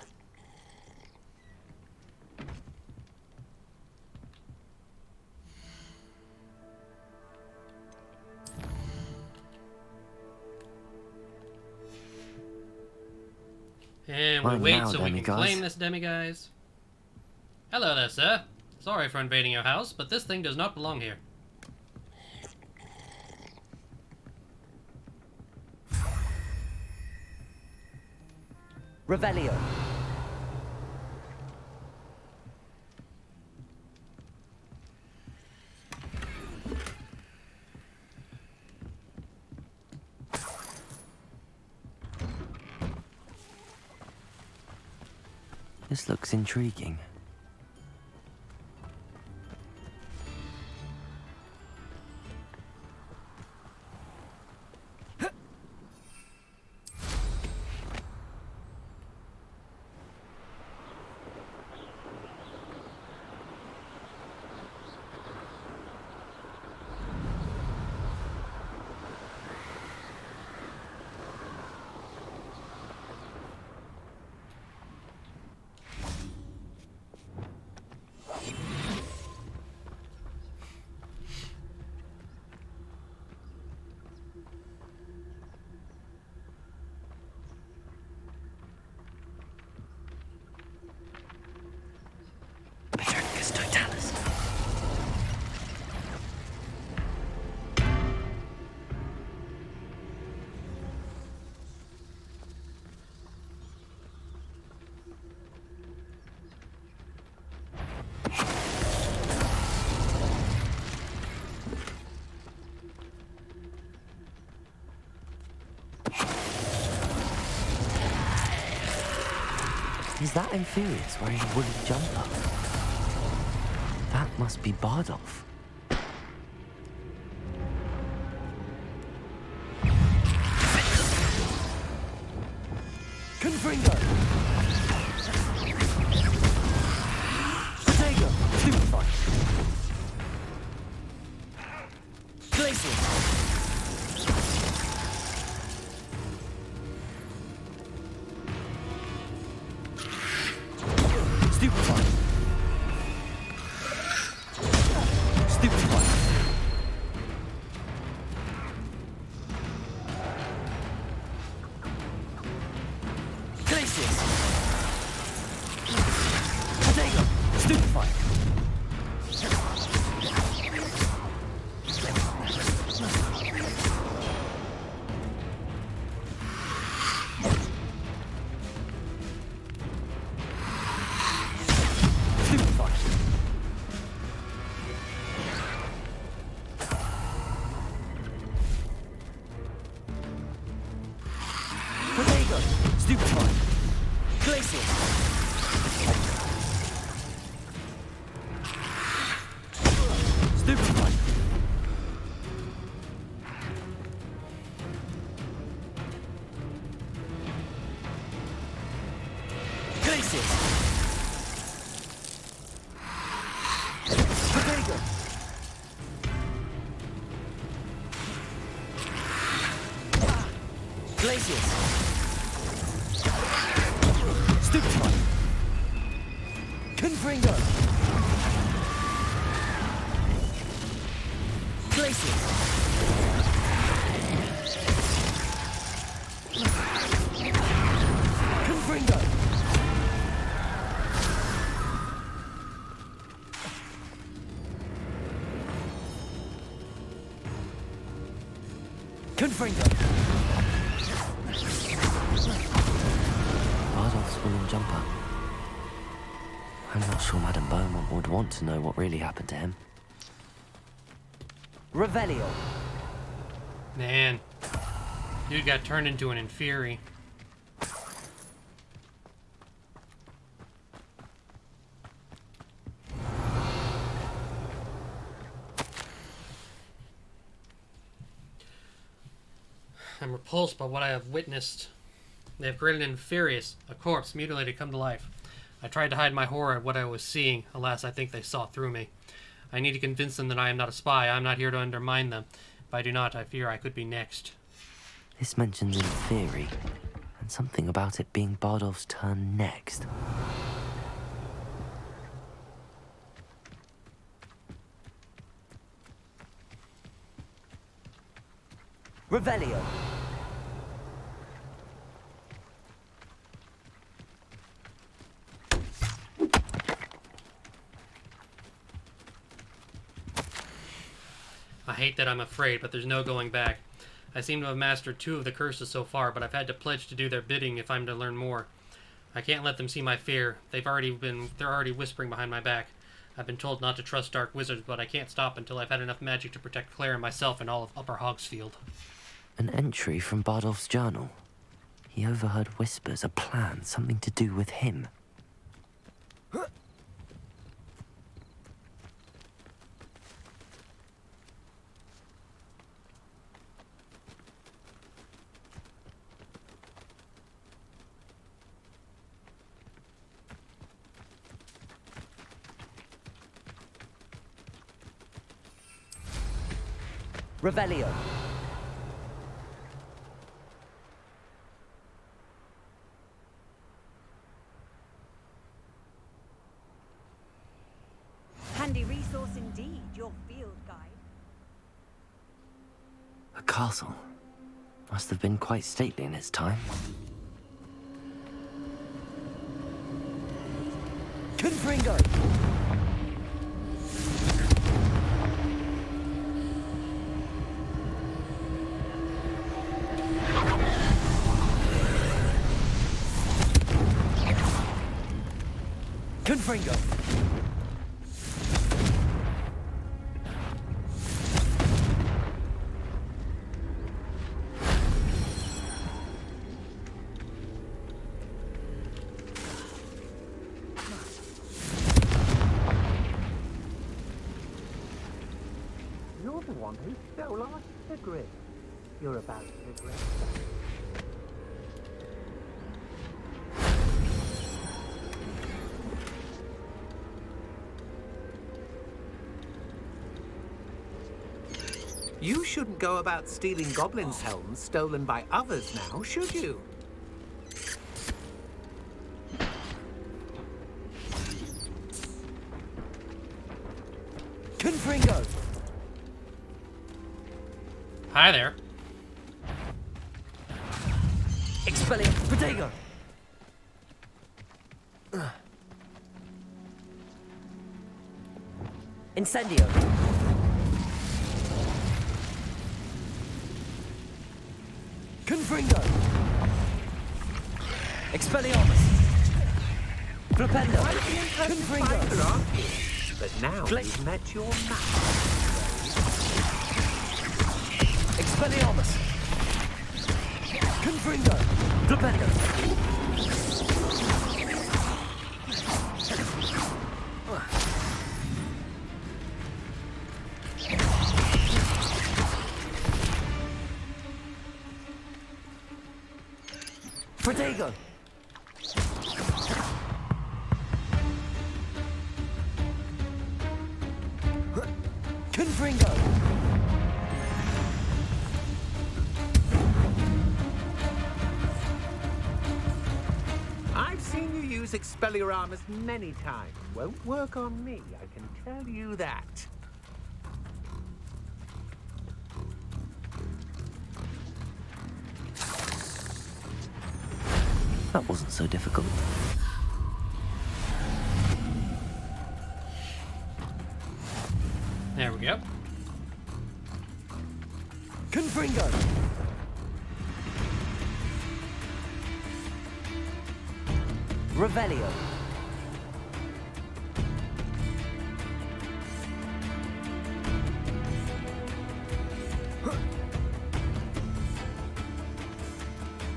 Speaker 1: And we
Speaker 4: Mine
Speaker 1: wait
Speaker 4: now,
Speaker 1: so we can
Speaker 4: demiguise.
Speaker 1: claim this demiguise. Hello there, sir. Sorry for invading your house, but this thing does not belong here.
Speaker 7: Revelio.
Speaker 4: This looks intriguing. Is that Infurious wearing a woolly jumper? That must be Bardolph.
Speaker 7: Confringo! Stego! Stupefy! Glacier! Stupefy! Stupefy! Glaciers! Stego! Stupefy! Protego! Stupefy! Glacier! Stupefy! Glacier! Protego! Glaciers! Stupefy! Confringo! Glaciers! Confringo! Confringo!
Speaker 4: Bardolph's woolen jumper. I'm not sure Madame Beaumont would want to know what really happened to him.
Speaker 7: Revelio!
Speaker 1: Man, dude got turned into an Inferi. I'm repulsed by what I have witnessed. They have created an Infurious, a corpse mutilated come to life. I tried to hide my horror at what I was seeing. Alas, I think they saw through me. I need to convince them that I am not a spy. I am not here to undermine them. If I do not, I fear I could be next.
Speaker 4: This mentions in theory, and something about it being Bardolph's turn next.
Speaker 7: Revelio!
Speaker 1: I hate that I'm afraid, but there's no going back. I seem to have mastered 2 of the curses so far, but I've had to pledge to do their bidding if I'm to learn more. I can't let them see my fear. They're already whispering behind my back. I've been told not to trust dark wizards, but I can't stop until I've had enough magic to protect Claire and myself and all of Upper Hogsfield.
Speaker 4: An entry from Bardolph's journal. He overheard whispers, a plan, something to do with him.
Speaker 7: Revelio!
Speaker 18: Handy resource indeed, your field guide.
Speaker 4: A castle. Must have been quite stately in its time.
Speaker 7: Confringo! Confringo!
Speaker 19: one who stole our secret. You're about to regret that. You shouldn't go about stealing goblins' helms stolen by others now, should you?
Speaker 7: Confringo!
Speaker 1: Hi there.
Speaker 7: Expelliarmus! Protego! Incendio! Confringo! Expelliarmus! Flipendo! Confringo!
Speaker 19: But now you've met your match.
Speaker 7: Expelliarmus! Confringo! Flipendo! Protego! Confringo!
Speaker 19: I've seen you use Expelliarmus many times. Won't work on me, I can tell you that.
Speaker 4: That wasn't so difficult.
Speaker 1: There we go.
Speaker 7: Confringo! Revelio!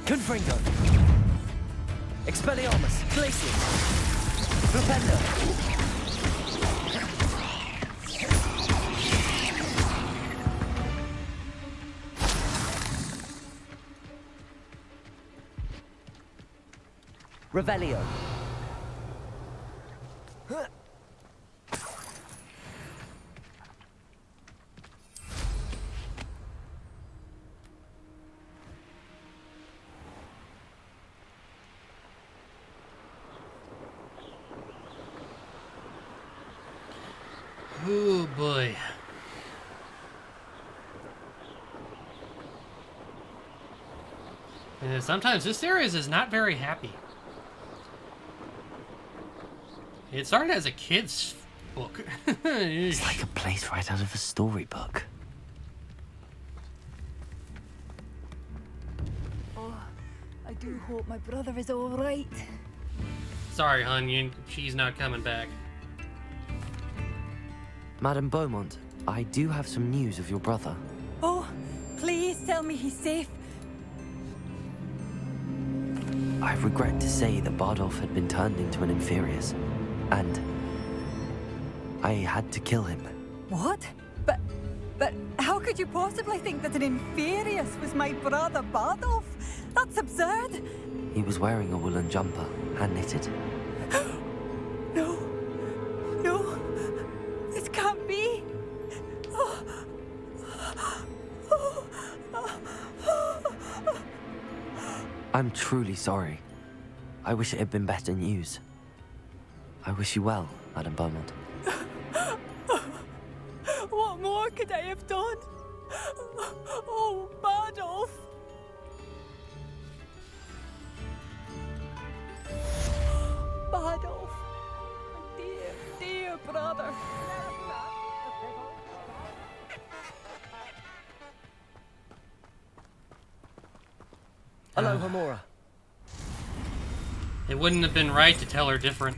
Speaker 7: Confringo! Expelliarmus! Glacius! Flipendo! Revelio.
Speaker 1: Oh boy. And sometimes this series is not very happy. It started as a kid's book.
Speaker 4: It's like a place right out of a storybook.
Speaker 20: Oh, I do hope my brother is all right.
Speaker 1: Sorry, hun, she's not coming back.
Speaker 4: Madame Beaumont, I do have some news of your brother.
Speaker 20: Oh, please tell me he's safe.
Speaker 4: I regret to say that Bardolph had been turned into an Inferius, and I had to kill him.
Speaker 20: What? But how could you possibly think that an Inferius was my brother Bardolph? That's absurd.
Speaker 4: He was wearing a woolen jumper, hand-knitted.
Speaker 20: No. No. This can't be.
Speaker 4: I'm truly sorry. I wish it had been better news. I wish you well, Madame Beaumont.
Speaker 20: What more could I have done? Oh, Bardolph. Bardolph. My dear, dear brother.
Speaker 7: Hello, Homora.
Speaker 1: It wouldn't have been right to tell her different.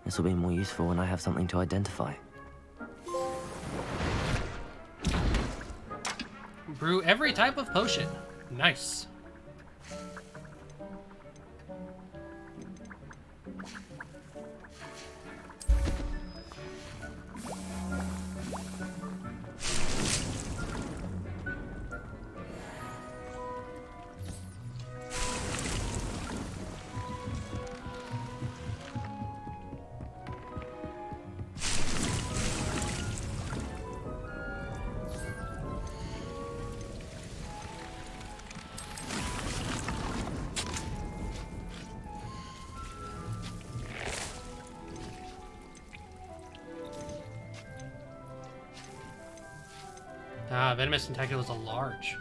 Speaker 4: This will be more useful when I have something to identify.
Speaker 1: Brew every type of potion. Nice. Ah, venomous tentacles are large.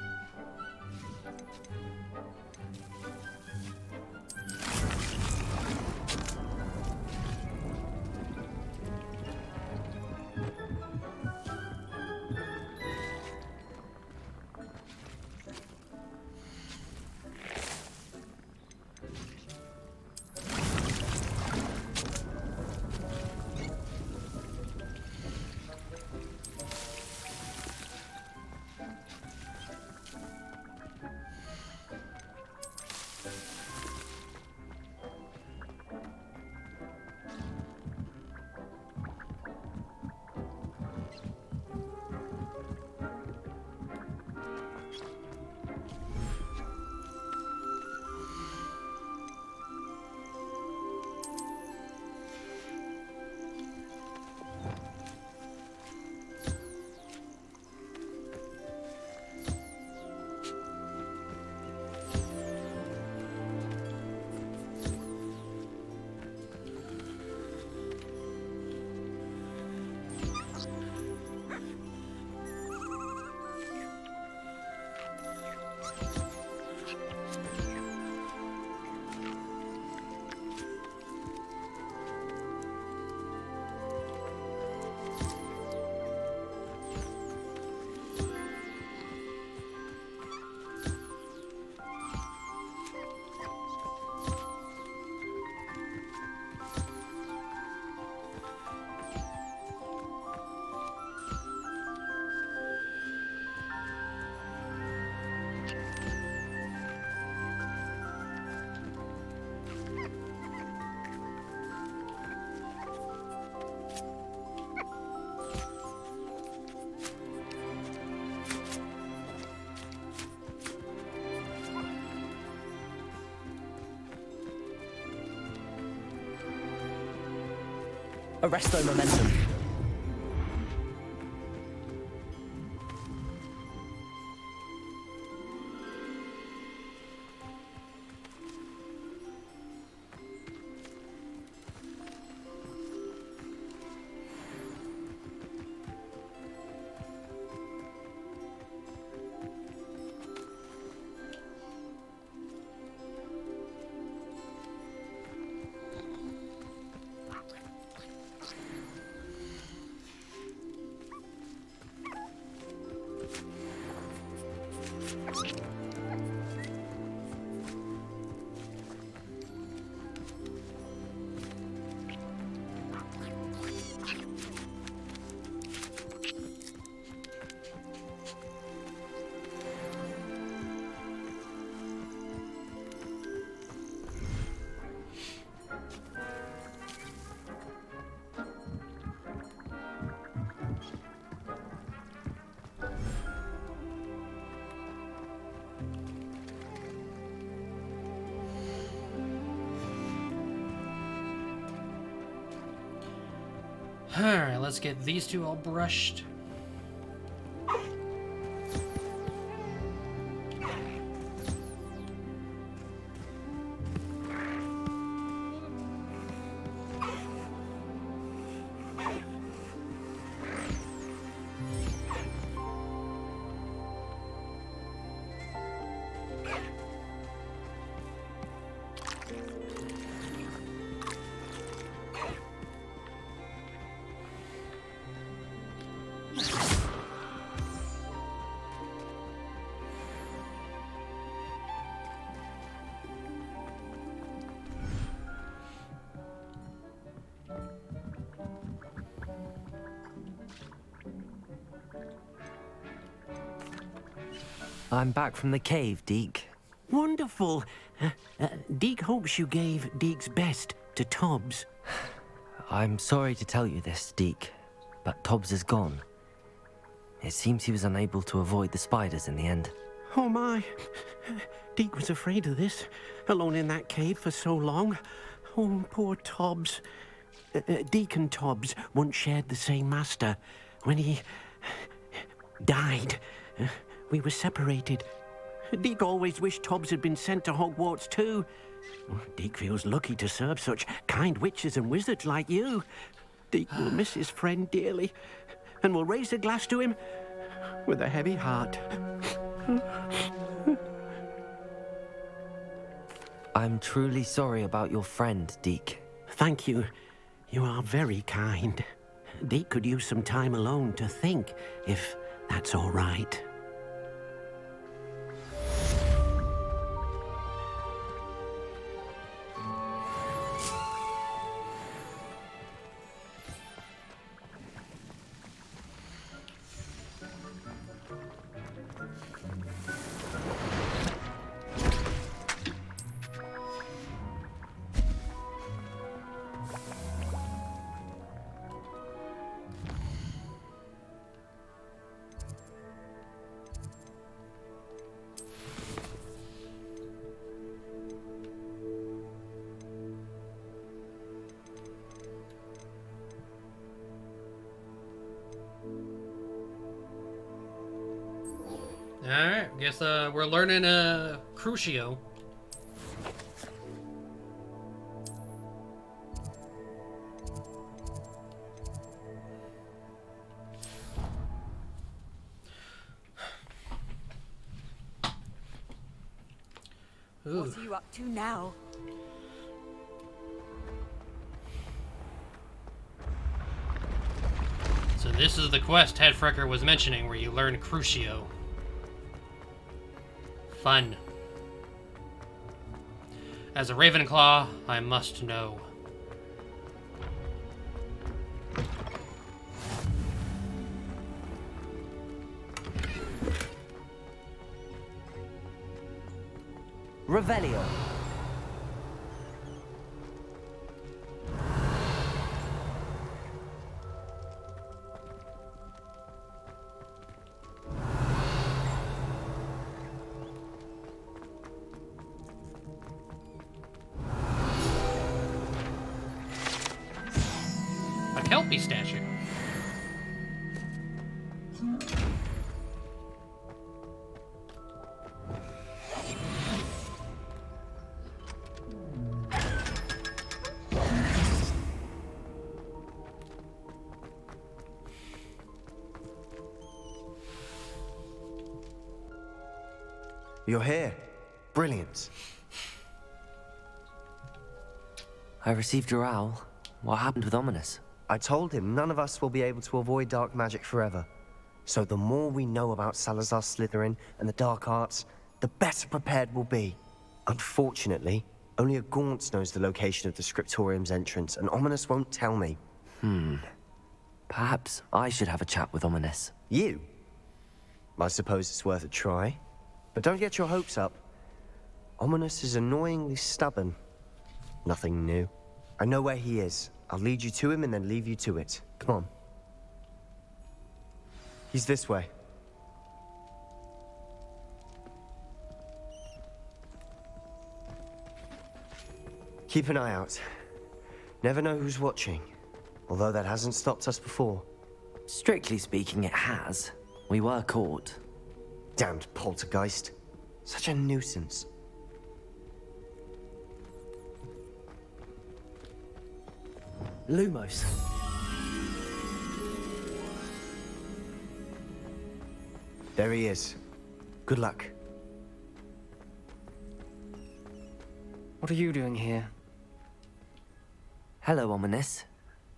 Speaker 6: Arresto momentum.
Speaker 1: Alright, let's get these two all brushed.
Speaker 4: I'm back from the cave, Deke.
Speaker 19: Wonderful. Deke hopes you gave Deke's best to Tobbs.
Speaker 4: I'm sorry to tell you this, Deke, but Tobbs is gone. It seems he was unable to avoid the spiders in the end.
Speaker 19: Oh my. Deke was afraid of this, alone in that cave for so long. Oh, poor Tobbs. Deke and Tobbs once shared the same master. When he died, we were separated. Deke always wished Tobbs had been sent to Hogwarts too. Deke feels lucky to serve such kind witches and wizards like you. Deke will miss his friend dearly, and will raise a glass to him with a heavy heart.
Speaker 4: I'm truly sorry about your friend, Deke.
Speaker 19: Thank you. You are very kind. Deke could use some time alone to think, if that's all right.
Speaker 1: Alright, guess we're learning Crucio.
Speaker 18: What are you up to now?
Speaker 1: So this is the quest Headfrecker was mentioning, where you learn Crucio. Fun. As a Ravenclaw, I must know.
Speaker 7: Revelio.
Speaker 1: A Kelpie statue.
Speaker 7: You're here. Brilliant.
Speaker 4: I received your owl. What happened with Ominous?
Speaker 7: I told him none of us will be able to avoid dark magic forever. So the more we know about Salazar Slytherin and the dark arts, the better prepared we'll be. Unfortunately, only a Gaunt knows the location of the Scriptorium's entrance, and Ominous won't tell me.
Speaker 4: Perhaps I should have a chat with Ominous.
Speaker 7: You? I suppose it's worth a try. But don't get your hopes up. Ominous is annoyingly stubborn. Nothing new. I know where he is. I'll lead you to him and then leave you to it. Come on. He's this way. Keep an eye out. Never know who's watching. Although that hasn't stopped us before.
Speaker 4: Strictly speaking, it has. We were caught.
Speaker 7: Damned poltergeist. Such a nuisance.
Speaker 4: Lumos.
Speaker 7: There he is. Good luck.
Speaker 6: What are you doing here?
Speaker 4: Hello, Ominous.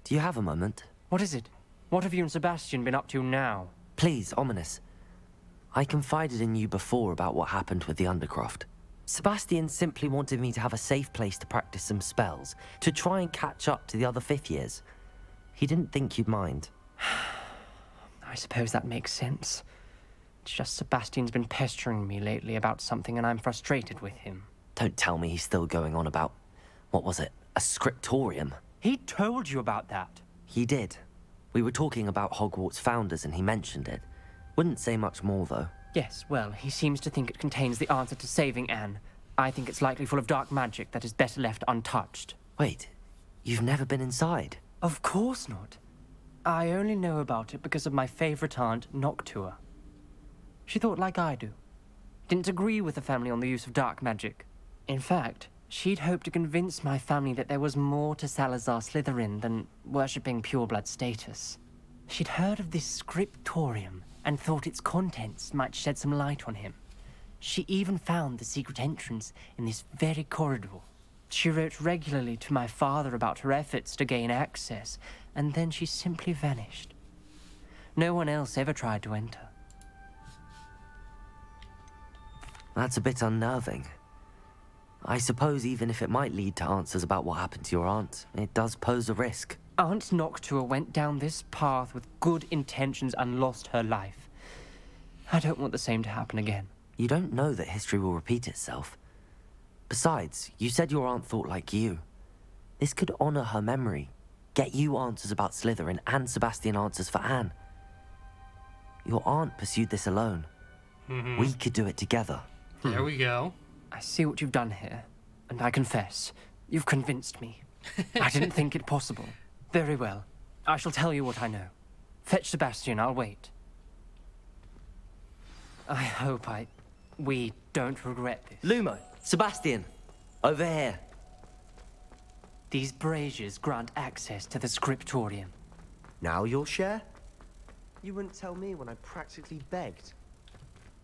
Speaker 4: Do you have a moment?
Speaker 6: What is it? What have you and Sebastian been up to now?
Speaker 4: Please, Ominous. I confided in you before about what happened with the Undercroft. Sebastian simply wanted me to have a safe place to practice some spells, to try and catch up to the other fifth years. He didn't think you'd mind.
Speaker 6: I suppose that makes sense. It's just Sebastian's been pestering me lately about something and I'm frustrated with him.
Speaker 4: Don't tell me he's still going on about, what was it, a scriptorium?
Speaker 6: He told you about that?
Speaker 4: He did. We were talking about Hogwarts founders and he mentioned it. Wouldn't say much more, though.
Speaker 6: Yes, well, he seems to think it contains the answer to saving Anne. I think it's likely full of dark magic that is better left untouched.
Speaker 4: Wait, you've never been inside?
Speaker 6: Of course not. I only know about it because of my favorite aunt, Noctua. She thought like I do. Didn't agree with the family on the use of dark magic. In fact, she'd hoped to convince my family that there was more to Salazar Slytherin than worshipping pureblood status. She'd heard of this scriptorium and thought its contents might shed some light on him. She even found the secret entrance in this very corridor. She wrote regularly to my father about her efforts to gain access, and then she simply vanished. No one else ever tried to enter.
Speaker 4: That's a bit unnerving. I suppose even if it might lead to answers about what happened to your aunt, it does pose a risk.
Speaker 6: Aunt Noctua went down this path with good intentions and lost her life. I don't want the same to happen again.
Speaker 4: You don't know that history will repeat itself. Besides, you said your aunt thought like you. This could honor her memory, get you answers about Slytherin and Sebastian answers for Anne. Your aunt pursued this alone. We could do it together.
Speaker 1: There we go.
Speaker 6: I see what you've done here, and I confess, you've convinced me. I didn't think it possible. Very well. I shall tell you what I know. Fetch Sebastian, I'll wait. I hope we don't regret this.
Speaker 4: Lumo, Sebastian, over here.
Speaker 6: These braziers grant access to the scriptorium.
Speaker 7: Now you'll share? You wouldn't tell me when I practically begged.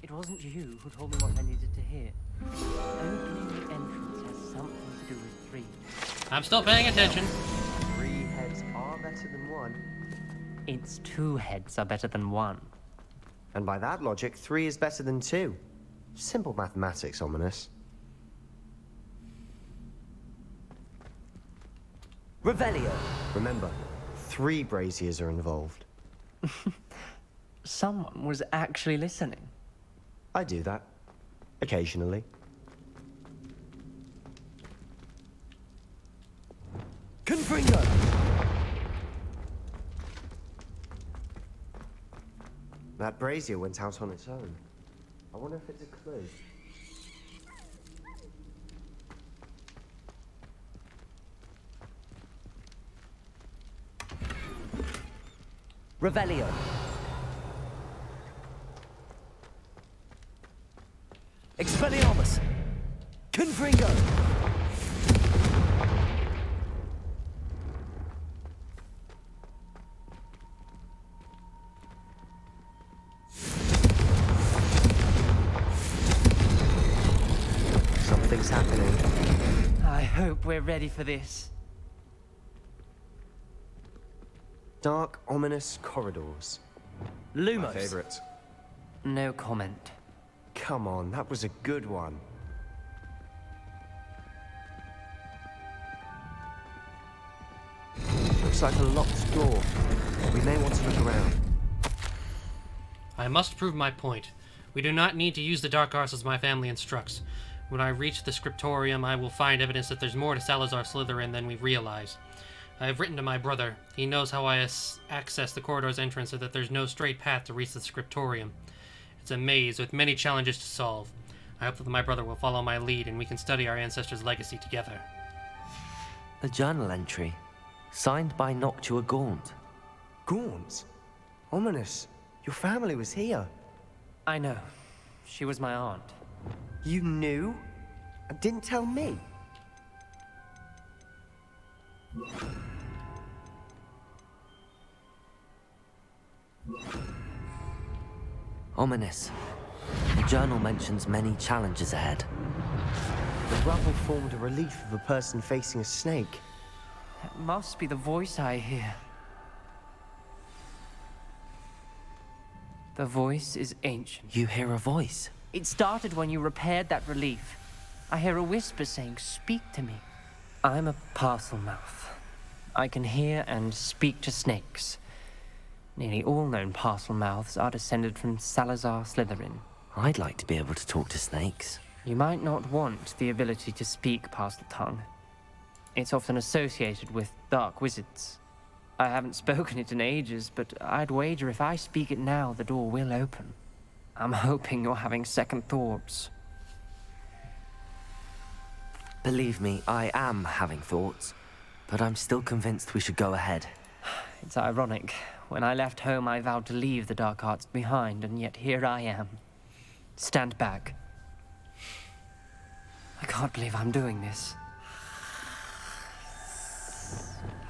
Speaker 6: It wasn't you who told me what I needed to hear. Opening the entrance has something to do with 3.
Speaker 1: I'm still paying attention.
Speaker 7: 3 heads are better than 1.
Speaker 6: It's 2 heads are better than 1.
Speaker 7: And by that logic, 3 is better than 2. Simple mathematics, Ominous.
Speaker 4: Revelio.
Speaker 7: Remember, 3 braziers are involved.
Speaker 6: Someone was actually listening.
Speaker 7: I do that. Occasionally.
Speaker 4: Confringo!
Speaker 7: That brazier went out on its own. I wonder if it's a clue.
Speaker 4: Revelio. Expelliarmus! Confringo!
Speaker 7: Something's happening.
Speaker 6: I hope we're ready for this.
Speaker 7: Dark, ominous corridors.
Speaker 4: Lumos.
Speaker 7: My favorite.
Speaker 6: No comment.
Speaker 7: Come on, that was a good one. Looks like a locked door. We may want to look around.
Speaker 1: I must prove my point. We do not need to use the dark arts as my family instructs. When I reach the scriptorium, I will find evidence that there's more to Salazar Slytherin than we realize. I have written to my brother. He knows how I access the corridor's entrance so that there's no straight path to reach the scriptorium. It's a maze with many challenges to solve. I hope that my brother will follow my lead and we can study our ancestors' legacy together.
Speaker 4: A journal entry, signed by Noctua Gaunt.
Speaker 7: Gaunt? Ominous. Your family was here.
Speaker 6: I know. She was my aunt.
Speaker 7: You knew? And didn't tell me?
Speaker 4: Ominous. The journal mentions many challenges ahead.
Speaker 7: The rubble formed a relief of a person facing a snake.
Speaker 6: That must be the voice I hear. The voice is ancient.
Speaker 4: You hear a voice?
Speaker 6: It started when you repaired that relief. I hear a whisper saying, "Speak to me." I'm a parcel mouth. I can hear and speak to snakes. Nearly all known parcel mouths are descended from Salazar Slytherin.
Speaker 4: I'd like to be able to talk to snakes.
Speaker 6: You might not want the ability to speak parcel tongue. It's often associated with dark wizards. I haven't spoken it in ages, but I'd wager if I speak it now, the door will open. I'm hoping you're having second thoughts.
Speaker 4: Believe me, I am having thoughts, but I'm still convinced we should go ahead.
Speaker 6: It's ironic. When I left home, I vowed to leave the dark arts behind, and yet here I am. Stand back. I can't believe I'm doing this.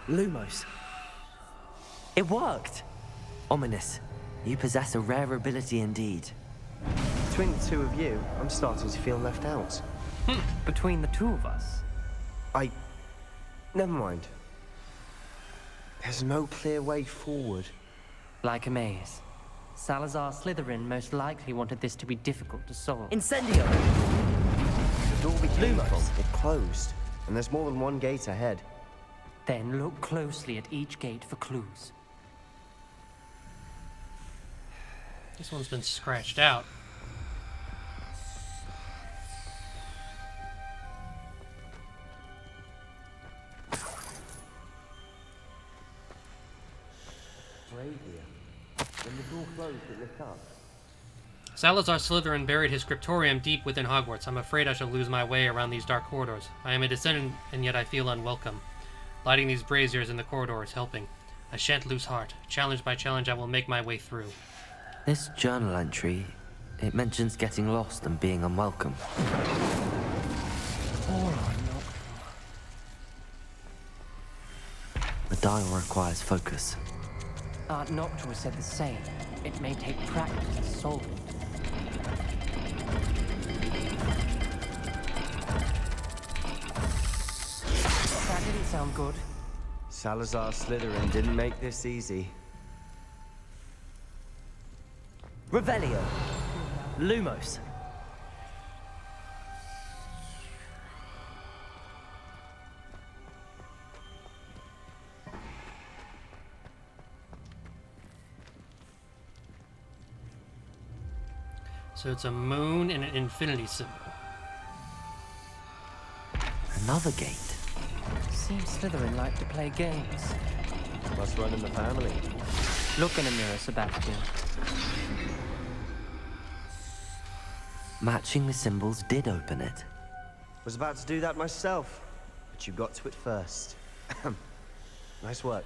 Speaker 4: Lumos. It worked! Ominous. You possess a rare ability indeed.
Speaker 7: Between the two of you, I'm starting to feel left out.
Speaker 6: Between the two of us?
Speaker 7: Never mind. There's no clear way forward.
Speaker 6: Like a maze. Salazar Slytherin most likely wanted this to be difficult to solve.
Speaker 4: Incendio!
Speaker 7: The door we came from, it closed, and there's more than one gate ahead.
Speaker 6: Then look closely at each gate for clues.
Speaker 1: This one's been scratched out.
Speaker 7: When the door closed, it lit up.
Speaker 1: Salazar Slytherin buried his scriptorium deep within Hogwarts. I'm afraid I shall lose my way around these dark corridors. I am a descendant, and yet I feel unwelcome. Lighting these braziers in the corridor is helping. I shan't lose heart. Challenge by challenge, I will make my way through.
Speaker 4: This journal entry, it mentions getting lost and being unwelcome. The dial requires focus.
Speaker 6: Aunt Noctua said the same. It may take practice to solve it. That didn't sound good.
Speaker 7: Salazar Slytherin didn't make this easy.
Speaker 4: Revelio. Lumos.
Speaker 1: So it's a moon and an infinity symbol.
Speaker 4: Another gate.
Speaker 6: Seems Slytherin like to play games.
Speaker 7: Must run in the family.
Speaker 6: Look in a mirror, Sebastian.
Speaker 4: Matching the symbols did open it.
Speaker 7: Was about to do that myself, but you got to it first. Nice work.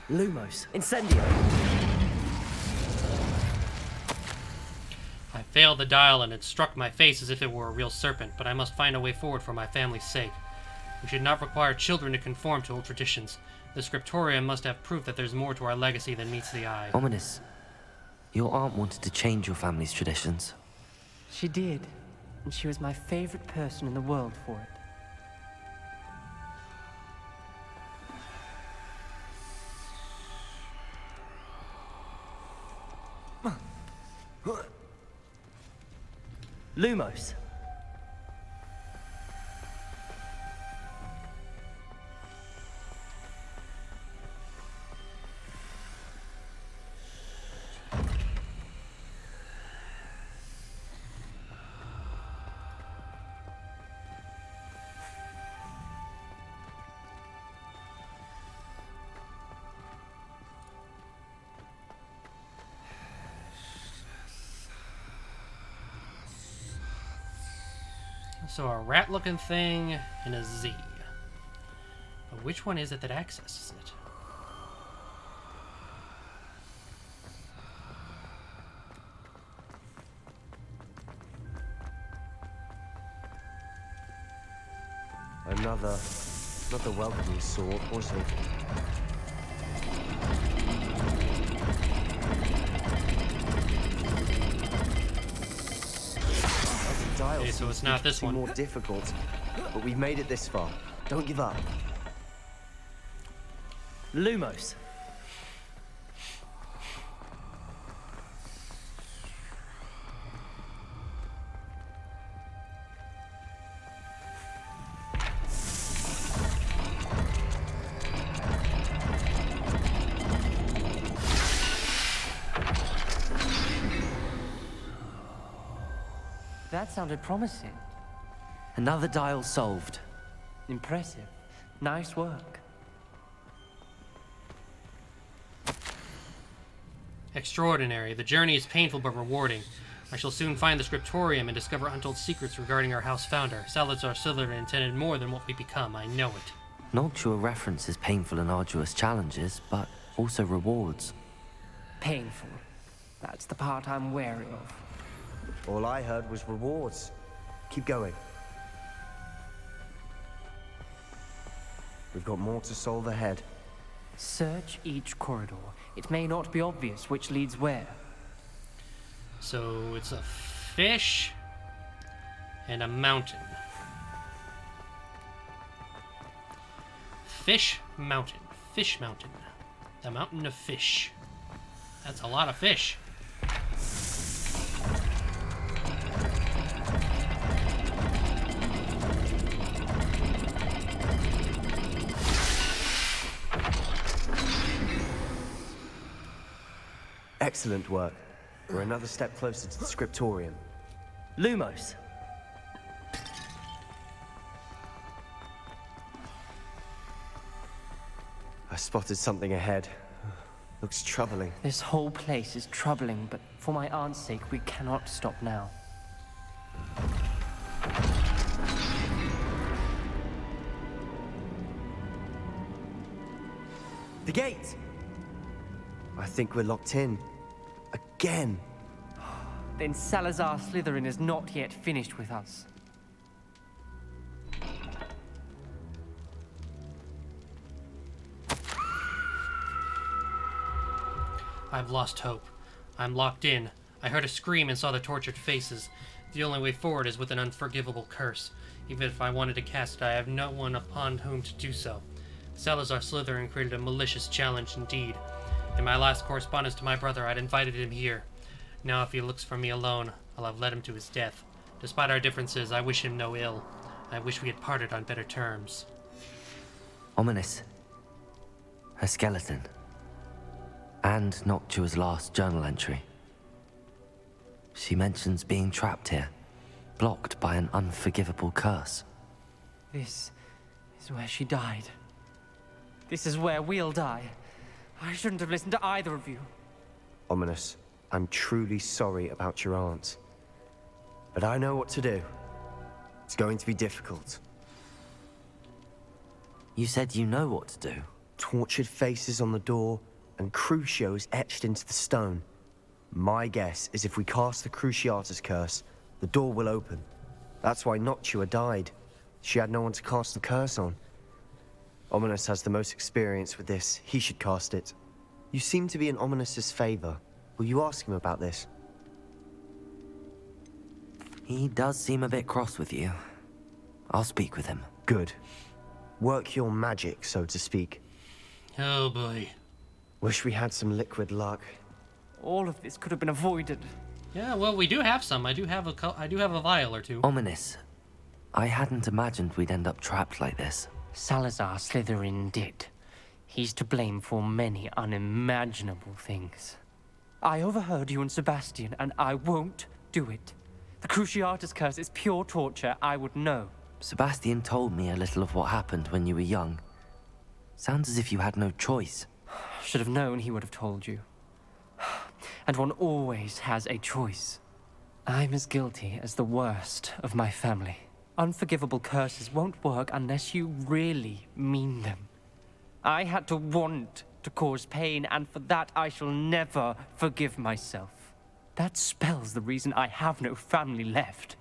Speaker 4: Lumos. Incendio.
Speaker 1: I failed the dial and it struck my face as if it were a real serpent, but I must find a way forward for my family's sake. We should not require children to conform to old traditions. The scriptorium must have proof that there's more to our legacy than meets the eye.
Speaker 4: Ominous. Your aunt wanted to change your family's traditions.
Speaker 6: She did, and she was my favorite person in the world for it.
Speaker 4: Lumos.
Speaker 1: So a rat-looking thing and a Z. But which one is it that accesses it?
Speaker 7: Another Not the welcoming sort, was he?
Speaker 1: Okay, so it's not this one.
Speaker 7: More difficult, but we've made it this far. Don't give up.
Speaker 6: Lumos. That sounded promising.
Speaker 4: Another dial solved.
Speaker 6: Impressive. Nice work.
Speaker 1: Extraordinary. The journey is painful but rewarding. I shall soon find the scriptorium and discover untold secrets regarding our house founder. Salazar Slytherin intended more than what we become. I know it.
Speaker 4: Noctua references painful and arduous challenges, but also rewards.
Speaker 6: Painful. That's the part I'm wary of.
Speaker 7: All I heard was rewards. Keep going. We've got more to solve ahead.
Speaker 6: Search each corridor. It may not be obvious which leads where.
Speaker 1: So it's a fish and a mountain. Fish mountain. Fish mountain. The mountain of fish. That's a lot of fish.
Speaker 7: Excellent work. We're another step closer to the scriptorium.
Speaker 6: Lumos.
Speaker 7: I spotted something ahead. Looks troubling.
Speaker 6: This whole place is troubling, but for my aunt's sake, we cannot stop now.
Speaker 7: The gate! I think we're locked in. Again.
Speaker 6: Then Salazar Slytherin is not yet finished with us.
Speaker 1: I've lost hope. I'm locked in. I heard a scream and saw the tortured faces. The only way forward is with an unforgivable curse. Even if I wanted to cast it, I have no one upon whom to do so. Salazar Slytherin created a malicious challenge indeed. In my last correspondence to my brother, I'd invited him here. Now if he looks for me alone, I'll have led him to his death. Despite our differences, I wish him no ill. I wish we had parted on better terms.
Speaker 4: Ominous. Her skeleton. And Noctua's last journal entry. She mentions being trapped here, blocked by an unforgivable curse.
Speaker 6: This is where she died. This is where we'll die. I shouldn't have listened to either of you.
Speaker 7: Ominous, I'm truly sorry about your aunt. But I know what to do. It's going to be difficult.
Speaker 4: You said you know what to do.
Speaker 7: Tortured faces on the door, and Crucios etched into the stone. My guess is if we cast the Cruciatus curse, the door will open. That's why Noctua died. She had no one to cast the curse on. Ominous has the most experience with this. He should cast it. You seem to be in Ominous's favor. Will you ask him about this?
Speaker 4: He does seem a bit cross with you. I'll speak with him.
Speaker 7: Good. Work your magic, so to speak.
Speaker 1: Oh boy.
Speaker 7: Wish we had some liquid luck.
Speaker 6: All of this could have been avoided.
Speaker 1: Yeah, well, we do have some. I do have a vial or two.
Speaker 4: Ominous. I hadn't imagined we'd end up trapped like this.
Speaker 6: Salazar Slytherin did. He's to blame for many unimaginable things. I overheard you and Sebastian, and I won't do it. The Cruciatus curse is pure torture. I would know.
Speaker 4: Sebastian told me a little of what happened when you were young. Sounds as if you had no choice.
Speaker 6: Should have known he would have told you. And one always has a choice. I'm as guilty as the worst of my family. Unforgivable curses won't work unless you really mean them. I had to want to cause pain, and for that I shall never forgive myself. That spells the reason I have no family left.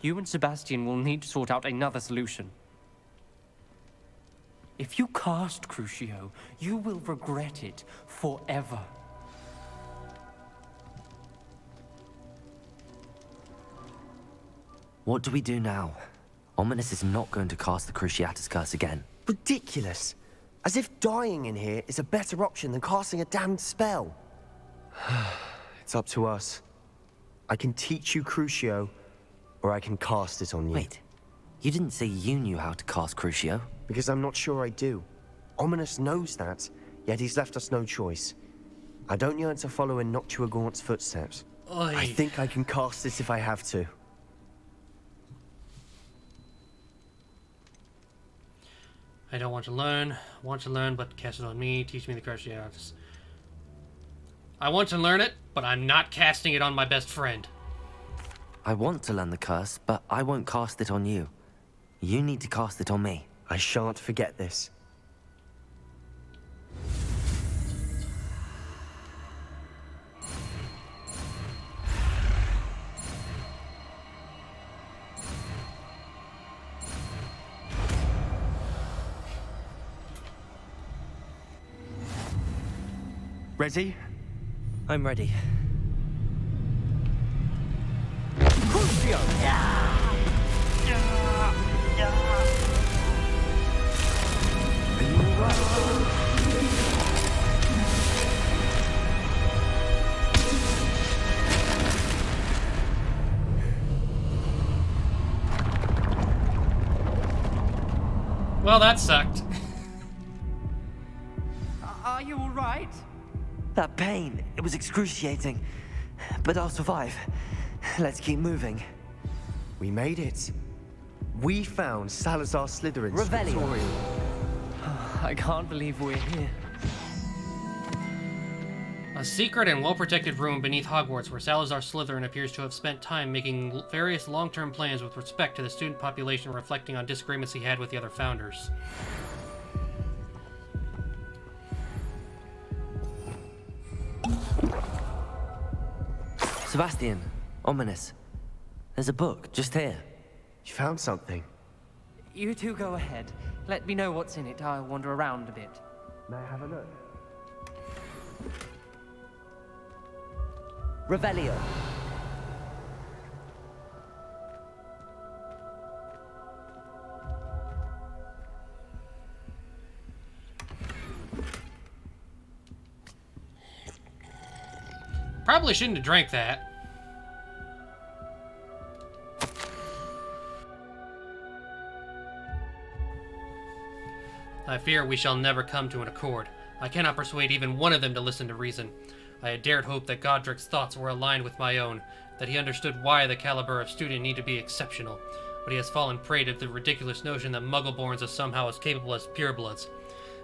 Speaker 6: You and Sebastian will need to sort out another solution. If you cast Crucio, you will regret it forever.
Speaker 4: What do we do now? Ominous is not going to cast the Cruciatus Curse again.
Speaker 7: Ridiculous. As if dying in here is a better option than casting a damned spell. It's up to us. I can teach you Crucio, or I can cast it on you.
Speaker 4: Wait, you didn't say you knew how to cast Crucio?
Speaker 7: Because I'm not sure I do. Ominous knows that, yet he's left us no choice. I don't yearn to follow in Noctua Gaunt's footsteps.
Speaker 1: Oy.
Speaker 7: I think I can cast it if I have to.
Speaker 1: I don't want to learn. But cast it on me. Teach me the Cruciatus. I want to learn it, but I'm not casting it on my best friend.
Speaker 4: I want to learn the curse, but I won't cast it on you. You need to cast it on me.
Speaker 7: I shan't forget this.
Speaker 6: Ready?
Speaker 4: I'm ready.
Speaker 1: Well, that sucked.
Speaker 6: Are you all right?
Speaker 4: That pain, it was excruciating. But I'll survive. Let's keep moving.
Speaker 7: We made it. We found Salazar Slytherin's
Speaker 4: Revelio.
Speaker 7: scriptorium.
Speaker 6: I can't believe we're here.
Speaker 1: A secret and well-protected room beneath Hogwarts where Salazar Slytherin appears to have spent time making various long-term plans with respect to the student population, reflecting on disagreements he had with the other founders.
Speaker 4: Sebastian, Ominous. There's a book just here.
Speaker 7: You found something?
Speaker 6: You two go ahead. Let me know what's in it. I'll wander around a bit.
Speaker 7: May I have a look?
Speaker 4: Revelio.
Speaker 1: Probably shouldn't have drank that. I fear we shall never come to an accord. I cannot persuade even one of them to listen to reason. I had dared hope that Godric's thoughts were aligned with my own, that he understood why the caliber of student need to be exceptional, but he has fallen prey to the ridiculous notion that Muggleborns are somehow as capable as purebloods.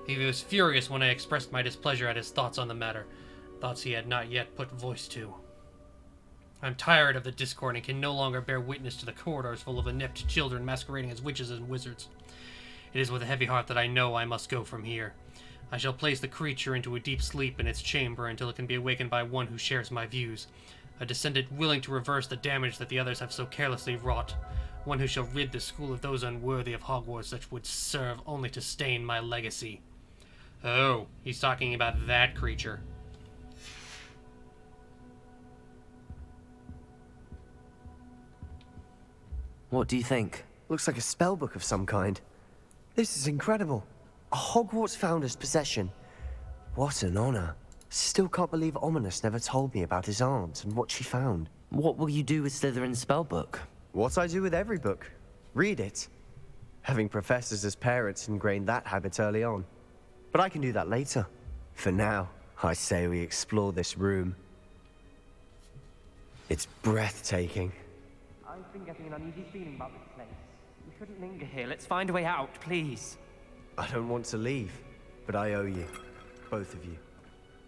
Speaker 1: He was furious when I expressed my displeasure at his thoughts on the matter, thoughts he had not yet put voice to. I'm tired of the discord and can no longer bear witness to the corridors full of inept children masquerading as witches and wizards. It is with a heavy heart that I know I must go from here. I shall place the creature into a deep sleep in its chamber until it can be awakened by one who shares my views. A descendant willing to reverse the damage that the others have so carelessly wrought. One who shall rid the school of those unworthy of Hogwarts that would serve only to stain my legacy. Oh, he's talking about that creature.
Speaker 4: What do you think?
Speaker 7: Looks like a spellbook of some kind. This is incredible. A Hogwarts founder's possession. What an honor. Still can't believe Ominous never told me about his aunt and what she found.
Speaker 4: What will you do with Slytherin's spellbook?
Speaker 7: What I do with every book. Read it. Having professors as parents ingrained that habit early on. But I can do that later. For now, I say we explore this room. It's breathtaking.
Speaker 6: I've been getting an uneasy feeling about this place. We shouldn't linger here. Let's find a way out, please.
Speaker 7: I don't want to leave, but I owe you. Both of you.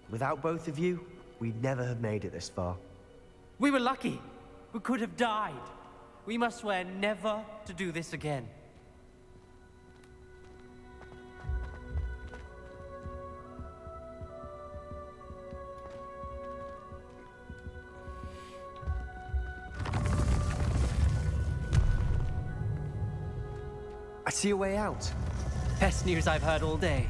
Speaker 7: Without both of you, we'd never have made it this far.
Speaker 6: We were lucky. We could have died. We must swear never to do this again.
Speaker 7: I see a way out.
Speaker 6: Best news I've heard all day.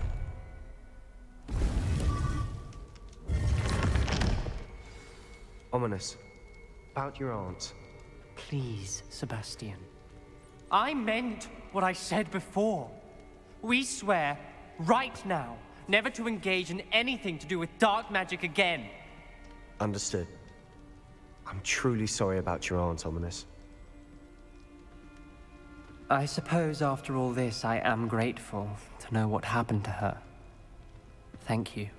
Speaker 7: Ominous. About your aunt.
Speaker 6: Please, Sebastian. I meant what I said before. We swear, right now, never to engage in anything to do with dark magic again.
Speaker 7: Understood. I'm truly sorry about your aunt, Ominous.
Speaker 6: I suppose after all this, I am grateful to know what happened to her. Thank you.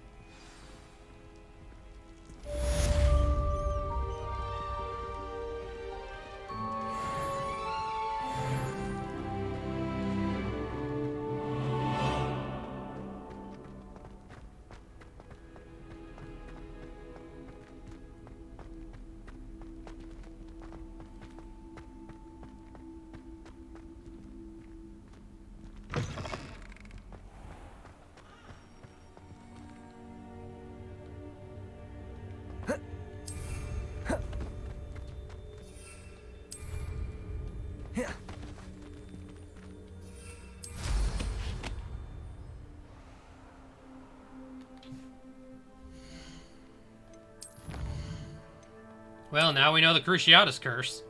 Speaker 1: Well, now we know the Cruciatus curse.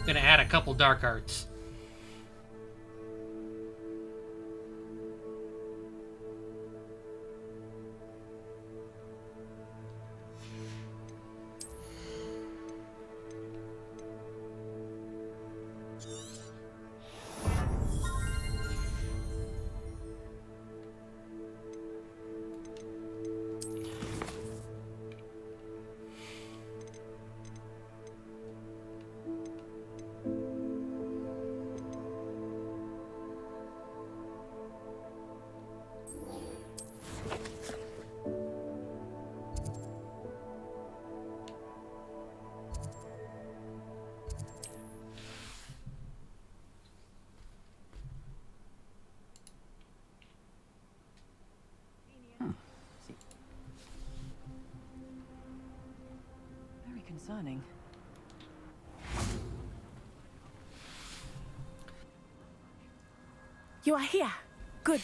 Speaker 1: Gonna add a couple dark arts.
Speaker 21: Very concerning.
Speaker 15: You are here. Good.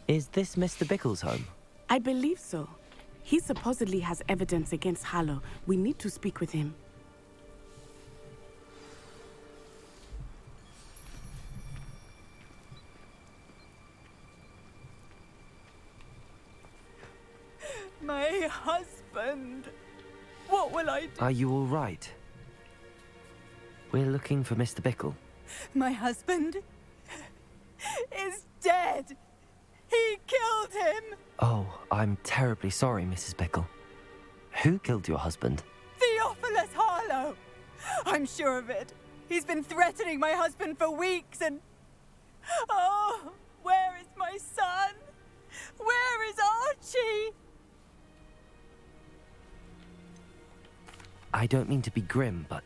Speaker 4: Is this Mr. Bickle's home?
Speaker 15: I believe so. He supposedly has evidence against Harlow. We need to speak with him.
Speaker 20: My husband. What will I do?
Speaker 4: Are you all right? We're looking for Mr. Bickle.
Speaker 20: My husband is dead. He killed him.
Speaker 4: Oh, I'm terribly sorry, Mrs. Bickle. Who killed your husband?
Speaker 20: Theophilus Harlow. I'm sure of it. He's been threatening my husband for weeks and... Oh, where is my son? Where is Archie?
Speaker 4: I don't mean to be grim, but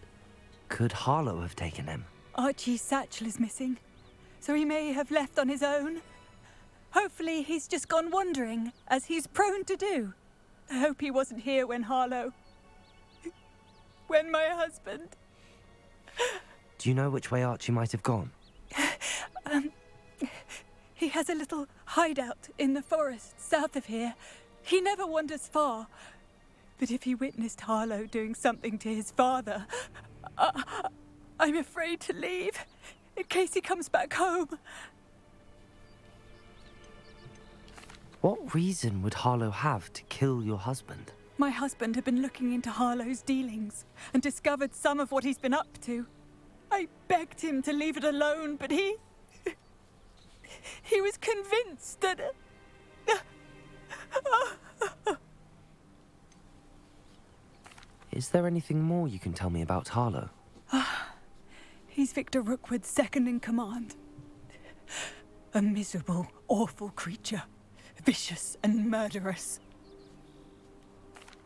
Speaker 4: could Harlow have taken him?
Speaker 20: Archie's satchel is missing, so he may have left on his own. Hopefully he's just gone wandering, as he's prone to do. I hope he wasn't here when when my husband...
Speaker 4: Do you know which way Archie might have gone?
Speaker 20: He has a little hideout in the forest south of here. He never wanders far. But if he witnessed Harlow doing something to his father, I'm afraid to leave, in case he comes back home.
Speaker 4: What reason would Harlow have to kill your husband?
Speaker 20: My husband had been looking into Harlow's dealings and discovered some of what he's been up to. I begged him to leave it alone, but he was convinced that...
Speaker 4: Is there anything more you can tell me about Harlow?
Speaker 20: He's Victor Rookwood's second in command. A miserable, awful creature. Vicious and murderous.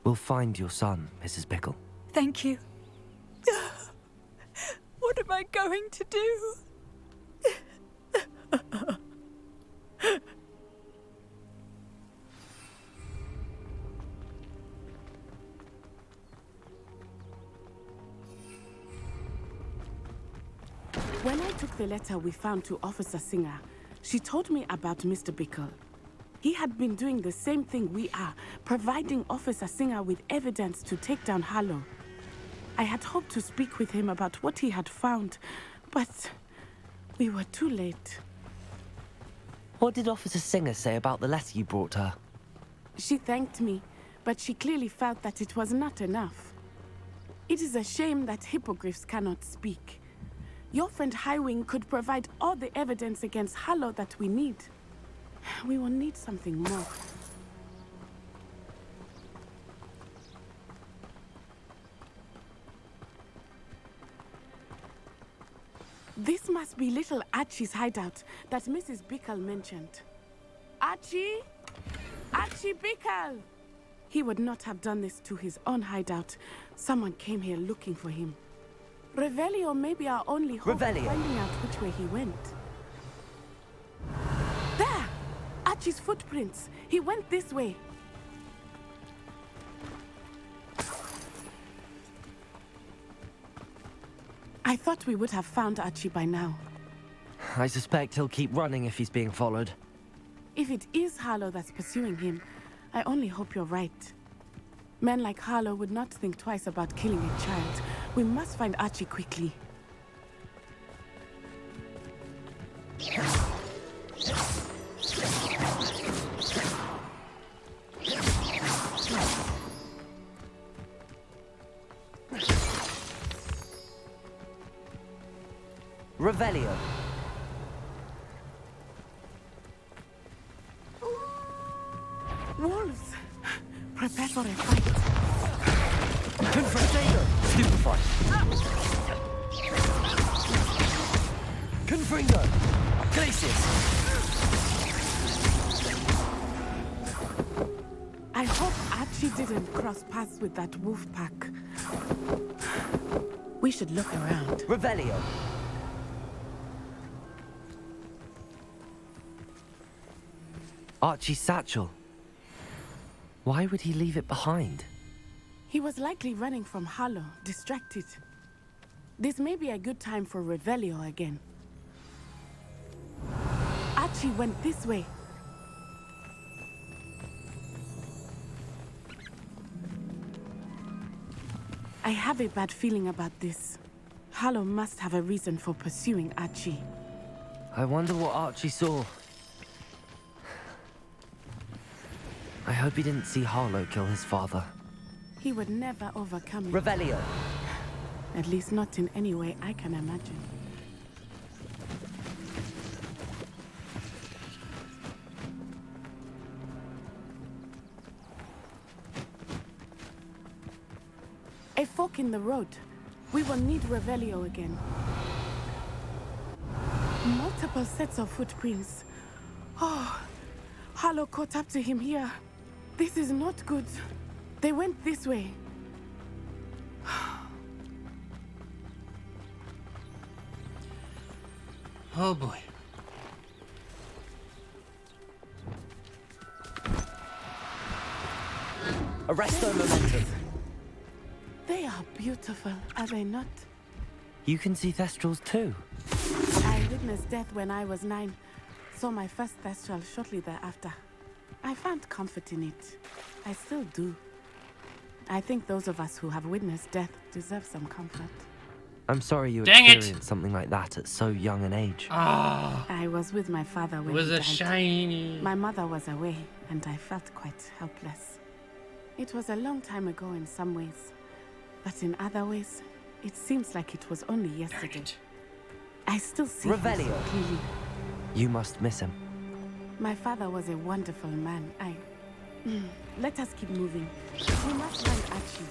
Speaker 4: We'll find your son, Mrs. Bickle.
Speaker 20: Thank you. What am I going to do?
Speaker 15: When I took the letter we found to Officer Singer, she told me about Mr. Bickle. He had been doing the same thing we are, providing Officer Singer with evidence to take down Harlow. I had hoped to speak with him about what he had found, but we were too late.
Speaker 4: What did Officer Singer say about the letter you brought her?
Speaker 15: She thanked me, but she clearly felt that it was not enough. It is a shame that hippogriffs cannot speak. Your friend Highwing could provide all the evidence against Harlow that we need. We will need something more. This must be little Archie's hideout that Mrs. Bickle mentioned. Archie? Archie Bickle! He would not have done this to his own hideout. Someone came here looking for him. Revelio may be our only hope of finding out which way he went. There! Archie's footprints. He went this way. I thought we would have found Archie by now.
Speaker 4: I suspect he'll keep running if he's being followed.
Speaker 15: If it is Harlow that's pursuing him, I only hope you're right. Men like Harlow would not think twice about killing a child. We must find Archie quickly.
Speaker 4: Revelio.
Speaker 15: Wolves! Prepare for a fight.
Speaker 4: Confrontator! Stupefy! Confringo! Glacius!
Speaker 15: I hope Archie didn't cross paths with that wolf pack. We should look around.
Speaker 4: Revelio! Archie's satchel. Why would he leave it behind?
Speaker 15: He was likely running from Harlow, distracted. This may be a good time for Revelio again. Archie went this way. I have a bad feeling about this. Harlow must have a reason for pursuing Archie.
Speaker 4: I wonder what Archie saw. I hope he didn't see Harlow kill his father.
Speaker 15: He would never overcome it.
Speaker 4: Revelio!
Speaker 15: At least not in any way I can imagine. A fork in the road. We will need Revelio again. Multiple sets of footprints. Oh, Harlow caught up to him here. This is not good. They went this way.
Speaker 1: Oh boy.
Speaker 4: Arresto momentum.
Speaker 15: They are beautiful, are they not?
Speaker 4: You can see Thestrals too.
Speaker 15: I witnessed death when I was 9. Saw my first Thestral shortly thereafter. I found comfort in it. I still do. I think those of us who have witnessed death deserve some comfort.
Speaker 4: I'm sorry you
Speaker 1: Dang it!
Speaker 4: experienced something like that at so young an age.
Speaker 1: Ah.
Speaker 15: I was with my father when
Speaker 1: It was
Speaker 15: he
Speaker 1: a
Speaker 15: died.
Speaker 1: shiny.
Speaker 15: My mother was away, and I felt quite helpless. It was a long time ago in some ways, but in other ways, it seems like it was only yesterday. I still see him
Speaker 4: Revelio.
Speaker 15: so clearly.
Speaker 4: You must miss him.
Speaker 15: My father was a wonderful man. Let us keep moving. We must find Archie.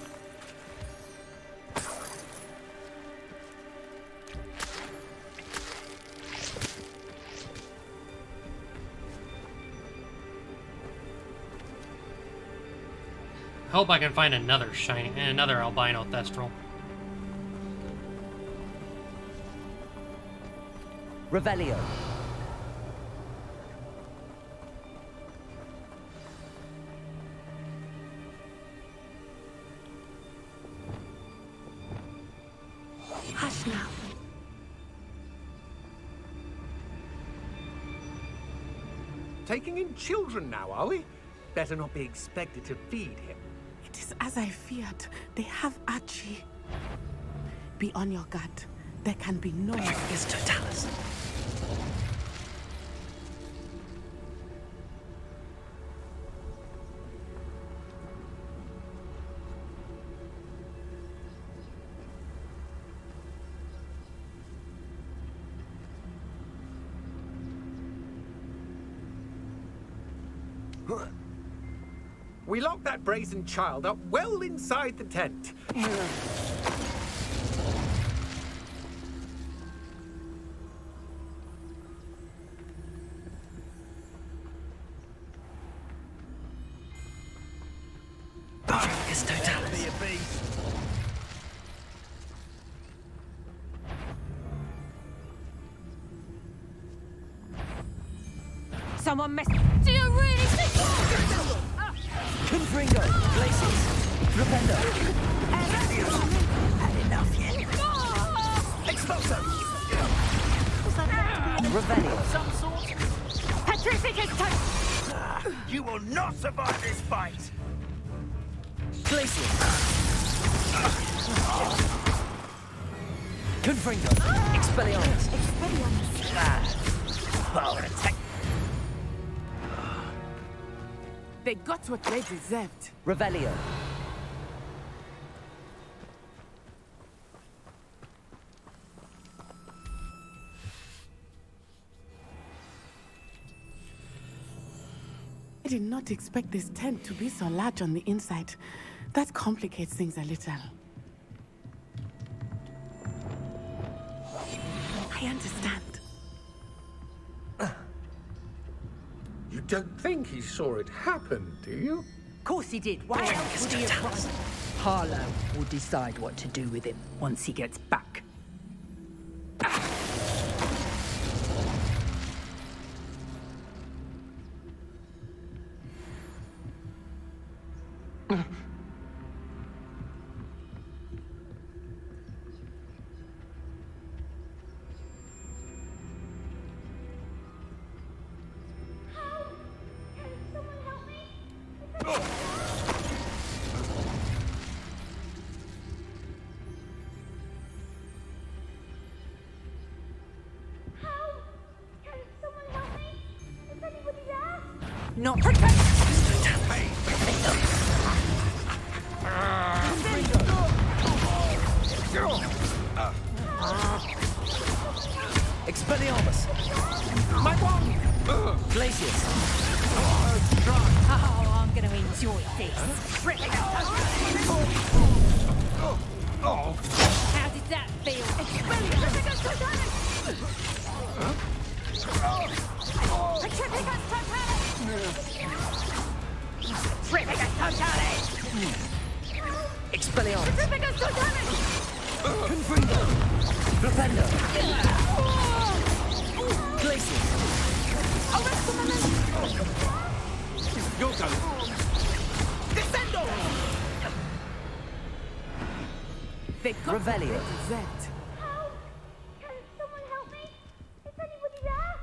Speaker 1: Hope I can find another albino Thestral.
Speaker 4: Revelio.
Speaker 15: Hush now.
Speaker 10: Taking in children now, are we? Better not be expected to feed him.
Speaker 15: It is as I feared. They have Archie. Be on your guard. There can be no
Speaker 4: It's Totalis.
Speaker 10: We locked that brazen child up well inside the tent.
Speaker 4: It's Totalis.
Speaker 2: Someone mess. Do you really think?
Speaker 4: Confringo. Glaciers. Rependo. Had enough yet?
Speaker 10: Exploso!
Speaker 4: Revelio.
Speaker 10: Some sort?
Speaker 2: Petrificus touch.
Speaker 10: You will not survive this fight!
Speaker 4: Glaciers. Confringo. Expelliarmus. Power attack.
Speaker 15: They got what they deserved.
Speaker 4: Revelio.
Speaker 15: I did not expect this tent to be so large on the inside. That complicates things a little. I understand.
Speaker 10: You don't think he saw it happen, do you?
Speaker 9: Of course he did. Why else would he have run? Harlow will decide what to do with him once he gets back.
Speaker 2: Not protect.
Speaker 4: Expelliarmus.
Speaker 10: My one!
Speaker 4: Glaciers.
Speaker 2: Oh, I'm gonna enjoy this. How did that feel? Petrificus totalis.
Speaker 4: Expelliarmus!
Speaker 18: Centrifugus do damage!
Speaker 4: Confringo! Propendo! Glacius!
Speaker 18: Arrest the
Speaker 10: Your turn.
Speaker 18: Descendo!
Speaker 15: They got
Speaker 4: Revelio.
Speaker 15: Z.
Speaker 8: Can someone help me? Is anybody there?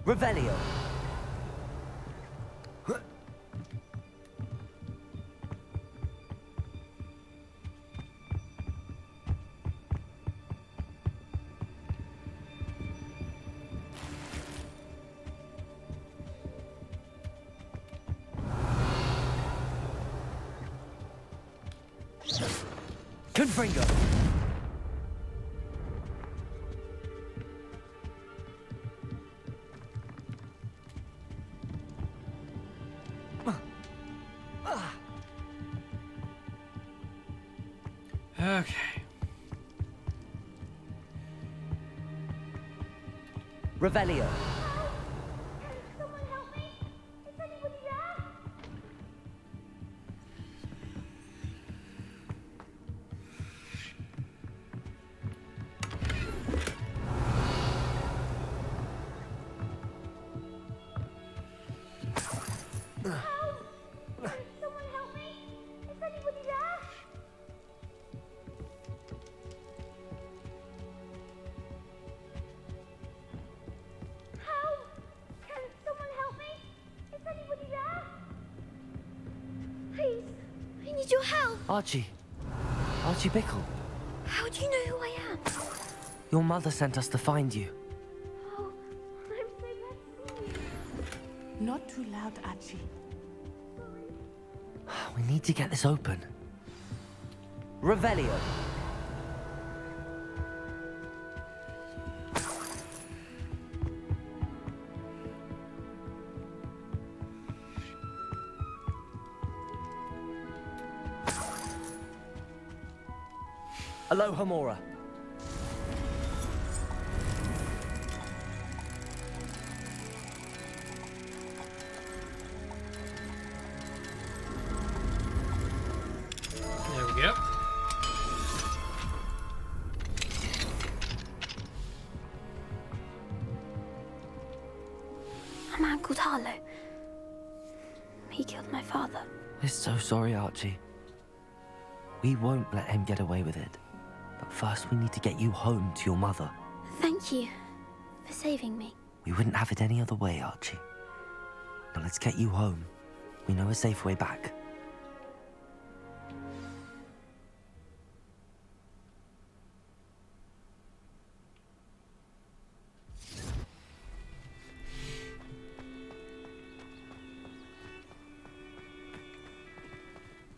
Speaker 4: Revelio. Confringo.
Speaker 1: Okay.
Speaker 4: Revelio.
Speaker 8: Someone help me? Is anybody there? Someone help me? Is anybody there? Help! Can someone help me? Is anybody there? Please, I need your help.
Speaker 4: Archie. Archie Bickle.
Speaker 8: How do you know who I am?
Speaker 4: Your mother sent us to find you.
Speaker 8: Oh, I'm so glad to see you.
Speaker 15: Not too loud, Archie.
Speaker 4: We need to get this open. Revelio. Aloha Mora.
Speaker 1: There we go.
Speaker 8: A man called Harlow. He killed my father.
Speaker 4: We're so sorry, Archie. We won't let him get away with it. But first we need to get you home to your mother.
Speaker 8: Thank you for saving me.
Speaker 4: We wouldn't have it any other way, Archie. Now let's get you home. We know a safe way back.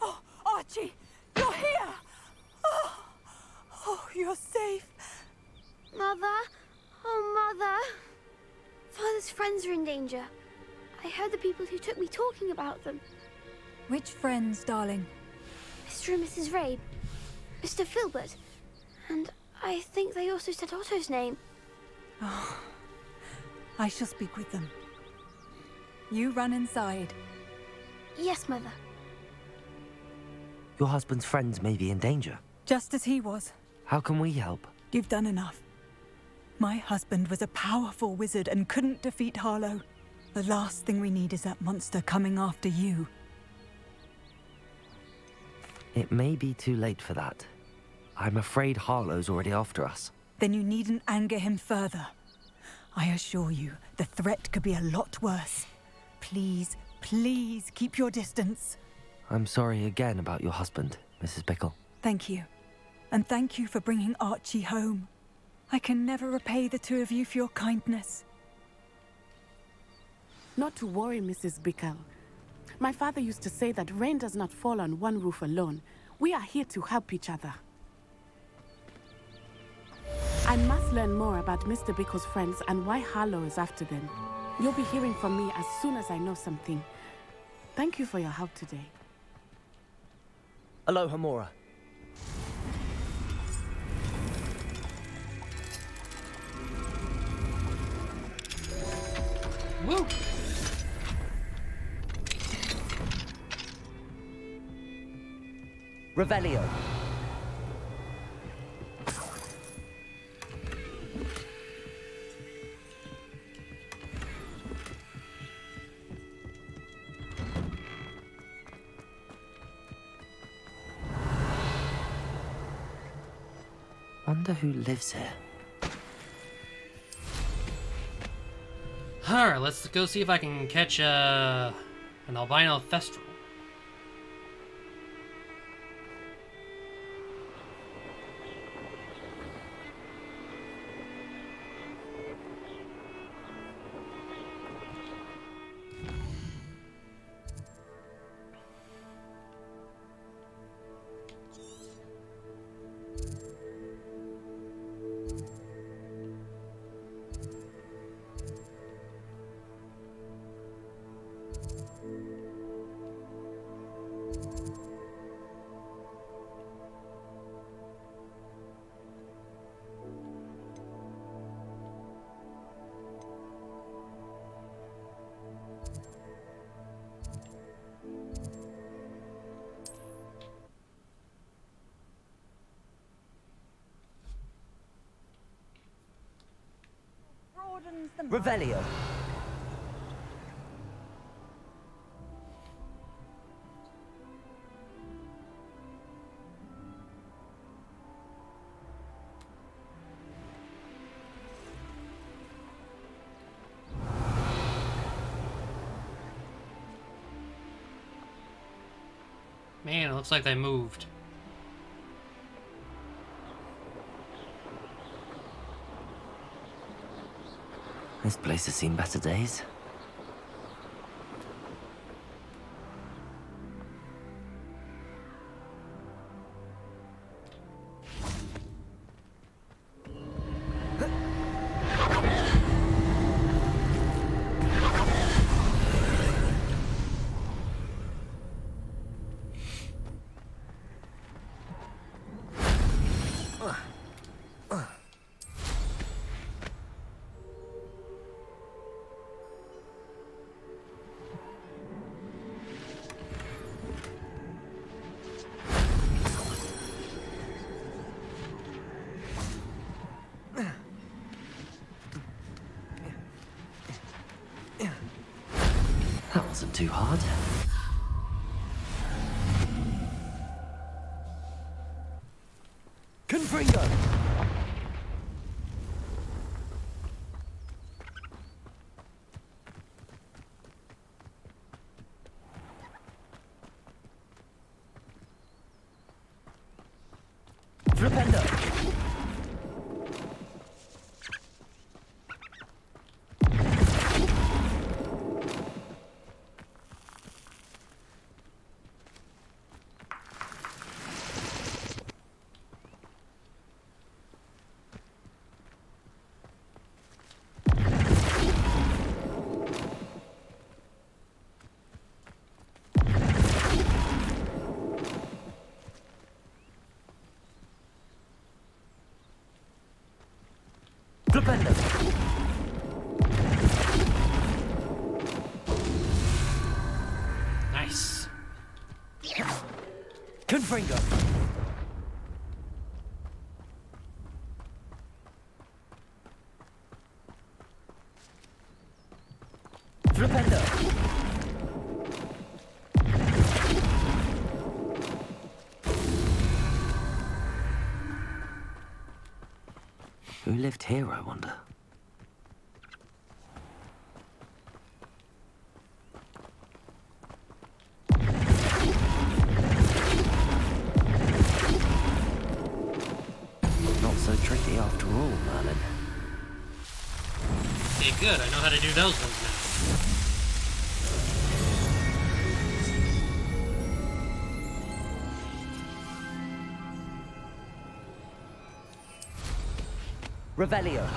Speaker 20: Oh, Archie, you're here! Oh, you're safe.
Speaker 8: Mother? Oh, Mother. Father's friends are in danger. I heard the people who took me talking about them.
Speaker 20: Which friends, darling?
Speaker 8: Mr. and Mrs. Rabe, Mr. Filbert, and I think they also said Otto's name.
Speaker 20: Oh, I shall speak with them. You run inside.
Speaker 8: Yes, Mother.
Speaker 4: Your husband's friends may be in danger.
Speaker 20: Just as he was.
Speaker 4: How can we help?
Speaker 20: You've done enough. My husband was a powerful wizard and couldn't defeat Harlow. The last thing we need is that monster coming after you.
Speaker 4: It may be too late for that. I'm afraid Harlow's already after us.
Speaker 20: Then you needn't anger him further. I assure you, the threat could be a lot worse. Please, please keep your distance.
Speaker 4: I'm sorry again about your husband, Mrs. Bickle.
Speaker 20: Thank you. And thank you for bringing Archie home. I can never repay the two of you for your kindness.
Speaker 15: Not to worry, Mrs. Bickle. My father used to say that rain does not fall on one roof alone. We are here to help each other. I must learn more about Mr. Bickle's friends and why Harlow is after them. You'll be hearing from me as soon as I know something. Thank you for your help today.
Speaker 6: Aloha, Mora.
Speaker 1: Woo!
Speaker 6: Revelio.
Speaker 4: Wonder who lives here.
Speaker 1: Alright, let's go see if I can catch an albino thestral.
Speaker 6: Revelio.
Speaker 1: Man, it looks like they moved.
Speaker 4: This place has seen better days. That wasn't too hard.
Speaker 6: Confringo! Flipendo! Flipendo!
Speaker 1: Nice.
Speaker 6: Confringo! Flipendo!
Speaker 4: Who lived here, I wonder? Not so tricky after all, Merlin.
Speaker 1: Okay, good. I know how to do those ones now.
Speaker 4: Revelio.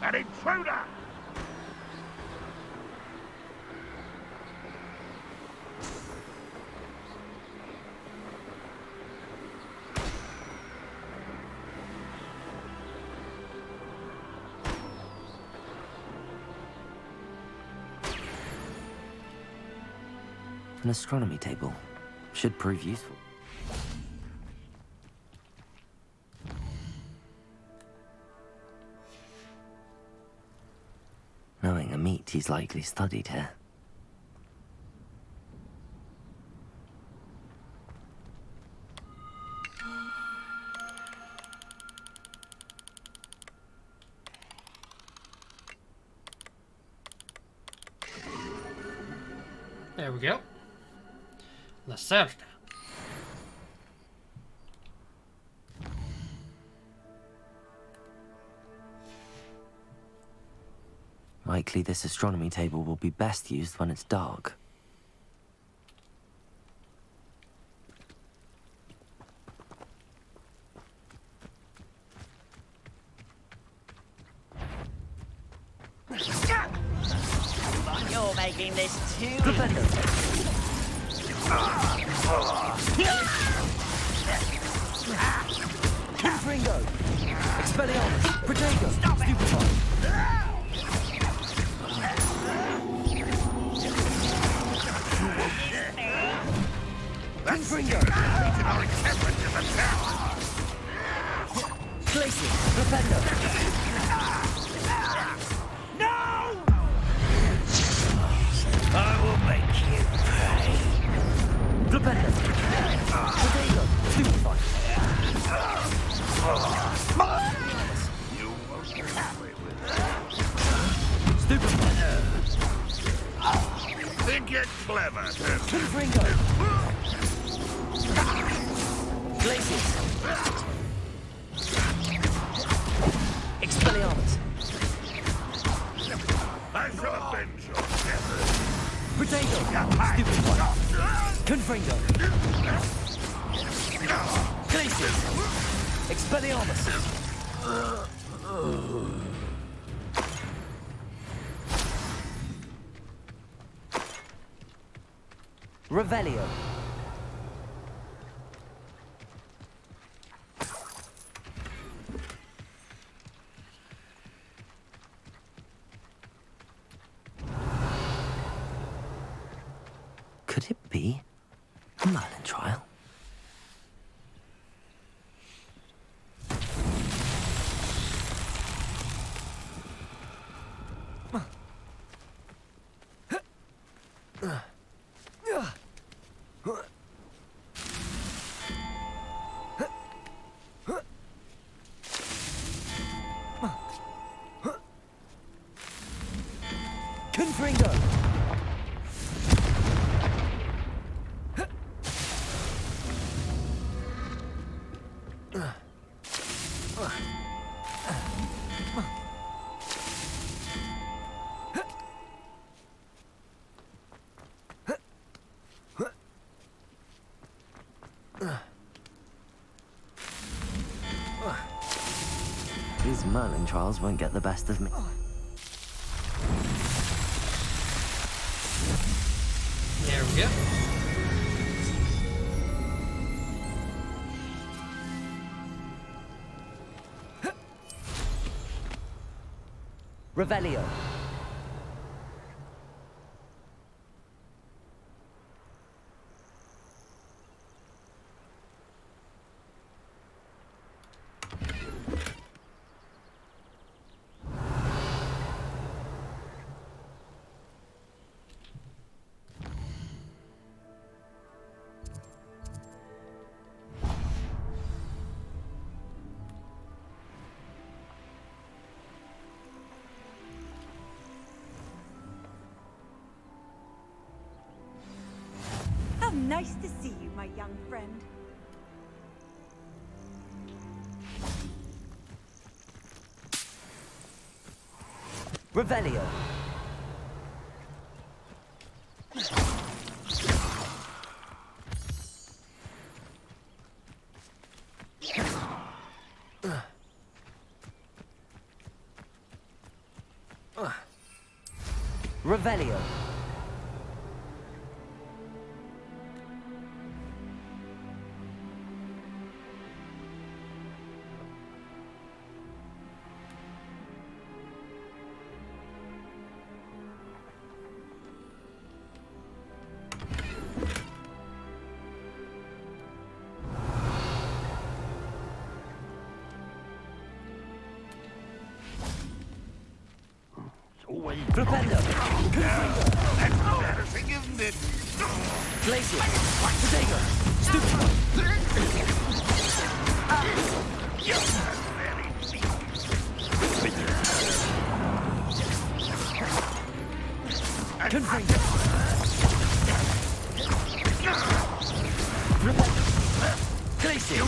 Speaker 10: An intruder!
Speaker 4: An astronomy table. Should prove useful. Knowing a meat, he's likely studied here.
Speaker 1: There we go. Lacerda.
Speaker 4: Likely this astronomy table will be best used when it's dark.
Speaker 14: You're making this too
Speaker 4: Ringo! Expelliarmus! Protego! Stupefy! Ringo!
Speaker 10: Our encampment is attacked!
Speaker 4: Glacier! Rependo!
Speaker 10: No! I will make you pay.
Speaker 4: Rependo! Protego! Stupefy!
Speaker 10: You won't get away with
Speaker 4: Stupefy!
Speaker 10: Think you're clever, don't you?
Speaker 4: Ringo! Glacier! Expelliarmus!
Speaker 10: I shall avenge your death.
Speaker 4: Protego! Stupefy! Confringo! Glacier! Expelliarmus! Revelio. Could it be a Merlin trial? Confringo! These Merlin trials won't get the best of me.
Speaker 1: There we go.
Speaker 4: Revelio.
Speaker 18: Nice to see you, my young friend.
Speaker 4: Revelio. Revelio. Flipendo!
Speaker 10: That's embarrassing, isn't it?
Speaker 4: Glacier! Potato! Stupid! Confringo! Glacier!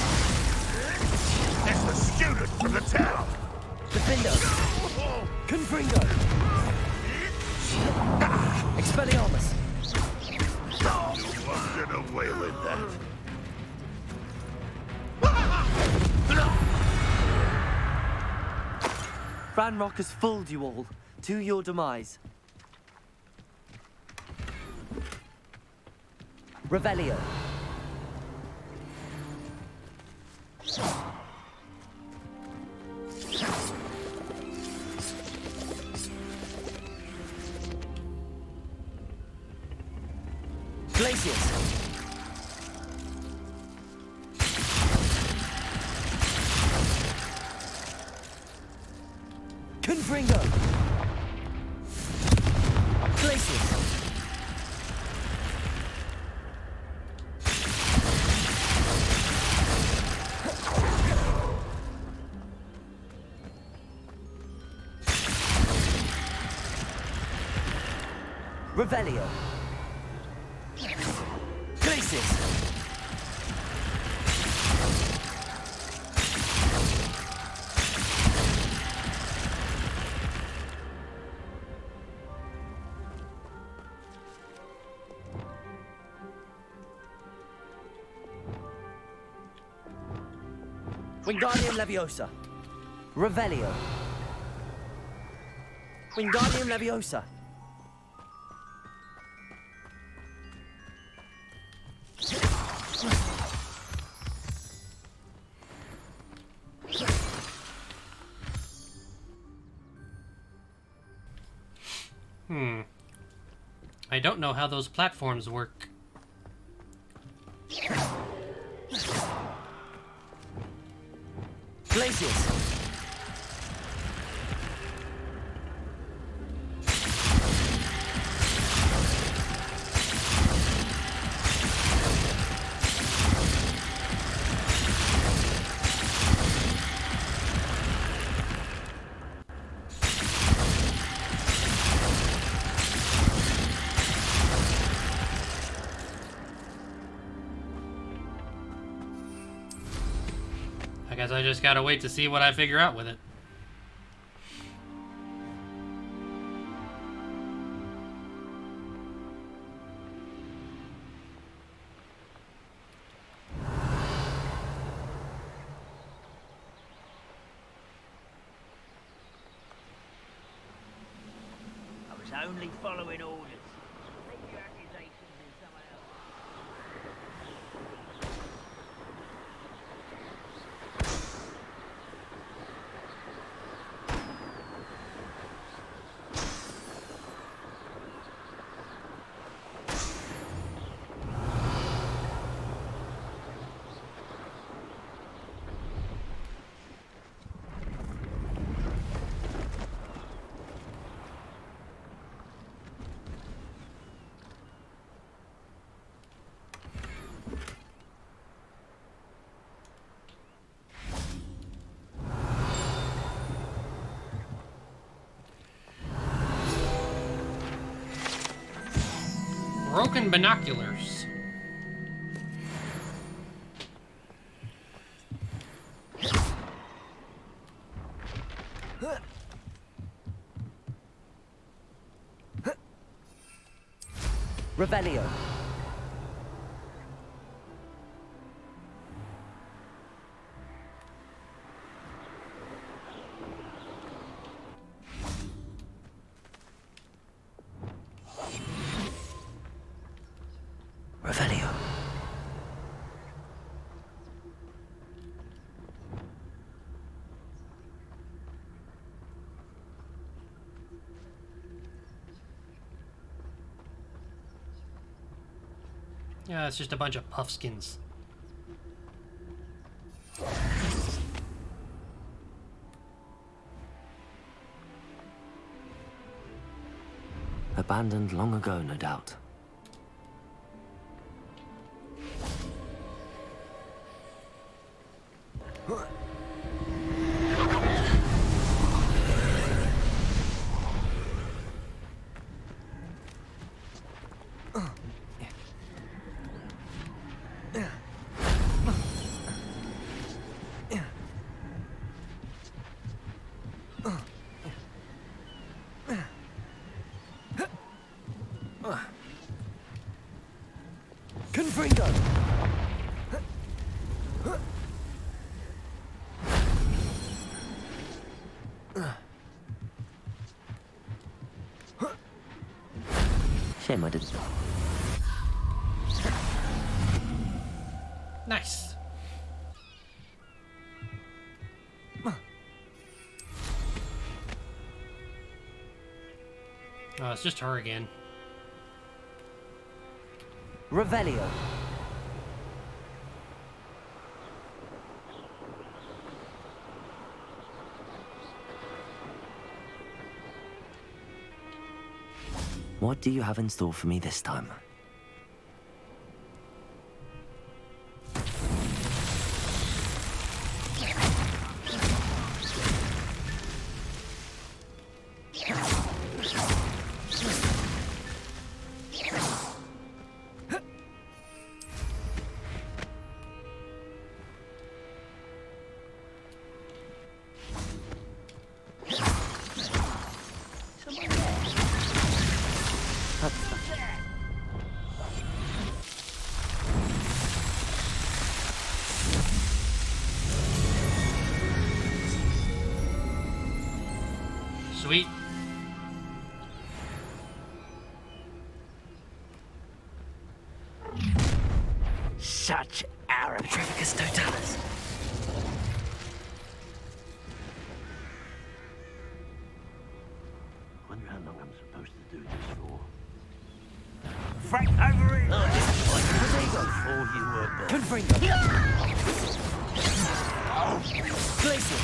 Speaker 10: That's the student from the town.
Speaker 4: Defendo! Confringo! Expelliarmus!
Speaker 10: You won't get away with that.
Speaker 4: Ranrock has fooled you all, to your demise. Revelio. Glacius. Confringo. Glacius. Revelio. Glacius. Wingardium Leviosa. Revelio. Wingardium Leviosa.
Speaker 1: I don't know how those platforms work.
Speaker 4: Glacius.
Speaker 1: I guess I just gotta wait to see what I figure out with it.
Speaker 14: I was only following orders. Leave your accusations in someone else.
Speaker 1: Broken binoculars.
Speaker 4: Revelio. Revelio.
Speaker 1: Yeah, it's just a bunch of puffskins.
Speaker 4: Abandoned long ago, no doubt. Confringo! Shame I didn't.
Speaker 1: Nice. Oh, it's just her again.
Speaker 4: Revelio. What do you have in store for me this time?
Speaker 1: Sweet.
Speaker 19: Such arrogance.
Speaker 4: Trevicus totalis.
Speaker 14: Wonder how long I'm supposed to do this for.
Speaker 19: Frank, over here!
Speaker 14: Before you were born.
Speaker 4: Confringo. Glacier.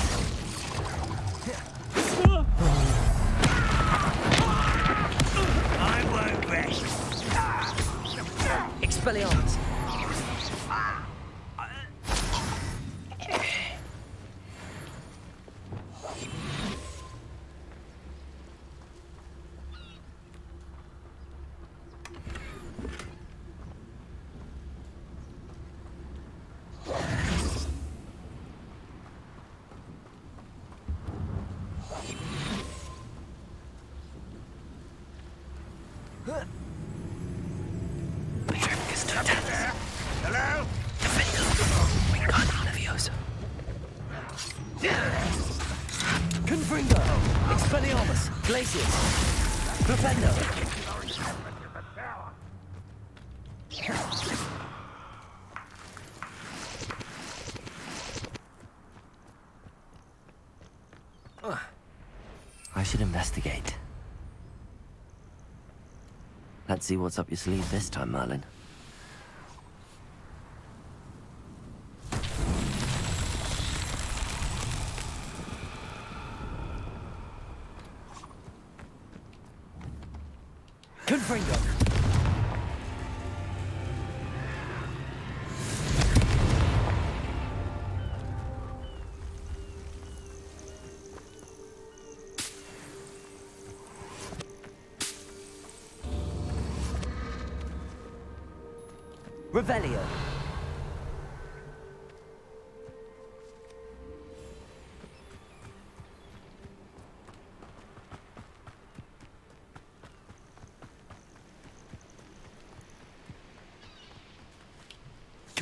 Speaker 19: I won't rest.
Speaker 4: Expelliarmus. Trevicus totalis.
Speaker 19: Hello?
Speaker 4: Wingardium Leviosa. Confringo. Expelliarmus. Glacius. Propendo. I should investigate. Let's see what's up your sleeve this time, Merlin. Confringo. Revelio.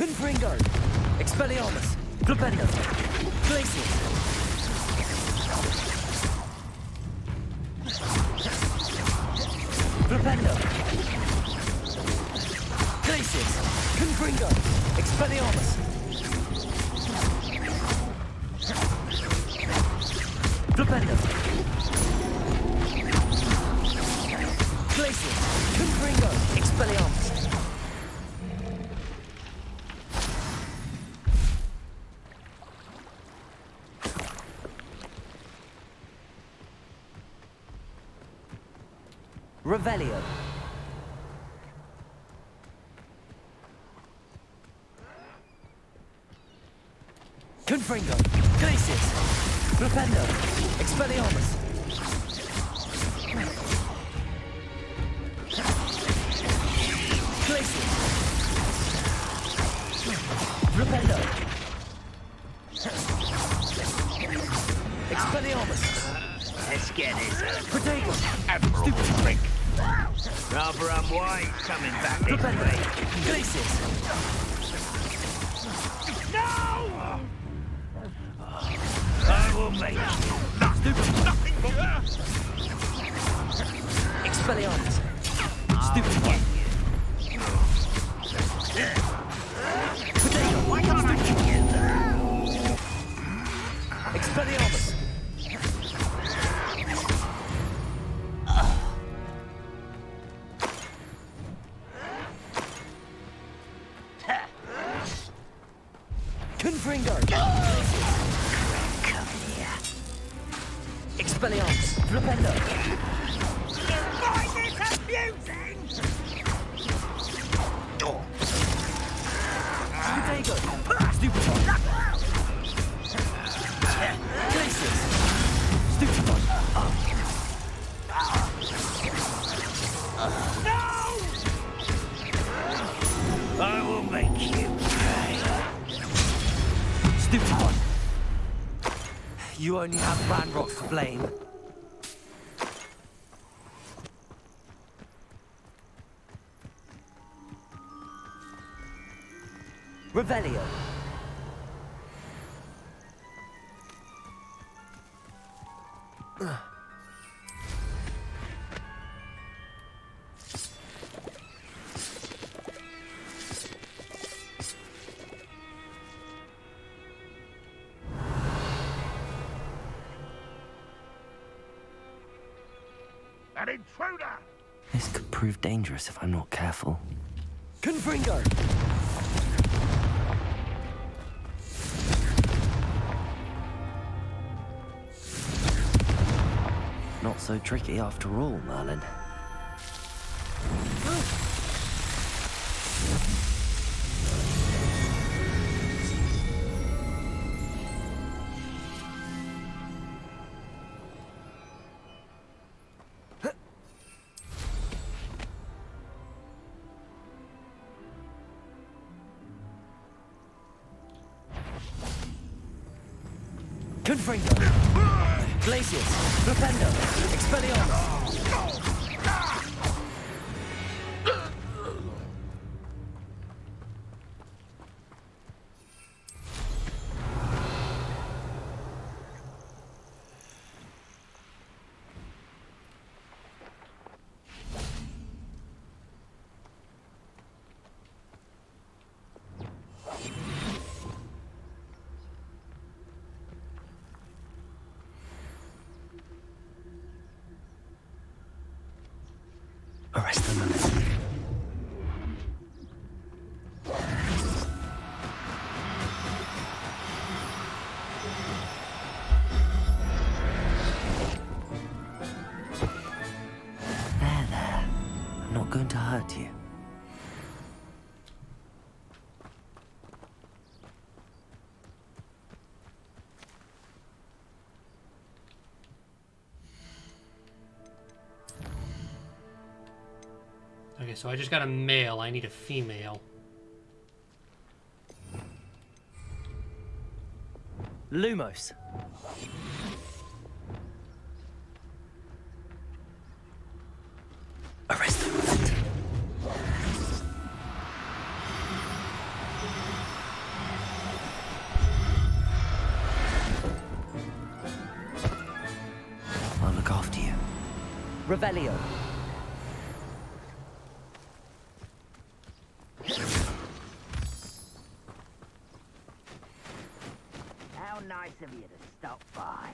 Speaker 5: Confringo! Expelliarmus! Flipendo! Glacius! Flipendo! Glacius! Confringo! Expelliarmus! Flipendo! Glacius! Confringo! Expelliarmus! Revelio. Confringo. Glacius. Flipendo. Expelliarmus. Glacius. Flipendo. Expelliarmus.
Speaker 14: Let's get this.
Speaker 5: Protego.
Speaker 14: Admirable trick. Rather unwise coming back this way.
Speaker 5: Glacius.
Speaker 14: No! I will make nothing but
Speaker 5: Expelliarmus. Stupid one. Potato.
Speaker 14: Why can't I get that?
Speaker 5: Expelliarmus. Confringo.
Speaker 14: Come here.
Speaker 5: Expelliarmus. Flipendo.
Speaker 14: You find this amusing?
Speaker 5: Potato. Stupid one. Glacius. Stupid one.
Speaker 14: No! I will make you pay.
Speaker 5: Stupid one. You only have Ranrock's flame. Revelio.
Speaker 10: An intruder!
Speaker 4: This could prove dangerous if I'm not careful.
Speaker 5: Confringo.
Speaker 4: Not so tricky after all, Merlin.
Speaker 5: Confringo. Glacius. Flipendo. Expelliarmus.
Speaker 4: Arrest them. There. I'm not going to hurt you.
Speaker 1: Okay, so I just got a male. I need a female.
Speaker 5: Lumos.
Speaker 4: Arrest them. Revelio.
Speaker 14: How nice of you to stop by.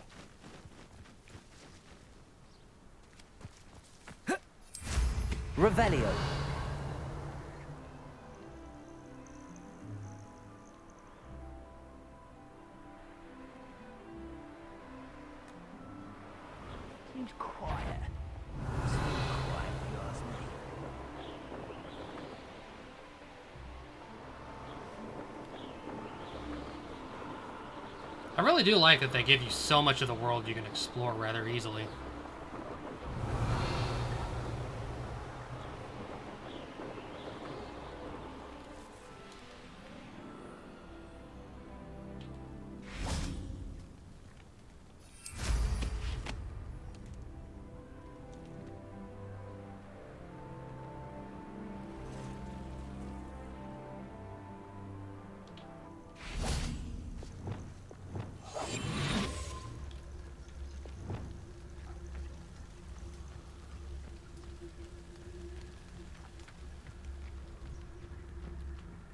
Speaker 4: Revelio.
Speaker 14: Seems quiet. Too quiet, if you ask me.
Speaker 1: I really do like that they give you so much of the world you can explore rather easily.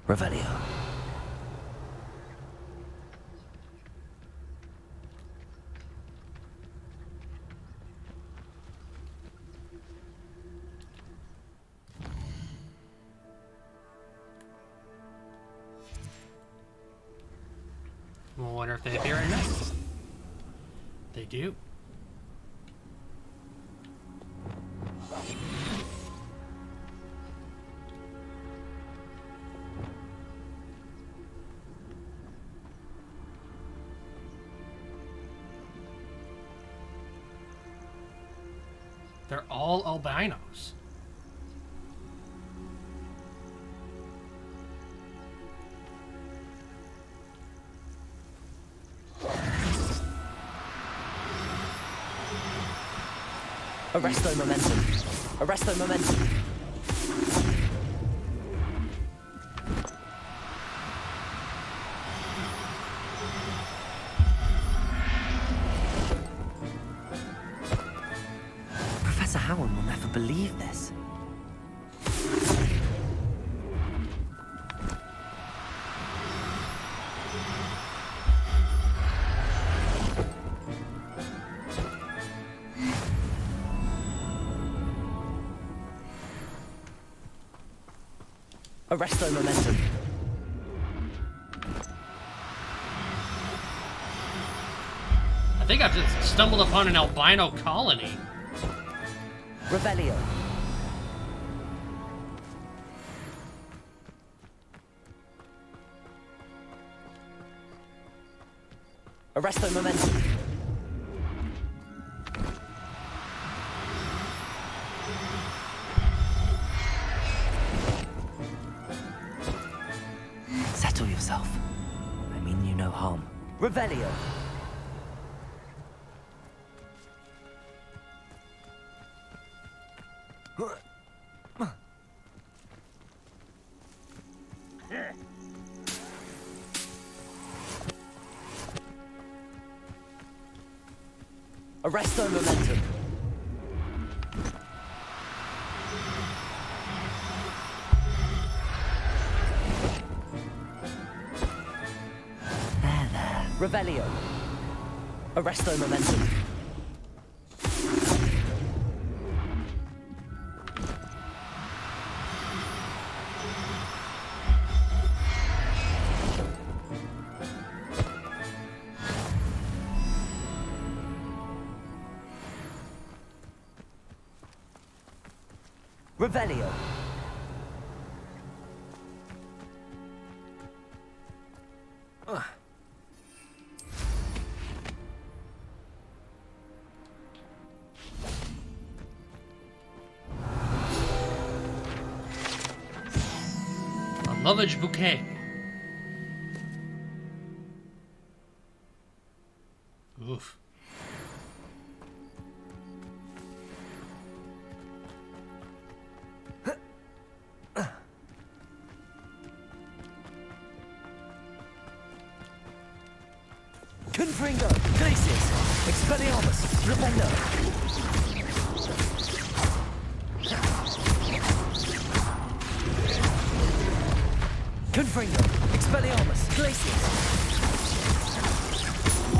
Speaker 4: Revelio.
Speaker 1: I wonder if they appear in next. They do. They're all albinos.
Speaker 4: Arresto momentum. Arresto momentum. Professor Howard will never believe this. Arresto momentum.
Speaker 1: I think I've just stumbled upon an albino colony.
Speaker 4: Revelio. Arresto momentum. Settle yourself. I mean you no harm. Revelio. Arresto momentum. There. Revelio. Arresto momentum. Revelio.
Speaker 1: A lovage bouquet. Oof.
Speaker 5: Confringo, Glacius, Expelliarmus, Rependo. Confringo. Expelliarmus. Glacius.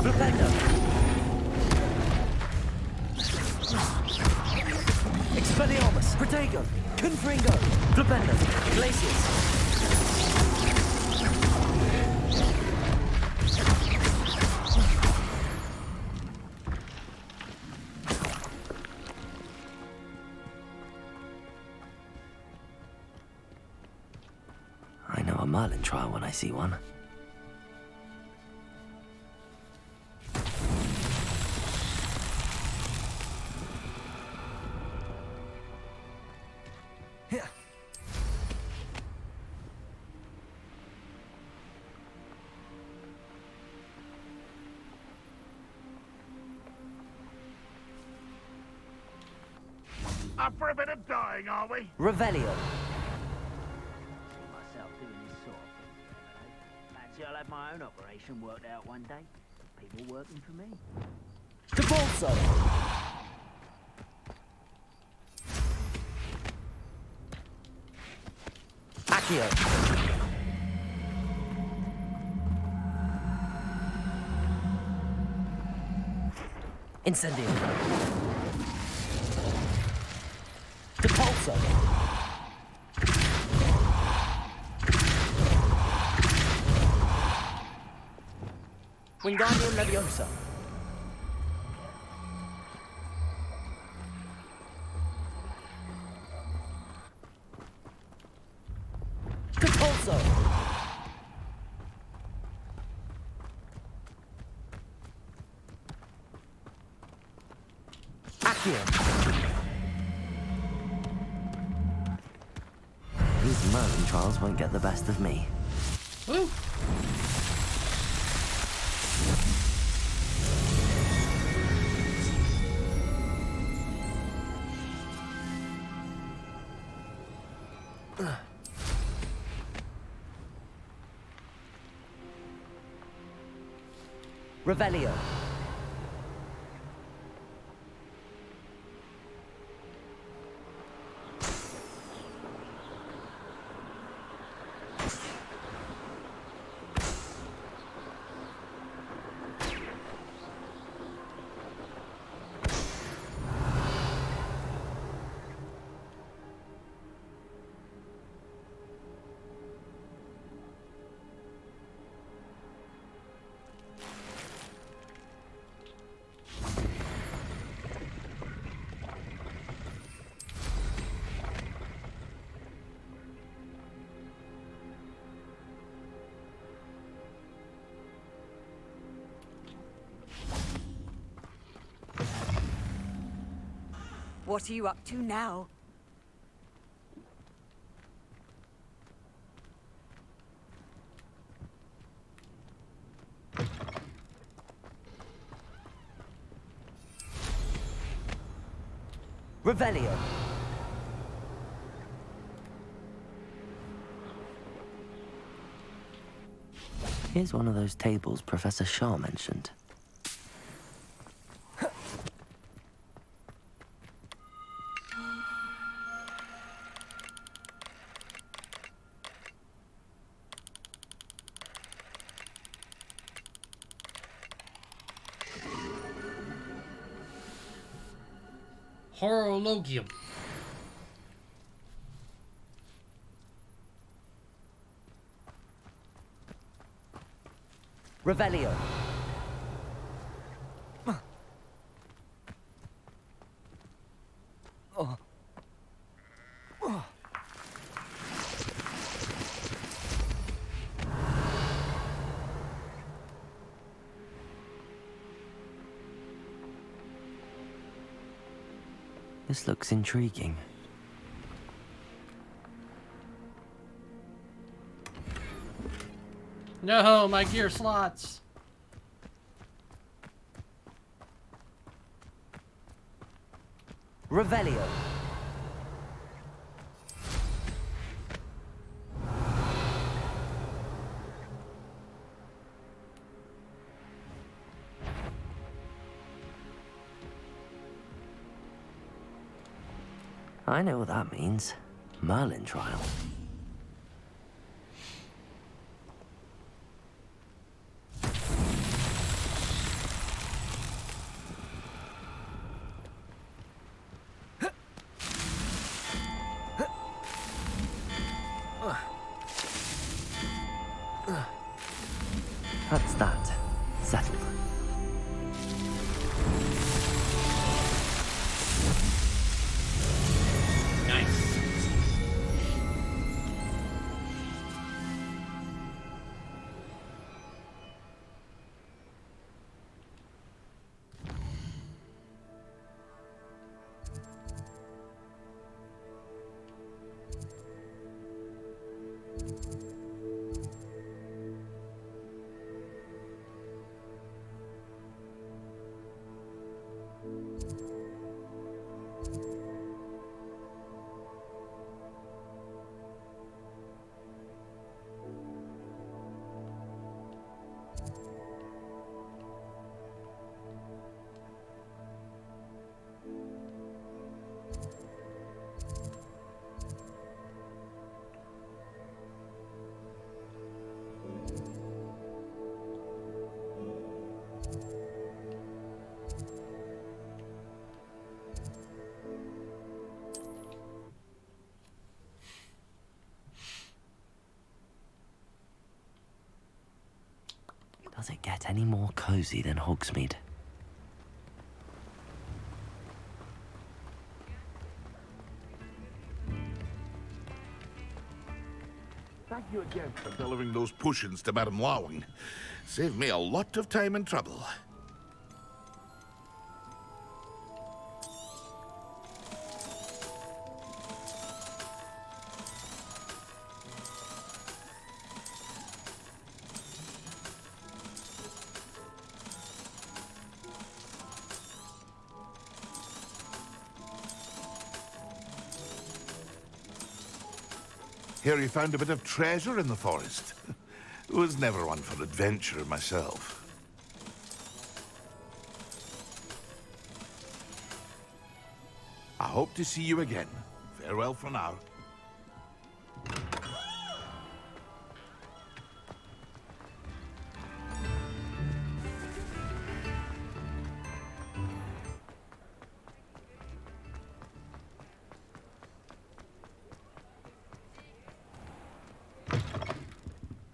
Speaker 5: Flipendo. Expelliarmus. Protego. Confringo. Flipendo. Glacius.
Speaker 4: I know a Merlin trial when I see one.
Speaker 10: Up for a bit of dying, are we?
Speaker 4: Revelio.
Speaker 14: Myself doing this sort of thing. Fancy I'll have my own operation worked out one day. People working for me.
Speaker 5: Capolso.
Speaker 4: Accio.
Speaker 5: Incendio. Capolso. Wingardium Leviosa. Capolso.
Speaker 4: Accio. These Merlin trials won't get the best of me.
Speaker 1: Woo!
Speaker 5: Revelio.
Speaker 18: What are you up to now?
Speaker 5: Revelio.
Speaker 4: Here's one of those tables Professor Shaw mentioned.
Speaker 1: Horologium.
Speaker 5: Revelio. Oh. Oh.
Speaker 4: This looks intriguing.
Speaker 1: No, my gear slots.
Speaker 5: Revelio.
Speaker 4: I know what that means. Merlin trial. Does it get any more cozy than Hogsmeade?
Speaker 10: Thank you again for delivering those potions to Madame Lawing. Saved me a lot of time and trouble. Here you found a bit of treasure in the forest. Was never one for adventure myself. I hope to see you again. Farewell for now.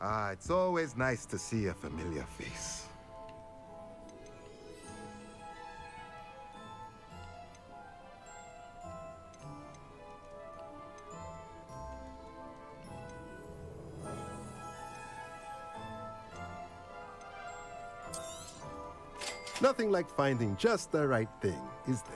Speaker 13: Ah, it's always nice to see a familiar face. Nothing like finding just the right thing, is there?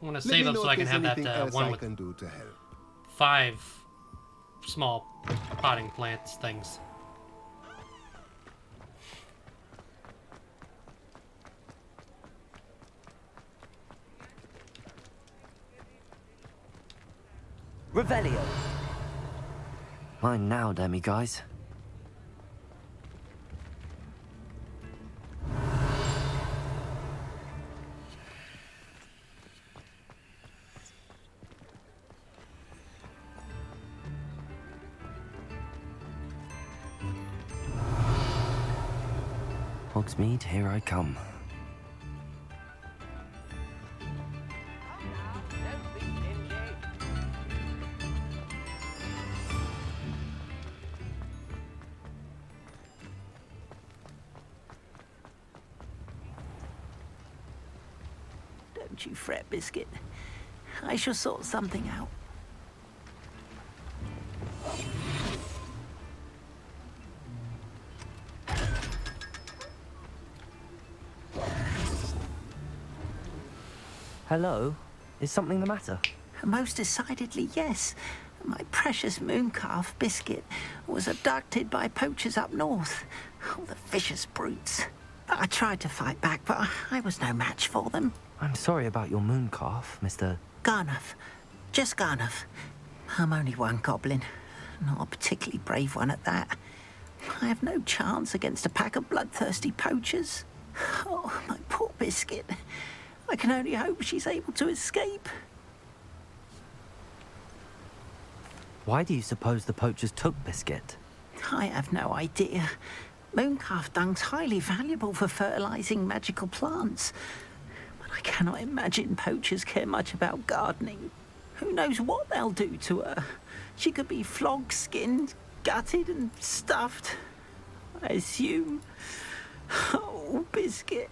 Speaker 1: I want to save up so I can have that one with 5 small potting plants things.
Speaker 4: Revelio. Mine now, demi-guys. Hogsmeade, here I come.
Speaker 14: Don't you fret, Biscuit. I shall sort something out.
Speaker 4: Hello? Is something the matter?
Speaker 14: Most decidedly, yes. My precious mooncalf, Biscuit, was abducted by poachers up north. Oh, the vicious brutes. I tried to fight back, but I was no match for them.
Speaker 4: I'm sorry about your mooncalf, Mr.
Speaker 14: Garnuff. Just Garnuff. I'm only one goblin. Not a particularly brave one at that. I have no chance against a pack of bloodthirsty poachers. Oh, my poor Biscuit. I can only hope she's able to escape.
Speaker 4: Why do you suppose the poachers took Biscuit?
Speaker 14: I have no idea. Mooncalf dung's highly valuable for fertilizing magical plants. But I cannot imagine poachers care much about gardening. Who knows what they'll do to her? She could be flogged, skinned, gutted and stuffed. I assume. Oh, Biscuit.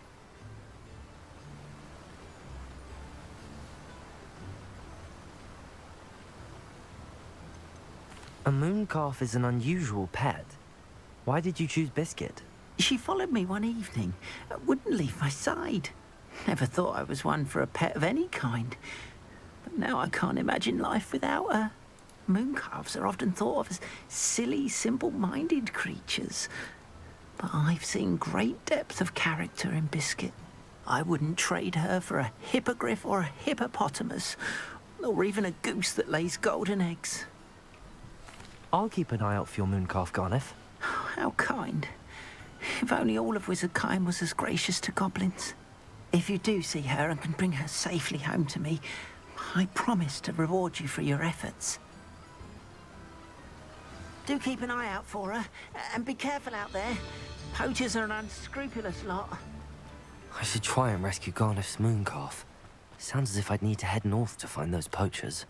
Speaker 4: A mooncalf is an unusual pet. Why did you choose Biscuit?
Speaker 14: She followed me one evening, wouldn't leave my side. Never thought I was one for a pet of any kind. But now I can't imagine life without her. Mooncalves are often thought of as silly, simple-minded creatures. But I've seen great depth of character in Biscuit. I wouldn't trade her for a hippogriff or a hippopotamus, Nor even a goose that lays golden eggs.
Speaker 4: I'll keep an eye out for your mooncalf, Garneth.
Speaker 14: How kind. If only all of Wizardkind was as gracious to goblins. If you do see her and can bring her safely home to me, I promise to reward you for your efforts. Do keep an eye out for her, and be careful out there. Poachers are an unscrupulous lot.
Speaker 4: I should try and rescue Garneth's mooncalf. Sounds as if I'd need to head north to find those poachers.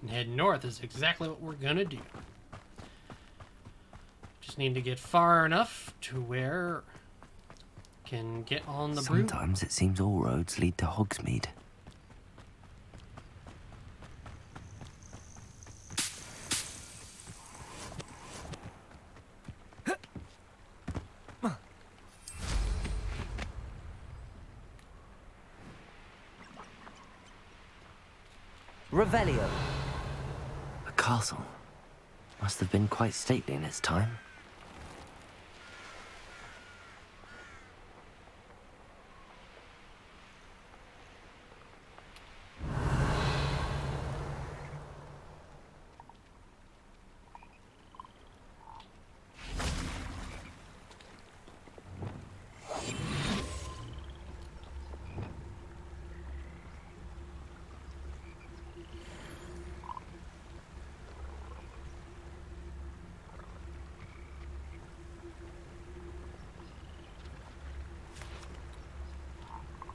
Speaker 1: And head north is exactly what we're gonna do. Just need to get far enough to where can get on the broom.
Speaker 4: Sometimes it seems all roads lead to Hogsmeade.
Speaker 12: Revelio.
Speaker 4: A castle. Must have been quite stately in its time.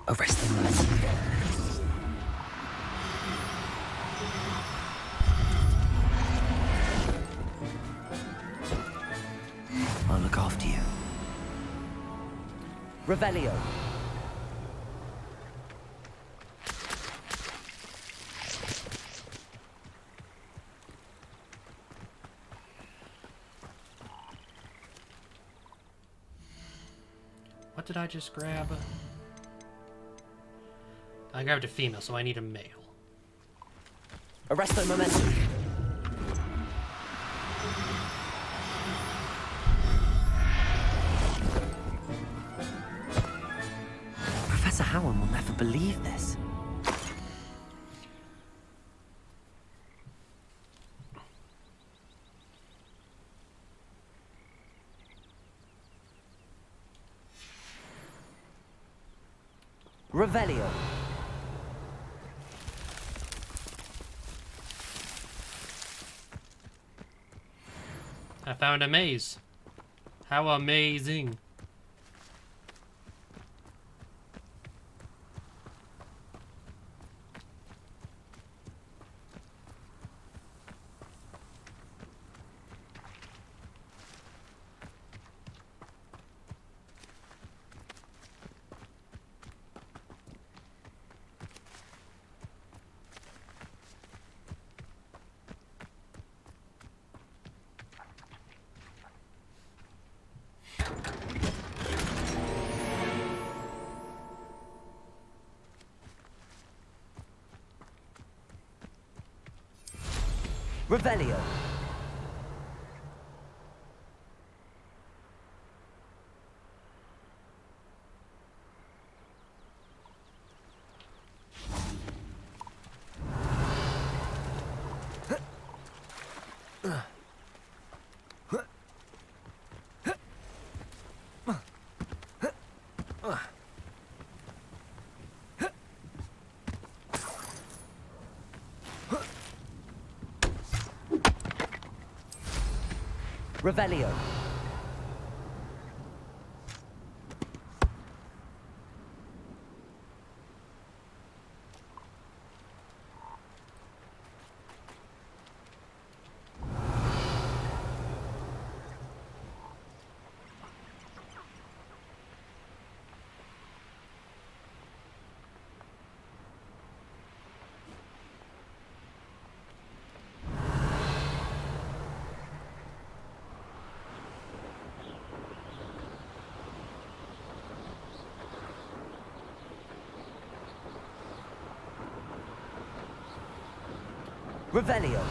Speaker 4: Arrest them, lads. I'll look after you.
Speaker 12: Revelio.
Speaker 1: What did I just grab? I grabbed a female, so I need a male.
Speaker 12: Arresto momentum.
Speaker 4: Professor Howard will never believe this.
Speaker 12: Revelio.
Speaker 1: I found a maze. How amazing.
Speaker 12: Revelio. Revelio.
Speaker 4: Revelio.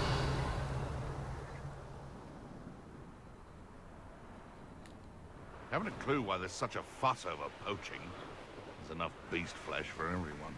Speaker 10: Haven't a clue why there's such a fuss over poaching. There's enough beast flesh for everyone.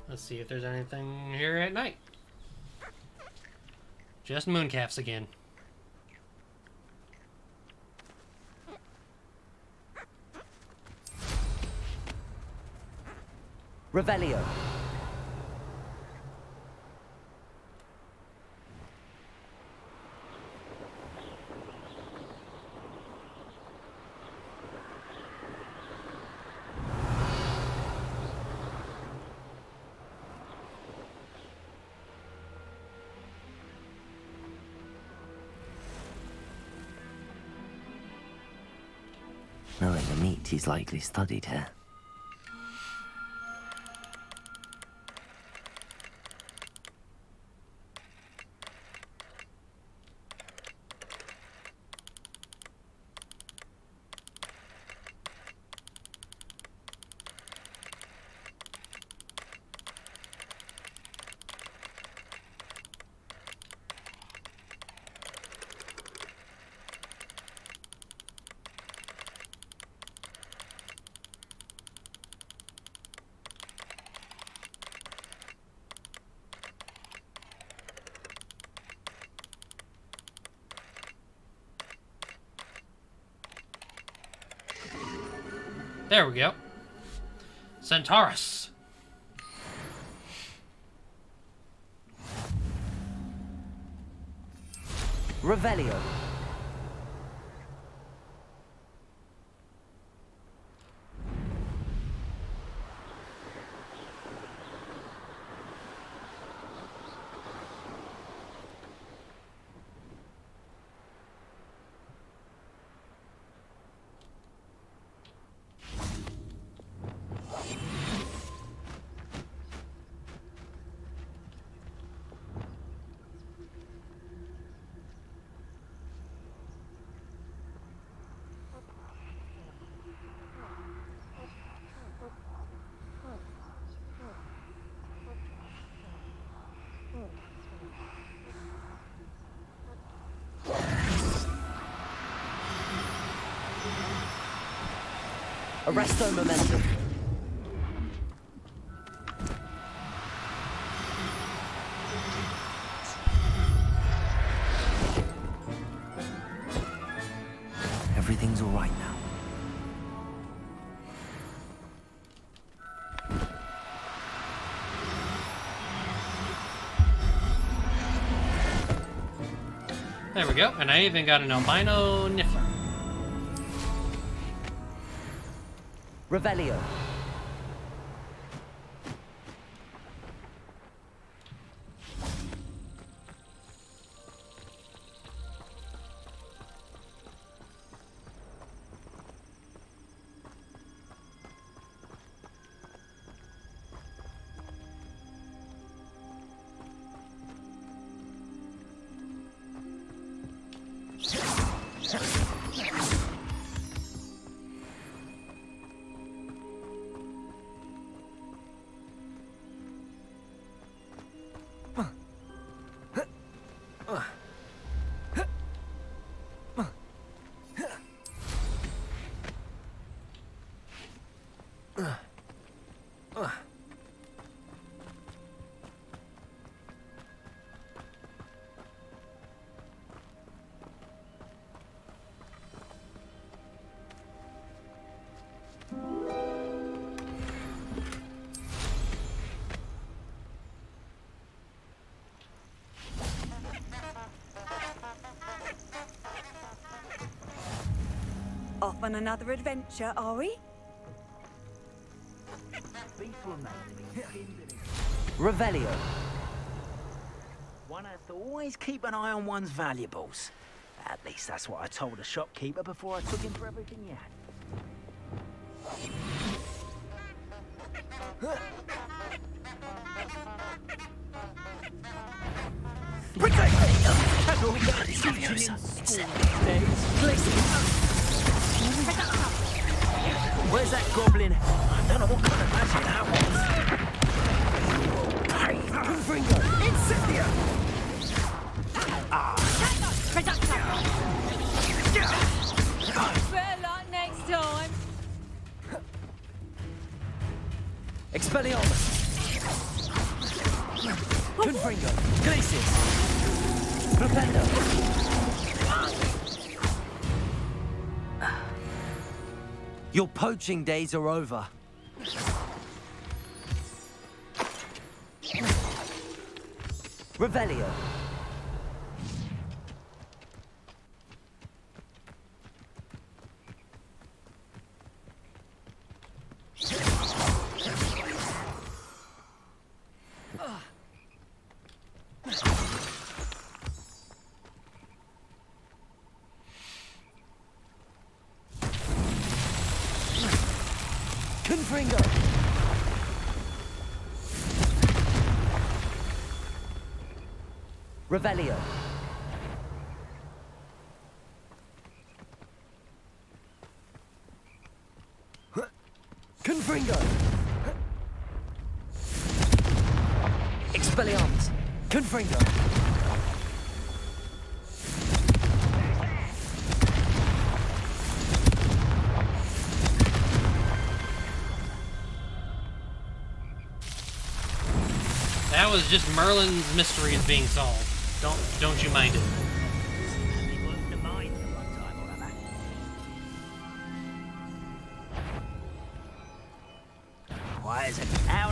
Speaker 1: Let's see if there's anything here at night. Just mooncalves again.
Speaker 4: Revelio. Knowing the meat, he's likely studied here.
Speaker 1: There we go. Centaurus.
Speaker 4: Revelio. Arresto momentum. Everything's all right now.
Speaker 1: There we go. And I even got an albino niffler.
Speaker 4: Revelio.
Speaker 18: on another adventure, are we?
Speaker 4: Revelio.
Speaker 14: One has to always keep an eye on one's valuables. At least that's what I told the shopkeeper before I took him for everything he had. Where's that goblin? I don't know what kind of magic that was. Confringo! Incendia!
Speaker 2: Better luck next time.
Speaker 4: Expelliarmus. Confringo. Glacius. Propendo. Your poaching days are over. Revelio. Confringo. Revelio. Confringo. Expelliarmus. Confringo.
Speaker 1: That was just Merlin's mysteries being solved. Don't you mind it.
Speaker 14: Why is it now?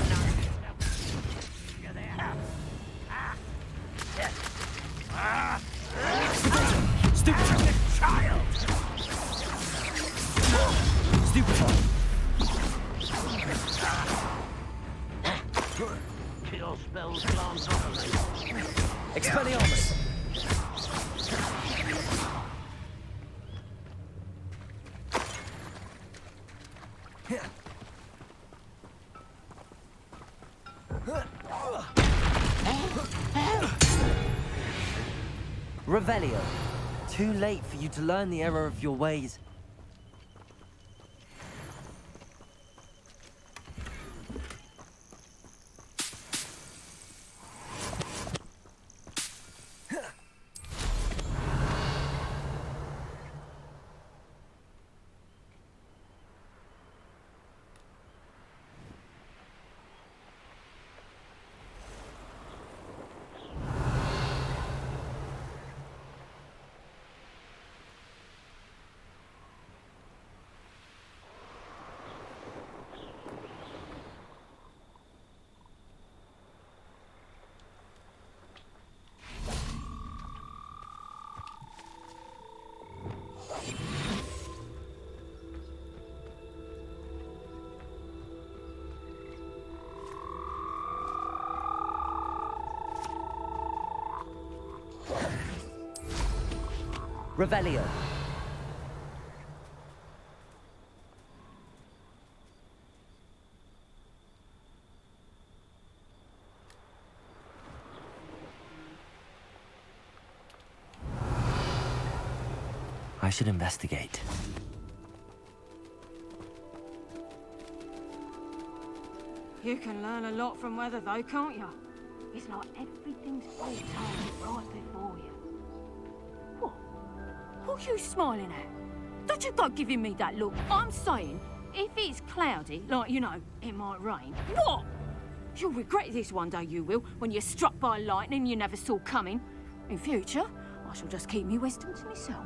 Speaker 4: Stupefy.
Speaker 14: Child!
Speaker 4: Stupefy.
Speaker 14: Kill spells glance over me.
Speaker 4: Expelliarmus. Revelio. Too late for you to learn the error of your ways. Revelio. I should investigate.
Speaker 16: You can learn a lot from weather, though, can't you? It's like everything's all told right before you. What? What are you smiling at? Don't you go giving me that look. I'm saying, if it's cloudy, like, you know, it might rain. What? You'll regret this one day, you will, when you're struck by lightning you never saw coming. In future, I shall just keep me wisdom to myself.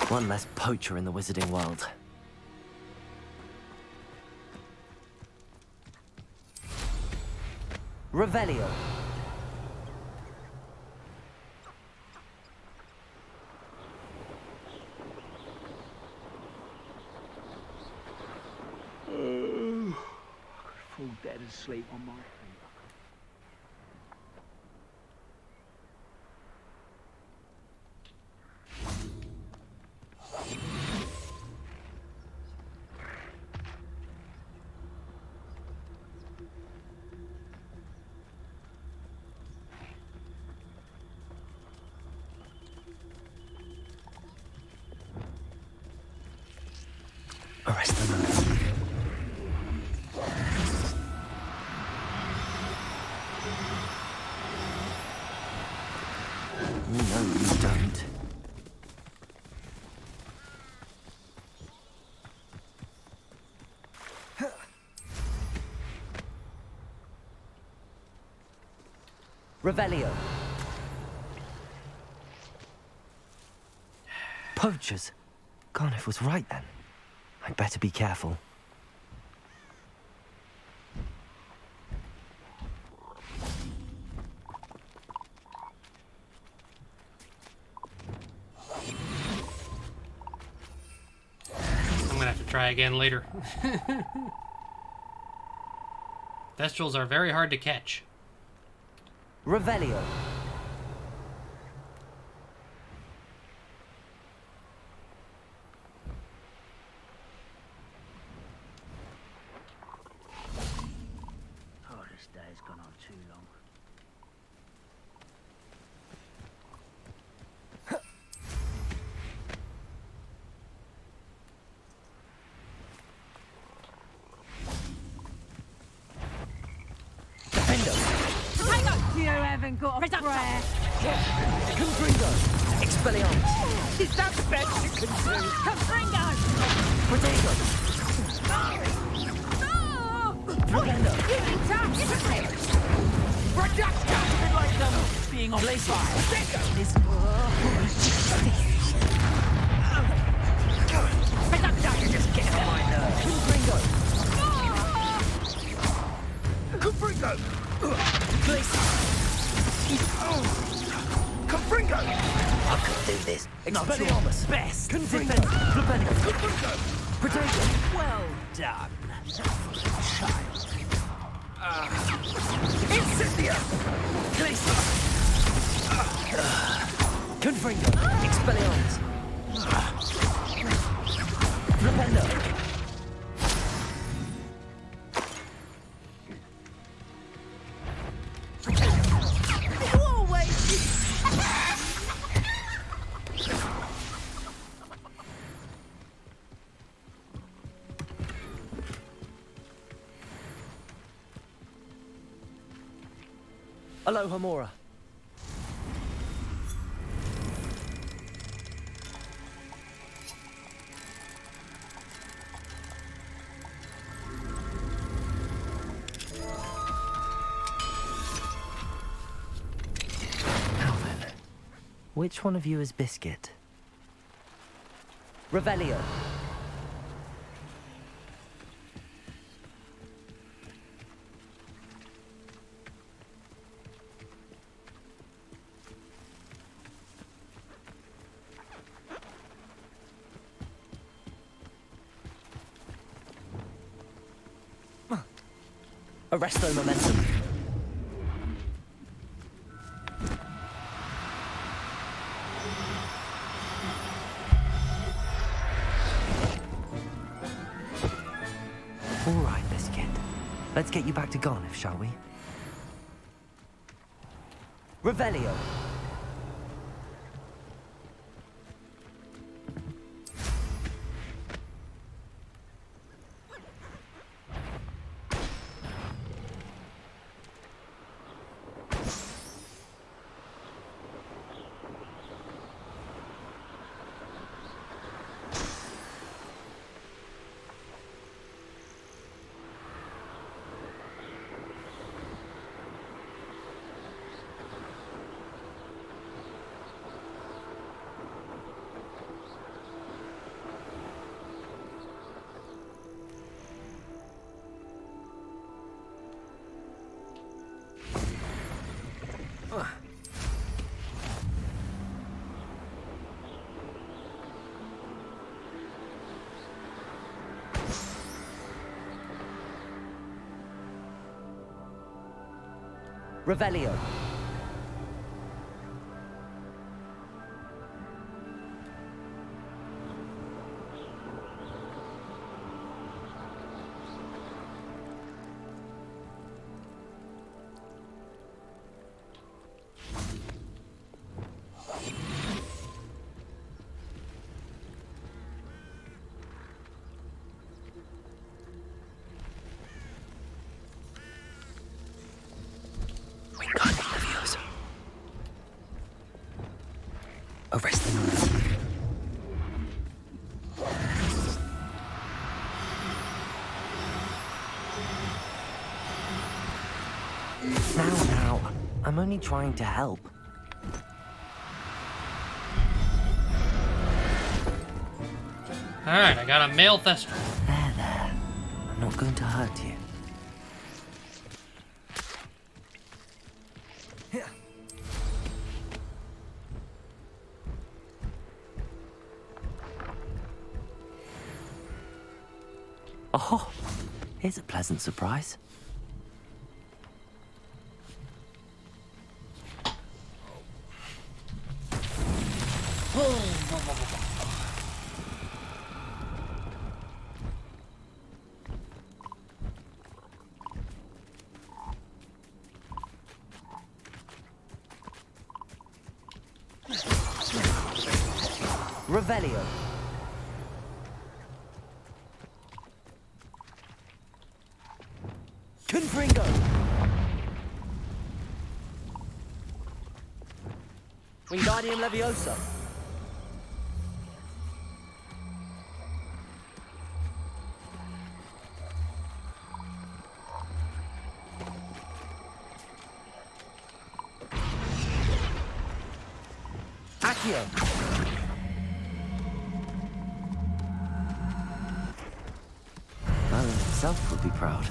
Speaker 4: One less poacher in the wizarding world. Revelio.
Speaker 9: I could fall dead asleep on my feet.
Speaker 4: Arrest the man. No, you don't. Revelio. Poachers? Garniff was right then. I'd better be careful.
Speaker 1: I'm gonna have to try again later. Thestrals are very hard to catch.
Speaker 4: Revelio.
Speaker 9: Oh, this day's gone on too long.
Speaker 16: You haven't got a prayer.
Speaker 4: Confringo. Expelliarmus.
Speaker 16: Is that the best you can do? Confringo!
Speaker 4: Protego. Flavendo.
Speaker 16: You attack, isn't it?
Speaker 9: Bit like being on fire.
Speaker 16: This
Speaker 4: You're just getting on my nerves. Confringo.
Speaker 10: Confringo!
Speaker 4: Confringo! I could do this. Expelliarmus. Best. Confringo. Flavendo.
Speaker 10: Confringo!
Speaker 4: Protego.
Speaker 9: Well done.
Speaker 4: Child.
Speaker 10: Incendia!
Speaker 4: Confringo. Expelliarmus. Flavendo. Aloha Mora. Now then, which one of you is Biscuit? Revelio. Arresto momentum. All right, Biscuit. Let's get you back to Garniff, shall we? Revelio. Revelio. Arrest them. Now, I'm only trying to help.
Speaker 1: Alright, I got a male thestral.
Speaker 4: There. I'm not going to hurt you. Oh, here's a pleasant surprise. Revelio. Confringo. Wingardium Leviosa. Accio. Merlin himself would be proud.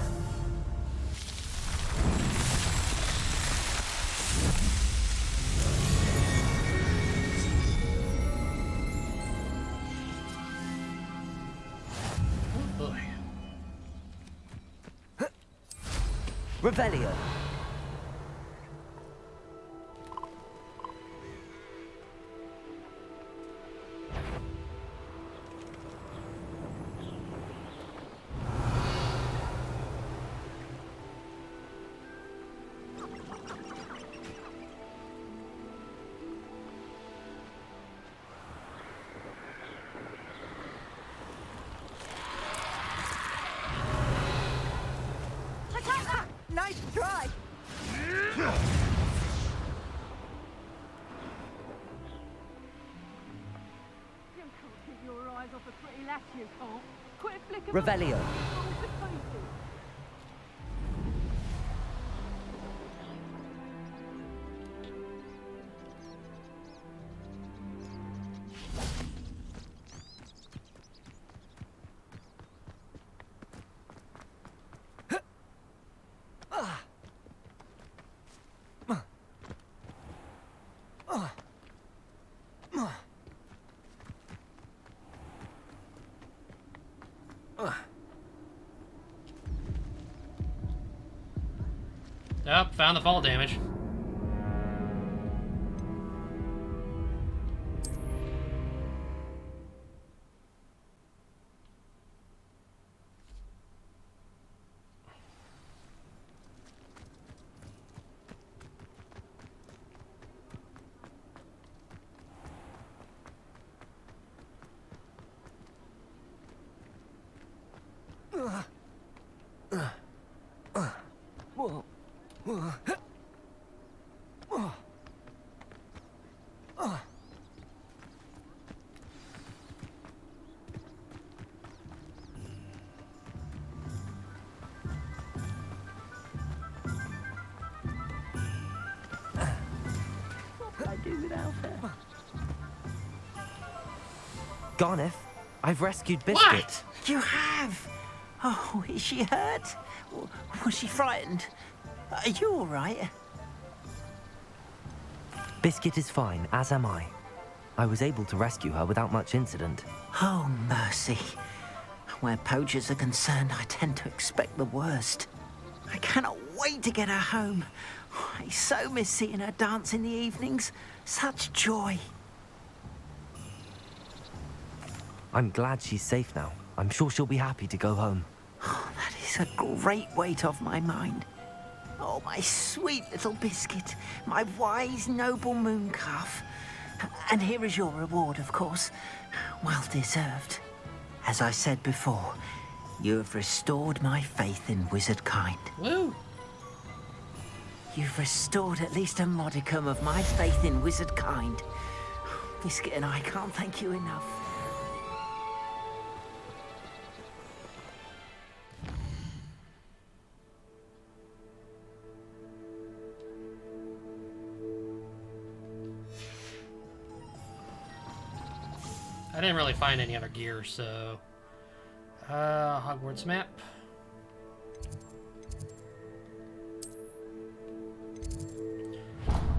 Speaker 4: Revelio.
Speaker 20: Nice try!
Speaker 16: You can't keep your eyes off a pretty lass, you can't. Quit flicking
Speaker 4: Revelio.
Speaker 1: Yep, found the fall damage. Garneth, I've rescued Biscuit.
Speaker 14: What? You have? Oh, is she hurt? Was she frightened? Are you all right?
Speaker 4: Biscuit is fine, as am I. I was able to rescue her without much incident.
Speaker 14: Oh, mercy. Where poachers are concerned, I tend to expect the worst. I cannot wait to get her home. I so miss seeing her dance in the evenings. Such joy.
Speaker 4: I'm glad she's safe now. I'm sure she'll be happy to go home.
Speaker 14: That is a great weight off my mind. Oh, my sweet little biscuit, my wise, noble mooncalf. And here is your reward, of course. Well deserved. As I said before, you have restored my faith in wizard kind.
Speaker 1: Woo!
Speaker 14: You've restored at least a modicum of my faith in wizard kind. Biscuit and I can't thank you enough.
Speaker 1: I didn't really find any other gear, so... Hogwarts map.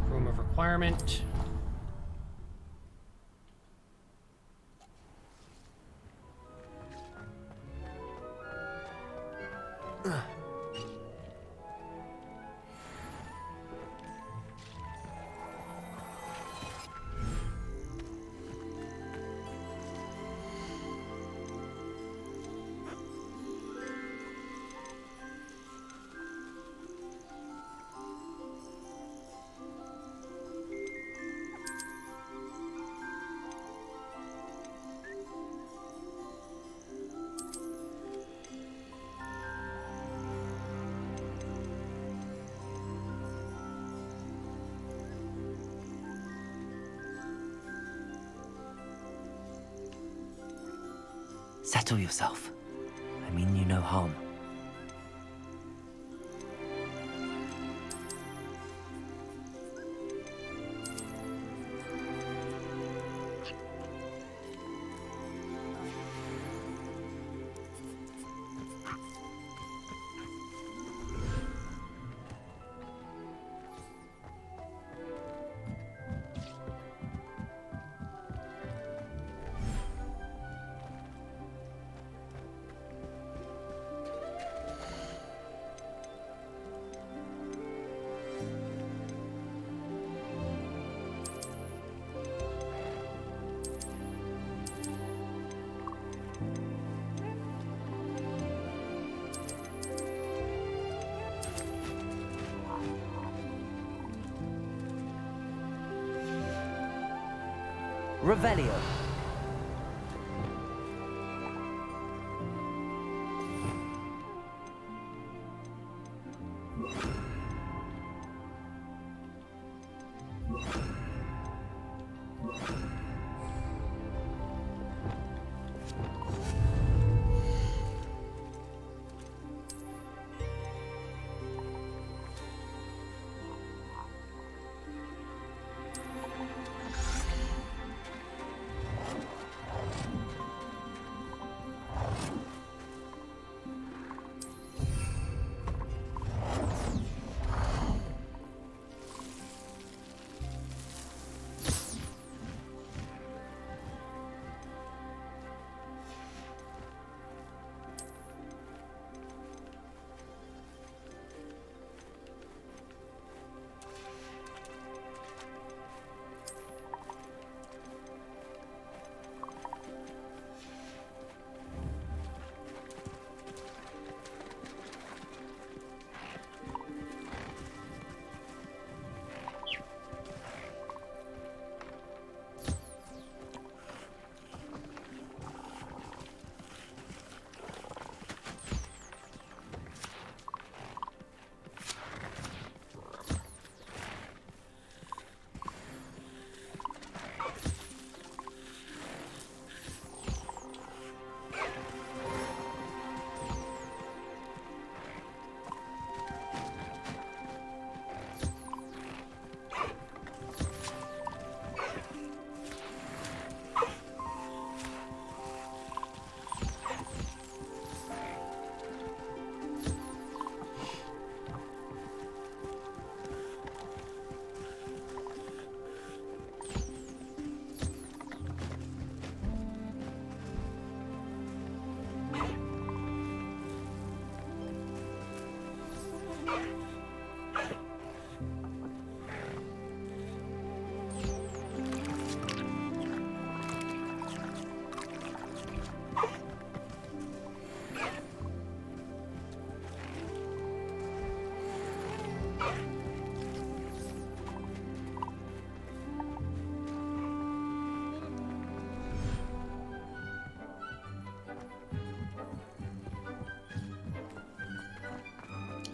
Speaker 1: Room of requirement.
Speaker 4: Settle yourself. I mean you no harm. Revelio.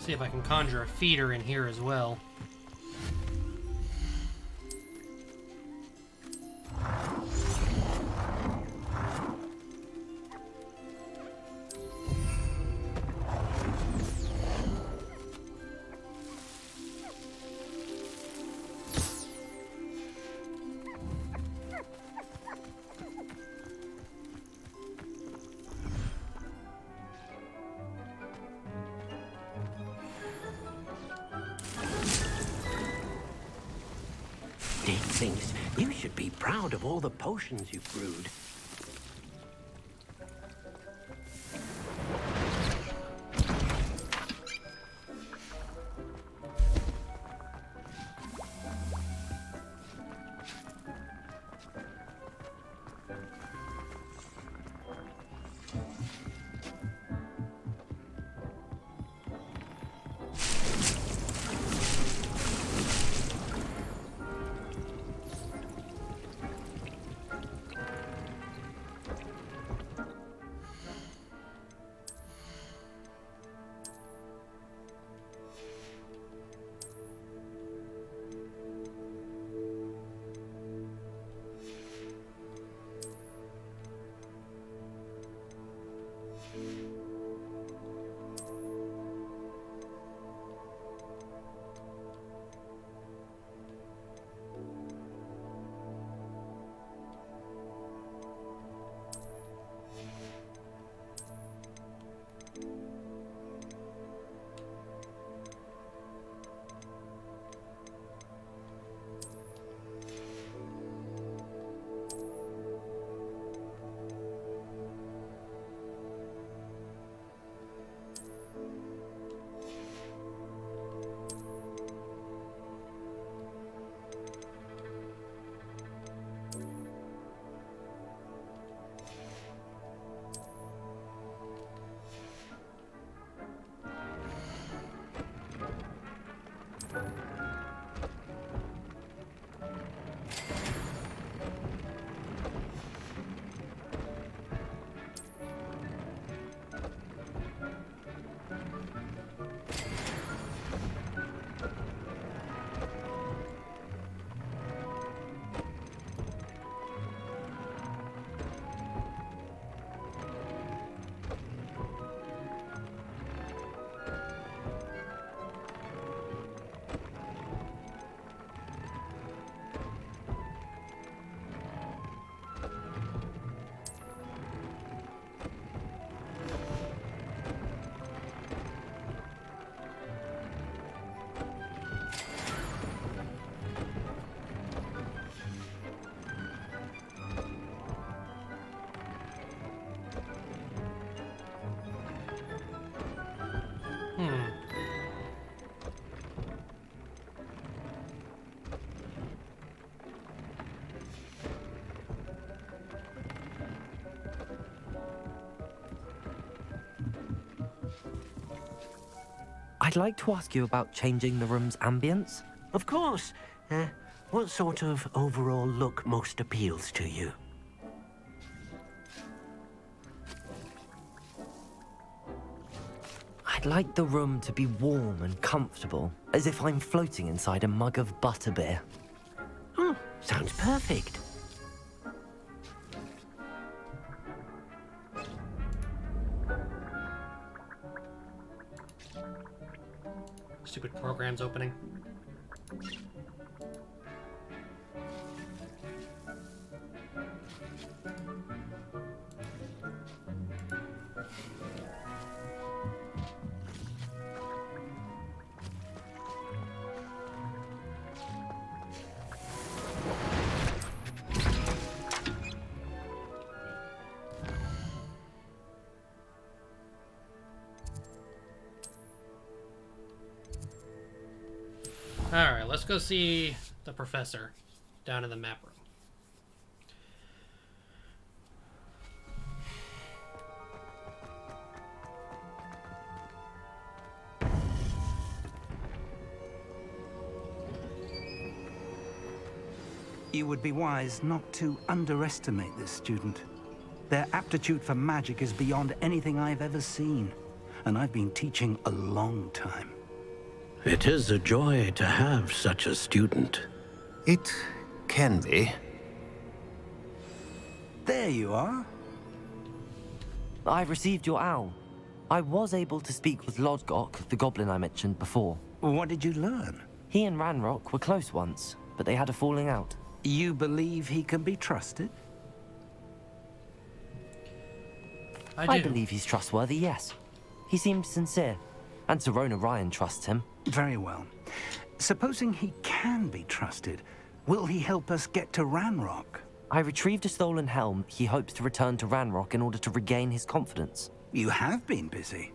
Speaker 1: See if I can conjure a feeder in here as well.
Speaker 19: Dick thinks you should be proud of all the potions you've brewed.
Speaker 4: I'd like to ask you about changing the room's ambience.
Speaker 19: Of course. What sort of overall look most appeals to you?
Speaker 4: I'd like the room to be warm and comfortable, as if I'm floating inside a mug of butterbeer.
Speaker 19: Oh, sounds perfect.
Speaker 1: Stupid program's opening. Alright, let's go see the professor down in the map room.
Speaker 17: You would be wise not to underestimate this student. Their aptitude for magic is beyond anything I've ever seen, and I've been teaching a long time.
Speaker 19: It is a joy to have such a student.
Speaker 17: It can be. There you are.
Speaker 4: I received your owl. I was able to speak with Lodgok, the goblin I mentioned before.
Speaker 17: What did you learn?
Speaker 4: He and Ranrock were close once, but they had a falling out.
Speaker 17: You believe he can be trusted?
Speaker 4: I believe he's trustworthy, yes. He seemed sincere, and Serona Ryan trusts him.
Speaker 17: Very well. Supposing he can be trusted, will he help us get to Ranrock?
Speaker 4: I retrieved a stolen helm he hopes to return to Ranrock in order to regain his confidence.
Speaker 17: You have been busy.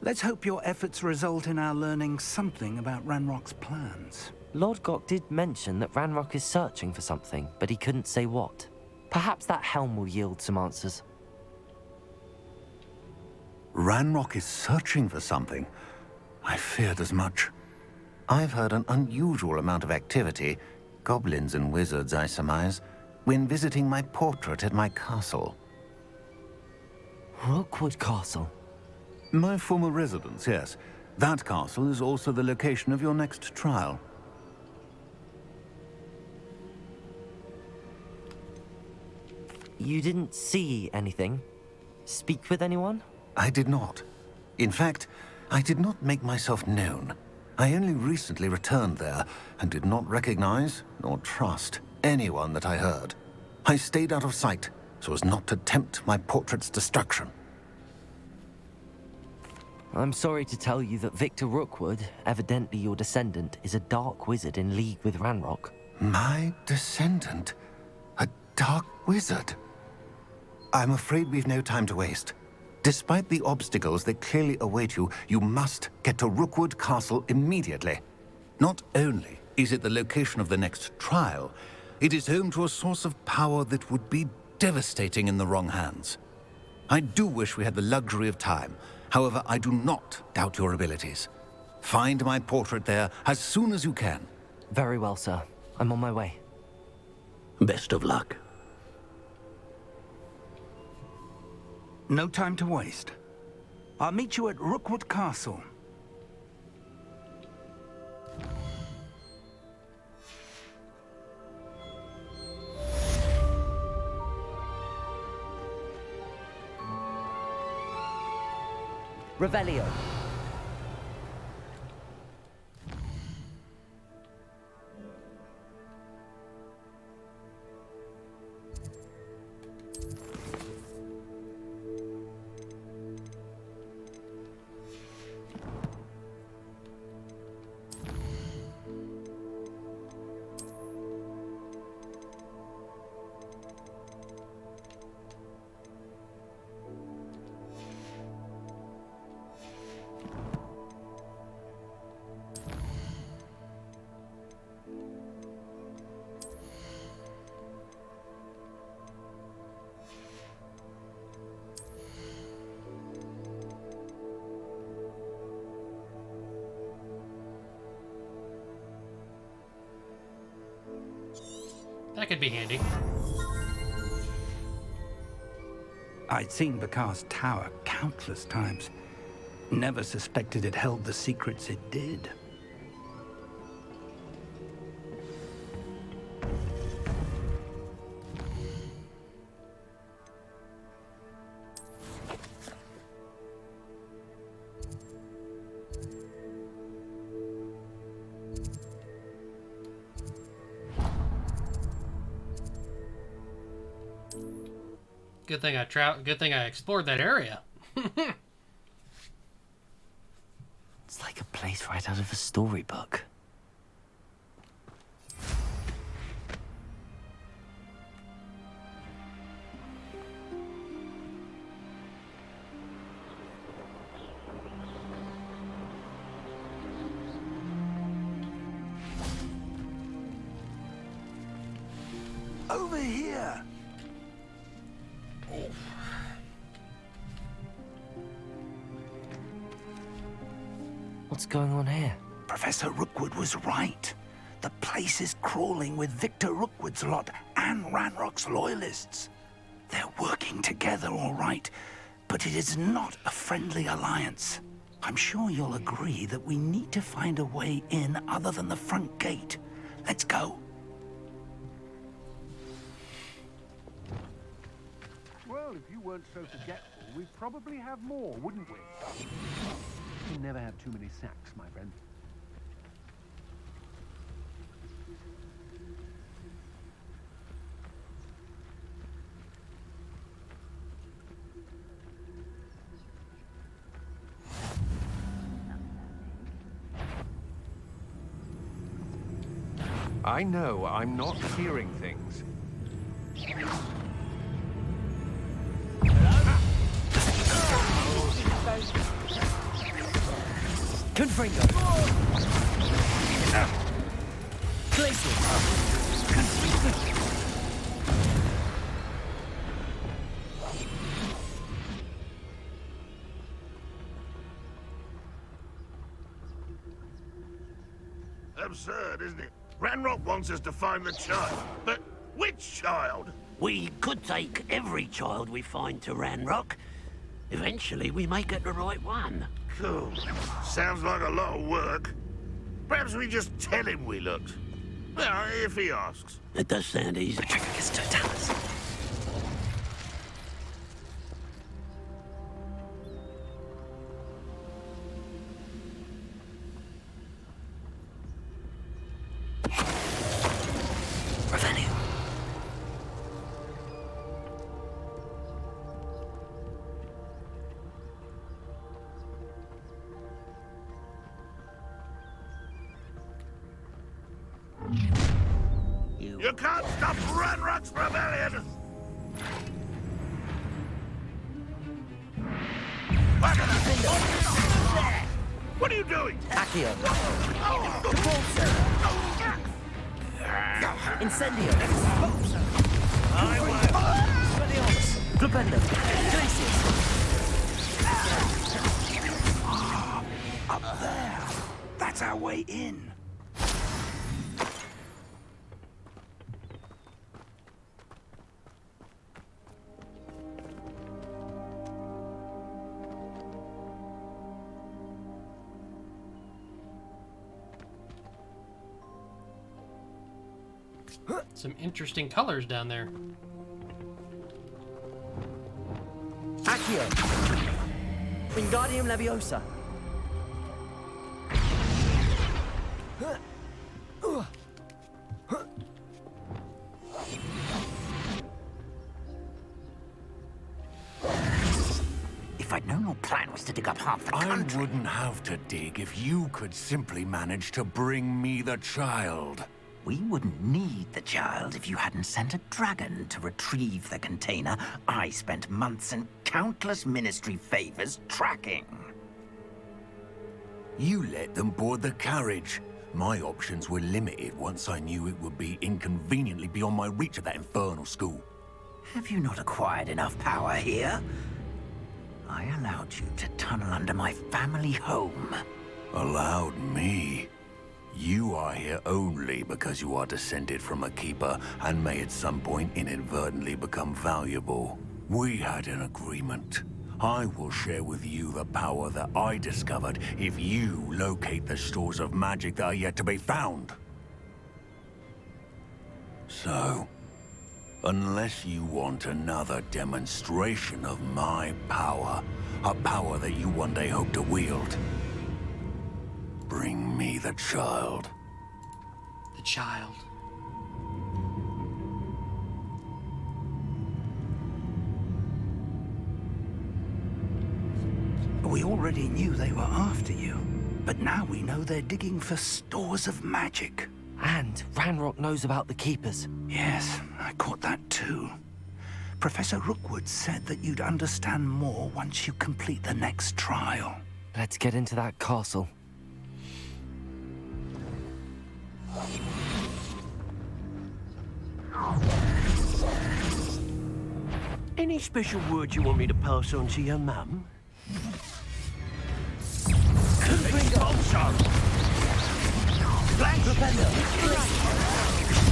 Speaker 17: Let's hope your efforts result in our learning something about Ranrock's plans.
Speaker 4: Lodgok did mention that Ranrock is searching for something, but he couldn't say what. Perhaps that helm will yield some answers.
Speaker 3: Ranrock is searching for something? I feared as much. I've heard an unusual amount of activity, goblins and wizards, I surmise, when visiting my portrait at my castle.
Speaker 4: Rookwood Castle?
Speaker 3: My former residence, yes. That castle is also the location of your next trial.
Speaker 4: You didn't see anything? Speak with anyone?
Speaker 3: I did not. In fact, I did not make myself known. I only recently returned there and did not recognize nor trust anyone that I heard. I stayed out of sight so as not to tempt my portrait's destruction.
Speaker 4: I'm sorry to tell you that Victor Rookwood, evidently your descendant, is a dark wizard in league with Ranrock.
Speaker 3: My descendant? A dark wizard? I'm afraid we've no time to waste. Despite the obstacles that clearly await you, you must get to Rookwood Castle immediately. Not only is it the location of the next trial, it is home to a source of power that would be devastating in the wrong hands. I do wish we had the luxury of time. However, I do not doubt your abilities. Find my portrait there as soon as you can.
Speaker 4: Very well, sir. I'm on my way.
Speaker 19: Best of luck.
Speaker 17: No time to waste. I'll meet you at Rookwood Castle.
Speaker 4: Revelio.
Speaker 1: That could be handy.
Speaker 17: I'd seen Bakar's tower countless times. Never suspected it held the secrets it did.
Speaker 1: Good thing I explored that area.
Speaker 4: It's like a place right out of a storybook.
Speaker 17: Over here!
Speaker 4: What's going on here?
Speaker 17: Professor Rookwood was right. The place is crawling with Victor Rookwood's lot and Ranrock's loyalists. They're working together, all right, but it is not a friendly alliance. I'm sure you'll agree that we need to find a way in other than the front gate. Let's go.
Speaker 11: Well, if you weren't so forgetful, we'd probably have more, wouldn't we? You never have too many sacks, my friend. I know I'm not hearing things.
Speaker 6: Confringo. Glacier.
Speaker 10: Absurd, isn't it? Ranrock wants us to find the child, but which child?
Speaker 19: We could take every child we find to Ranrock. Eventually, we may get the right one.
Speaker 10: Cool. Sounds like a lot of work. Perhaps we just tell him we looked. Well, if he asks.
Speaker 19: It does sound easy.
Speaker 10: You can't stop Ranrock's rebellion! What are you doing?
Speaker 6: Accio. Incendio. Flipendo.
Speaker 17: Up there. That's our way in.
Speaker 1: Some interesting colors down there.
Speaker 6: Accio. Wingardium Leviosa.
Speaker 14: If I'd known your plan was to dig up half the country...
Speaker 3: I wouldn't have to dig if you could simply manage to bring me the child.
Speaker 14: We wouldn't need the child if you hadn't sent a dragon to retrieve the container I spent months and countless ministry favors tracking.
Speaker 3: You let them board the carriage. My options were limited once I knew it would be inconveniently beyond my reach at that infernal school.
Speaker 14: Have you not acquired enough power here? I allowed you to tunnel under my family home.
Speaker 3: Allowed me? You are here only because you are descended from a keeper and may at some point inadvertently become valuable. We had an agreement. I will share with you the power that I discovered if you locate the stores of magic that are yet to be found. So, unless you want another demonstration of my power, a power that you one day hope to wield, bring me the child.
Speaker 1: The child.
Speaker 17: We already knew they were after you, but now we know they're digging for stores of magic.
Speaker 4: And Ranrock knows about the Keepers.
Speaker 17: Yes, I caught that too. Professor Rookwood said that you'd understand more once you complete the next trial.
Speaker 4: Let's get into that castle.
Speaker 19: Any special words you want me to pass on to your mum?
Speaker 6: Blank Flipendo.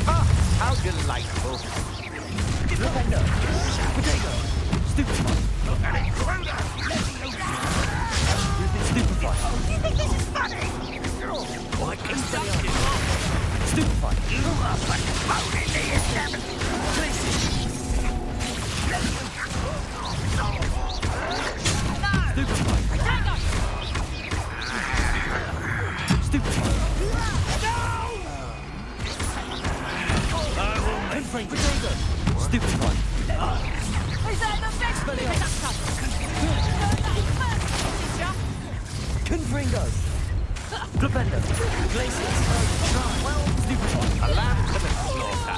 Speaker 5: Ah, how delightful.
Speaker 6: Flipendo. Potato. Stupefy. Stupefy.
Speaker 5: Stupefy. You are but flown in the establishment.
Speaker 6: Stupefy.
Speaker 16: Is that the best
Speaker 6: Confringo. Flipendo. Glaciers. Stupefy.
Speaker 5: A lamb to the slaughter.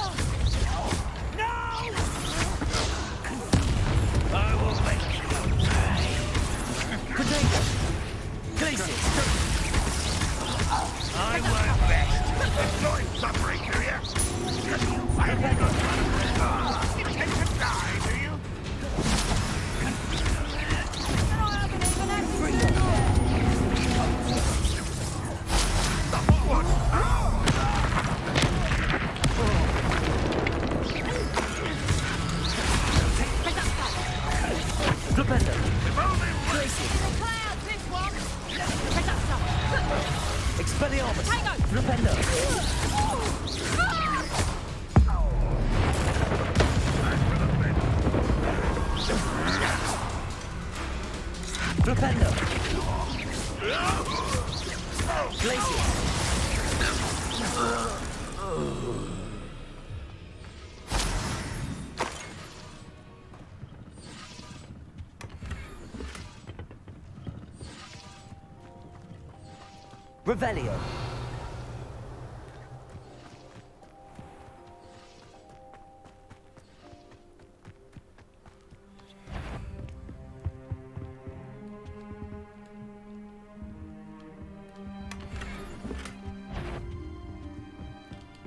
Speaker 5: I will make you pay.
Speaker 6: Potato. Glaciers.
Speaker 5: I won't rest. Join suffering, do you? Can you find a good one? Intend to die, do you?
Speaker 6: Flipendo. Expelliarmus. Flipendo. Flipendo. Glaciers. Revelio.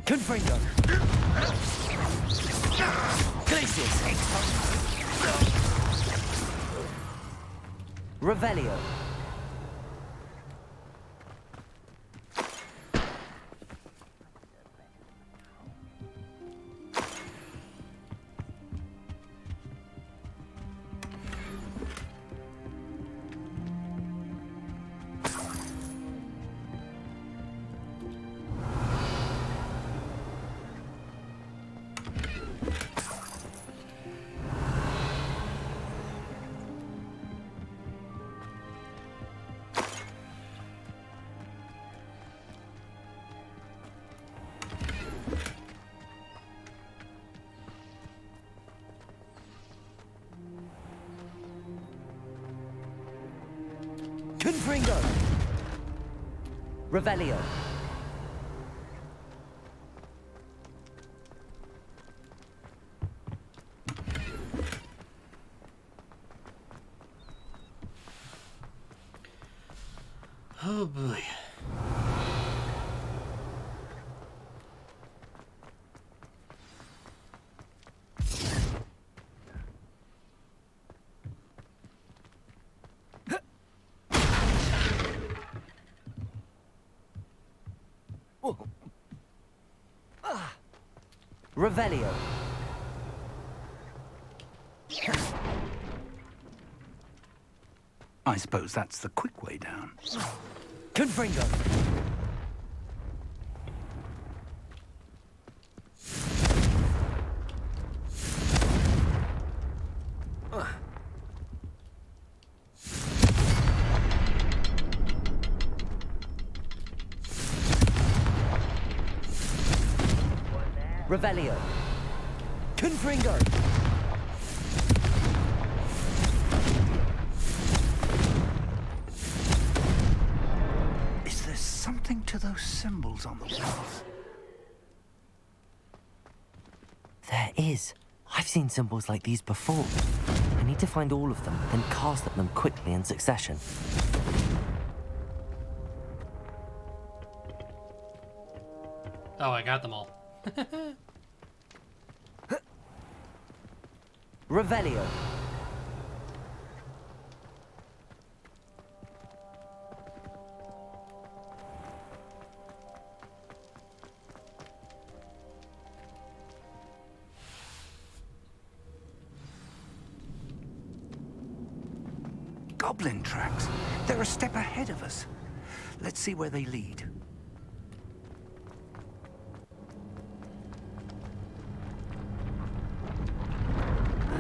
Speaker 6: Confringo. Glaciers. Revelio. Confringo. Revelio.
Speaker 1: Oh boy.
Speaker 6: Revelio.
Speaker 17: I suppose that's the quick way down.
Speaker 6: Confringo. Revelio. Confringo.
Speaker 17: Is there something to those symbols on the walls?
Speaker 4: There is. I've seen symbols like these before. I need to find all of them, then cast at them quickly in succession.
Speaker 1: Oh, I got them all.
Speaker 6: Revelio.
Speaker 17: Goblin tracks. They're a step ahead of us. Let's see where they lead.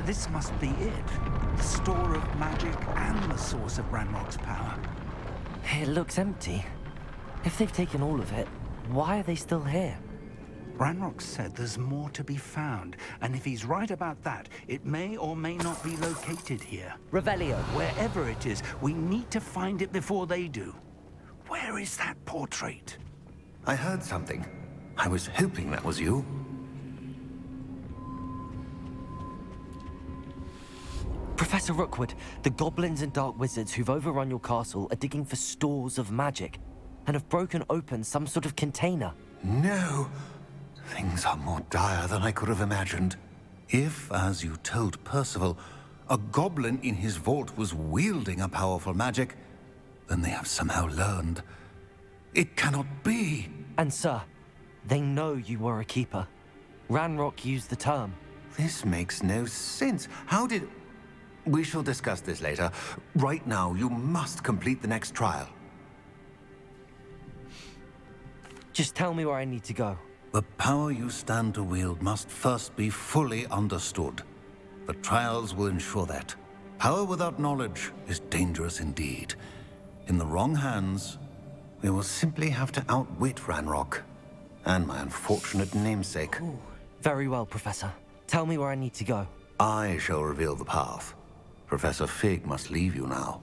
Speaker 17: this must be it. The store of magic and the source of Ranrock's power.
Speaker 4: It looks empty. If they've taken all of it, why are they still here?
Speaker 17: Ranrock said there's more to be found, and if he's right about that, it may or may not be located here.
Speaker 4: Revelio.
Speaker 17: Wherever it is, we need to find it before they do. Where is that portrait?
Speaker 3: I heard something. I was hoping that was you.
Speaker 4: Professor Rookwood, the goblins and dark wizards who've overrun your castle are digging for stores of magic and have broken open some sort of container.
Speaker 3: No! Things are more dire than I could have imagined. If, as you told Percival, a goblin in his vault was wielding a powerful magic, then they have somehow learned. It cannot be!
Speaker 4: And sir, they know you were a keeper. Ranrock used the term.
Speaker 3: This makes no sense. How did... We shall discuss this later. Right now, you must complete the next trial.
Speaker 4: Just tell me where I need to go.
Speaker 3: The power you stand to wield must first be fully understood. The trials will ensure that. Power without knowledge is dangerous indeed. In the wrong hands, we will simply have to outwit Ranrock and my unfortunate namesake.
Speaker 4: Ooh. Very well, Professor. Tell me where I need to go.
Speaker 3: I shall reveal the path. Professor Fig must leave you now.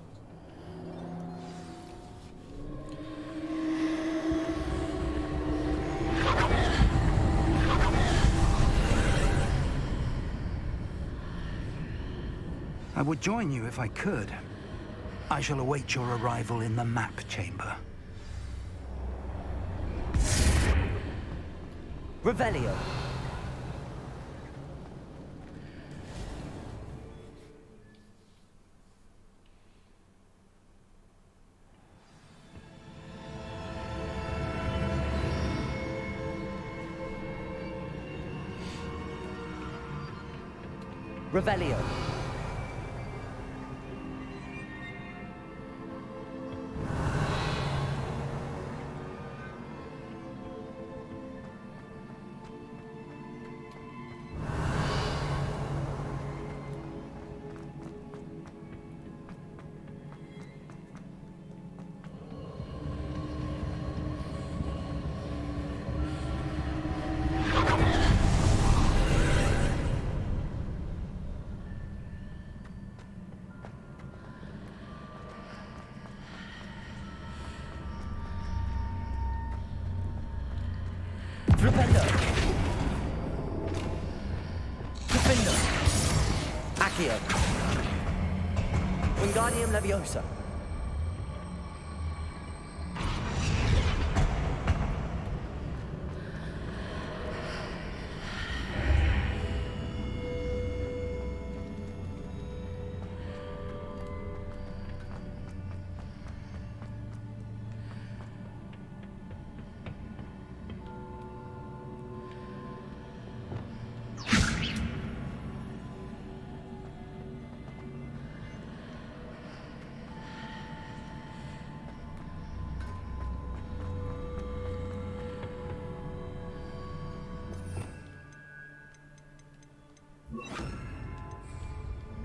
Speaker 17: I would join you if I could. I shall await your arrival in the map chamber.
Speaker 4: Revelio. Revelio. Flipendo. Flipendo. Accio. Wingardium Leviosa.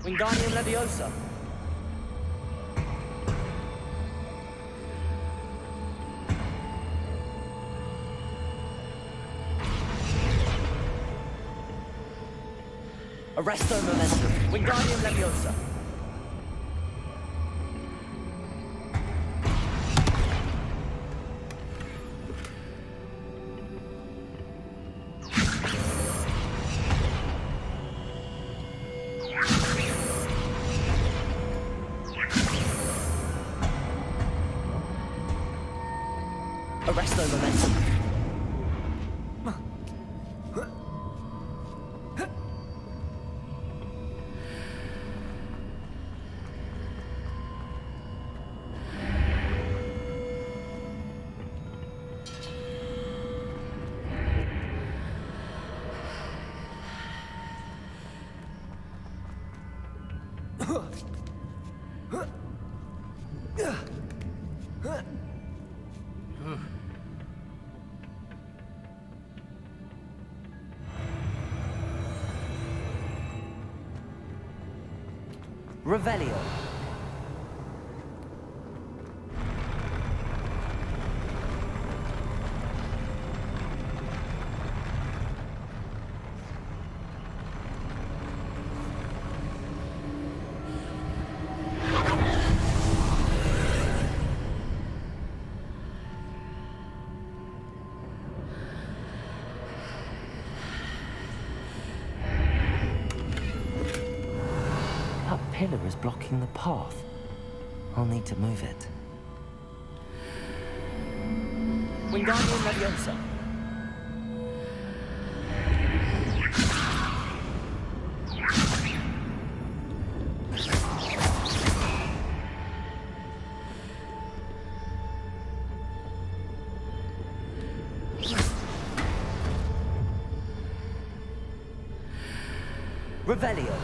Speaker 4: Wingardium Leviosa. Arresto Momentum. Wingardium Leviosa. Arresto Momentum. Revelio. That pillar is blocking the path. I'll need to move it. Wingardium Leviosa. Revelio.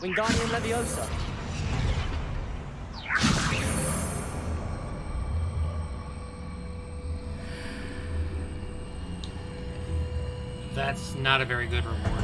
Speaker 4: Wingardium Leviosa.
Speaker 1: That's not a very good reward.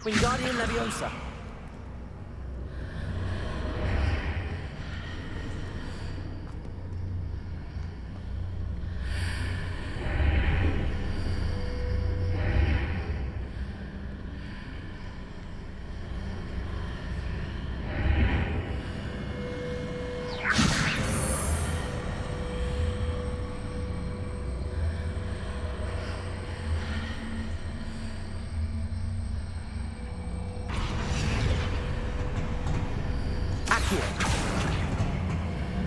Speaker 4: Wingardium Leviosa.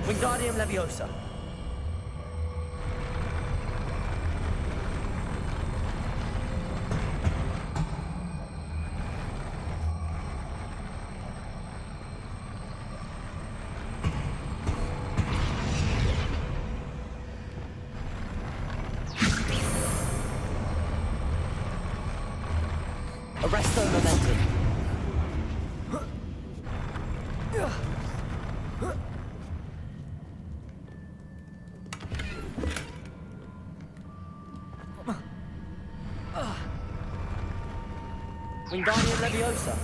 Speaker 4: Wingardium Leviosa. Arresto Momentum. Wingardium Leviosa.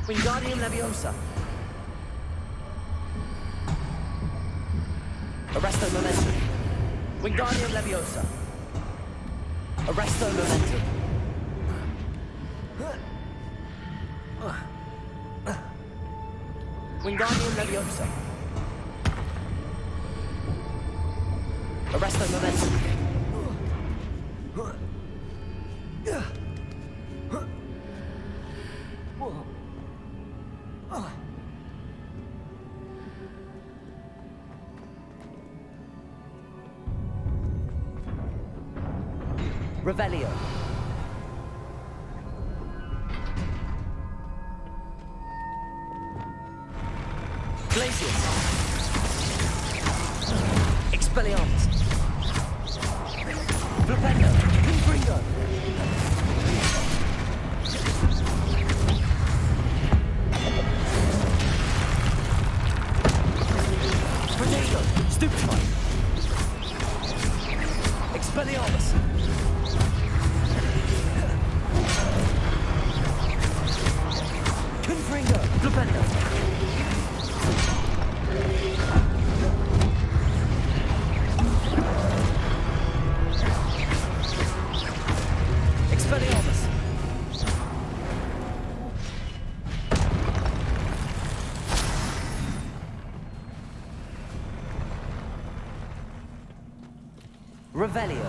Speaker 4: Wingardium Leviosa. Arresto Momentum. Wingardium Leviosa. Arresto Momentum. Wingardium Leviosa. Arresto Momentum. Revelio. Glacius. Expelliarmus. Flipendo. Confringo. Protego. Stupefy. Expelliarmus. Confringo. Flipendo. Expelliarmus. Revelio.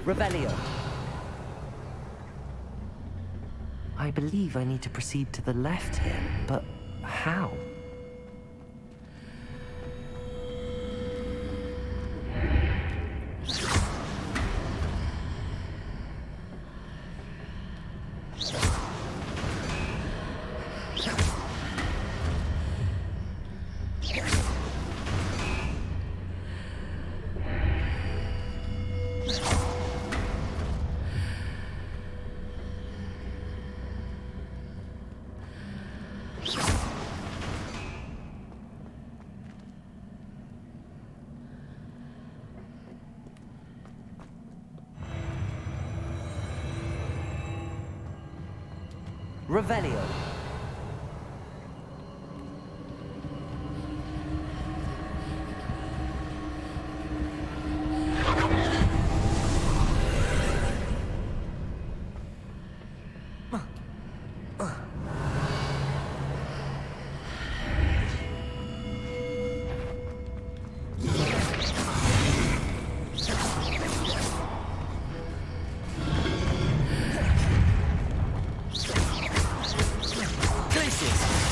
Speaker 4: Revelio. I believe I need to proceed to the left here, but how? Revelio.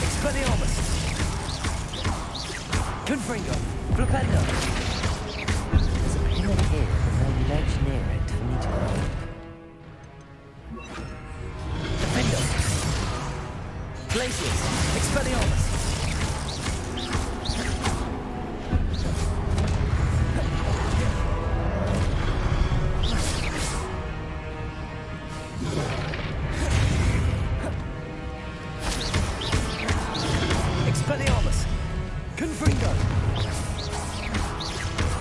Speaker 4: Expelliarmus! Confringo! Flipendo! There's a pillar here with no ledge near it for me to climb. Defendo! Glacius! Expelliarmus! Expelliarmus! Confringo!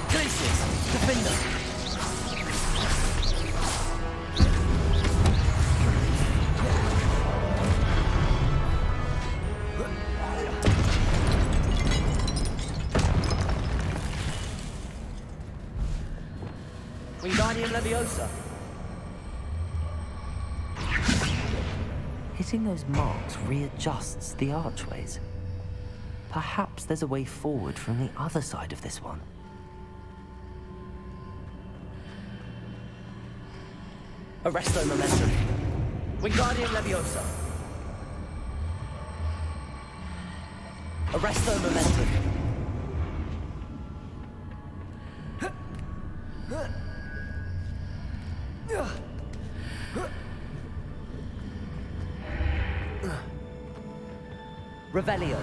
Speaker 4: Glacius! Defender! Wingardium Leviosa! Hitting those marks readjusts the archways. Perhaps there's a way forward from the other side of this one. Arresto Momentum. Wingardium Leviosa. Arresto Momentum. Revelio.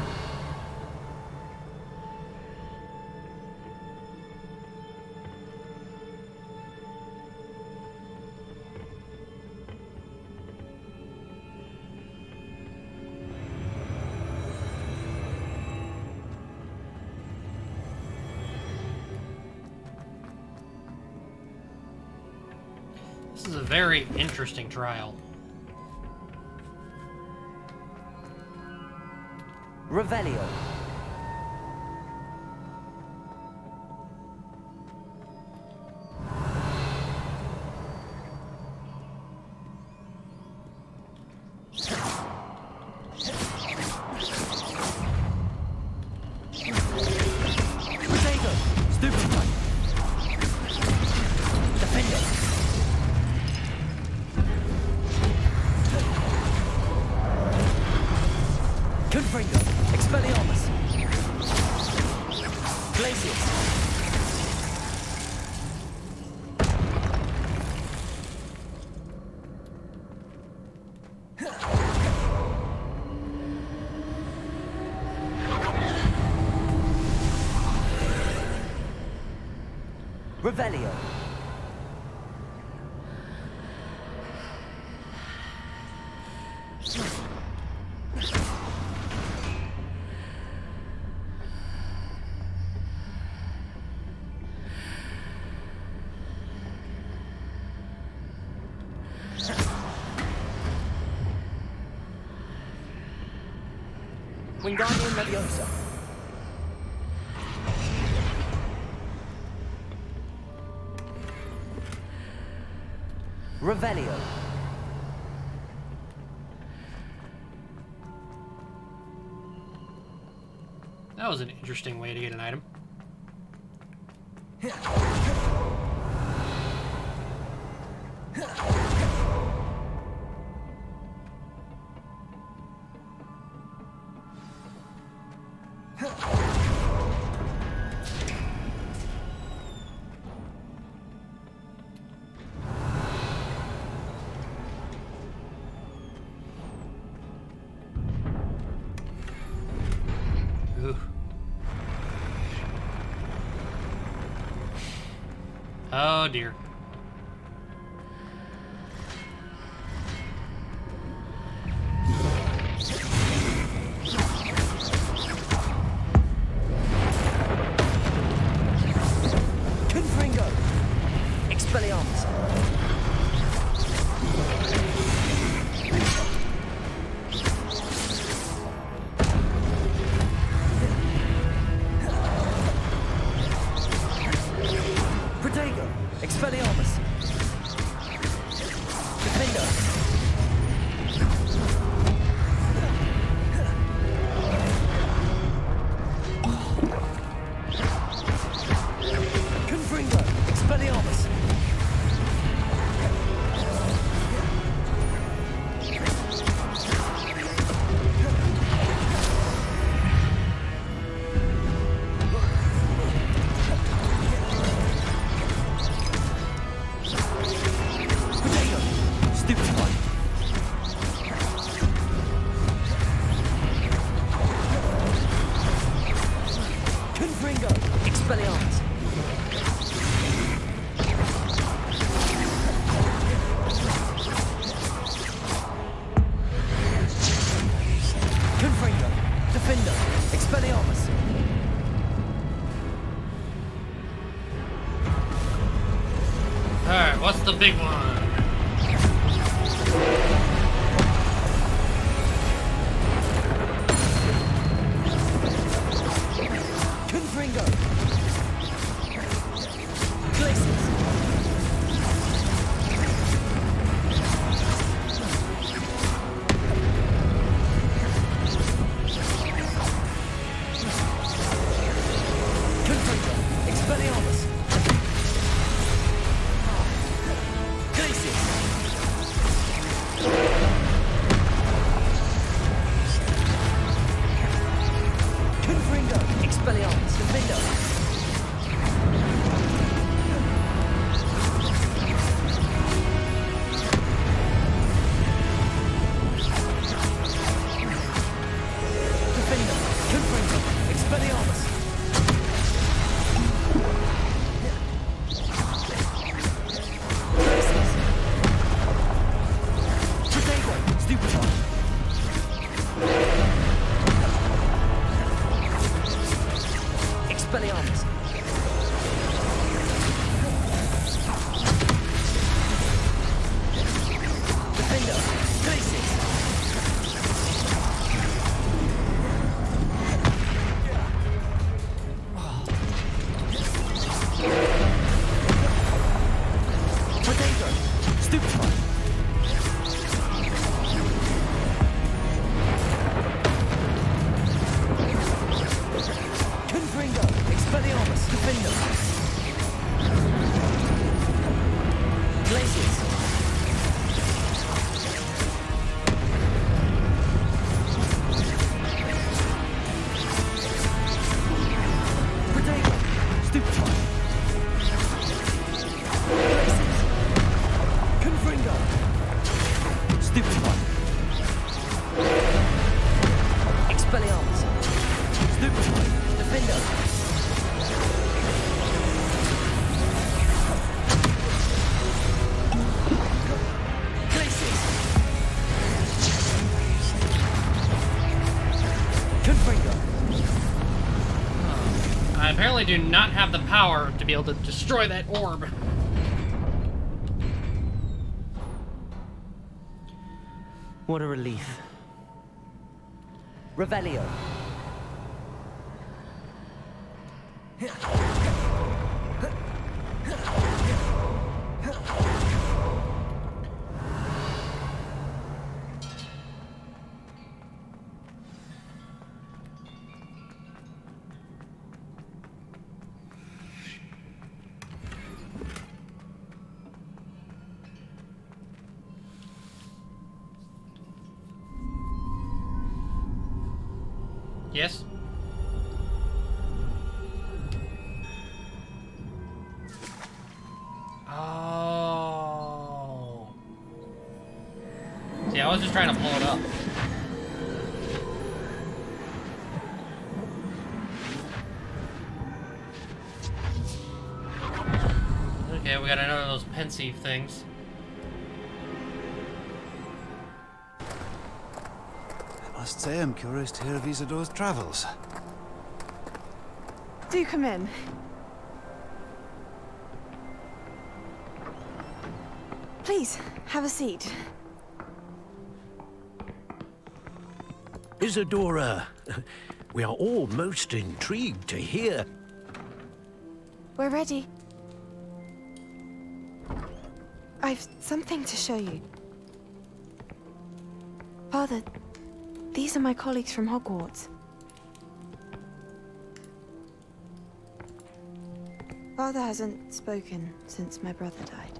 Speaker 1: This is a very interesting trial.
Speaker 4: Revelio. Expelliarmus! Glacius! Revelio. Wingardium Leviosa. Revelio.
Speaker 1: That was an interesting way to get an item. Ooh. Oh dear.
Speaker 4: Confringo. Expelliarmus. Protego. Expelliarmus. Defender. Confringo. Expelliarmus. Stupefy. Confringo. Expelliarmus. Confringo. Defender. Expelliarmus.
Speaker 1: Alright, what's the big one?
Speaker 4: Confringo. Glacius. Confringo. Expelliarmus. Glacius. Confringo. Expelliarmus. Defender. Defender. Confringo. Expelliarmus. Glacius. Protego. Stupefy. Expelliarmus. Defender. Glacius. Protego. Stupefy. Confringo. Expelliarmus.
Speaker 1: I apparently do not have the power to be able to destroy that orb.
Speaker 4: What a relief. Revelio.
Speaker 1: Yes? Oh. See, I was just trying to blow it up. Okay, we got another of those pensive things.
Speaker 7: I must say I'm curious to hear of Isadore's travels.
Speaker 15: Do come in. Please, have a seat.
Speaker 19: Isadora, we are all most intrigued to hear.
Speaker 15: We're ready. I've something to show you. Father, these are my colleagues from Hogwarts. Father hasn't spoken since my brother died.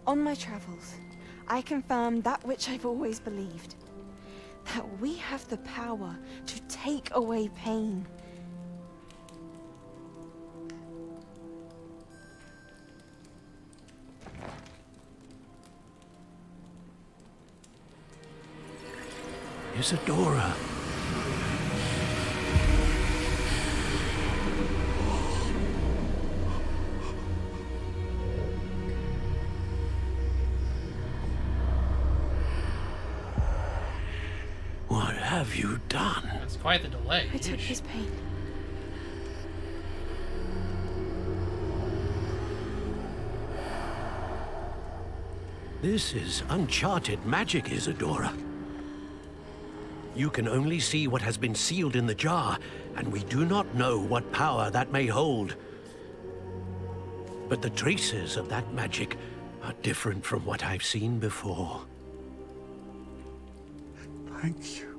Speaker 15: On my travels, I confirmed that which I've always believed. That we have the power to take away pain.
Speaker 19: Isadora. What have you done?
Speaker 1: That's quite the delay.
Speaker 15: I took his pain.
Speaker 19: This is uncharted magic, Isadora. You can only see what has been sealed in the jar, and we do not know what power that may hold. But the traces of that magic are different from what I've seen before.
Speaker 10: Thank you.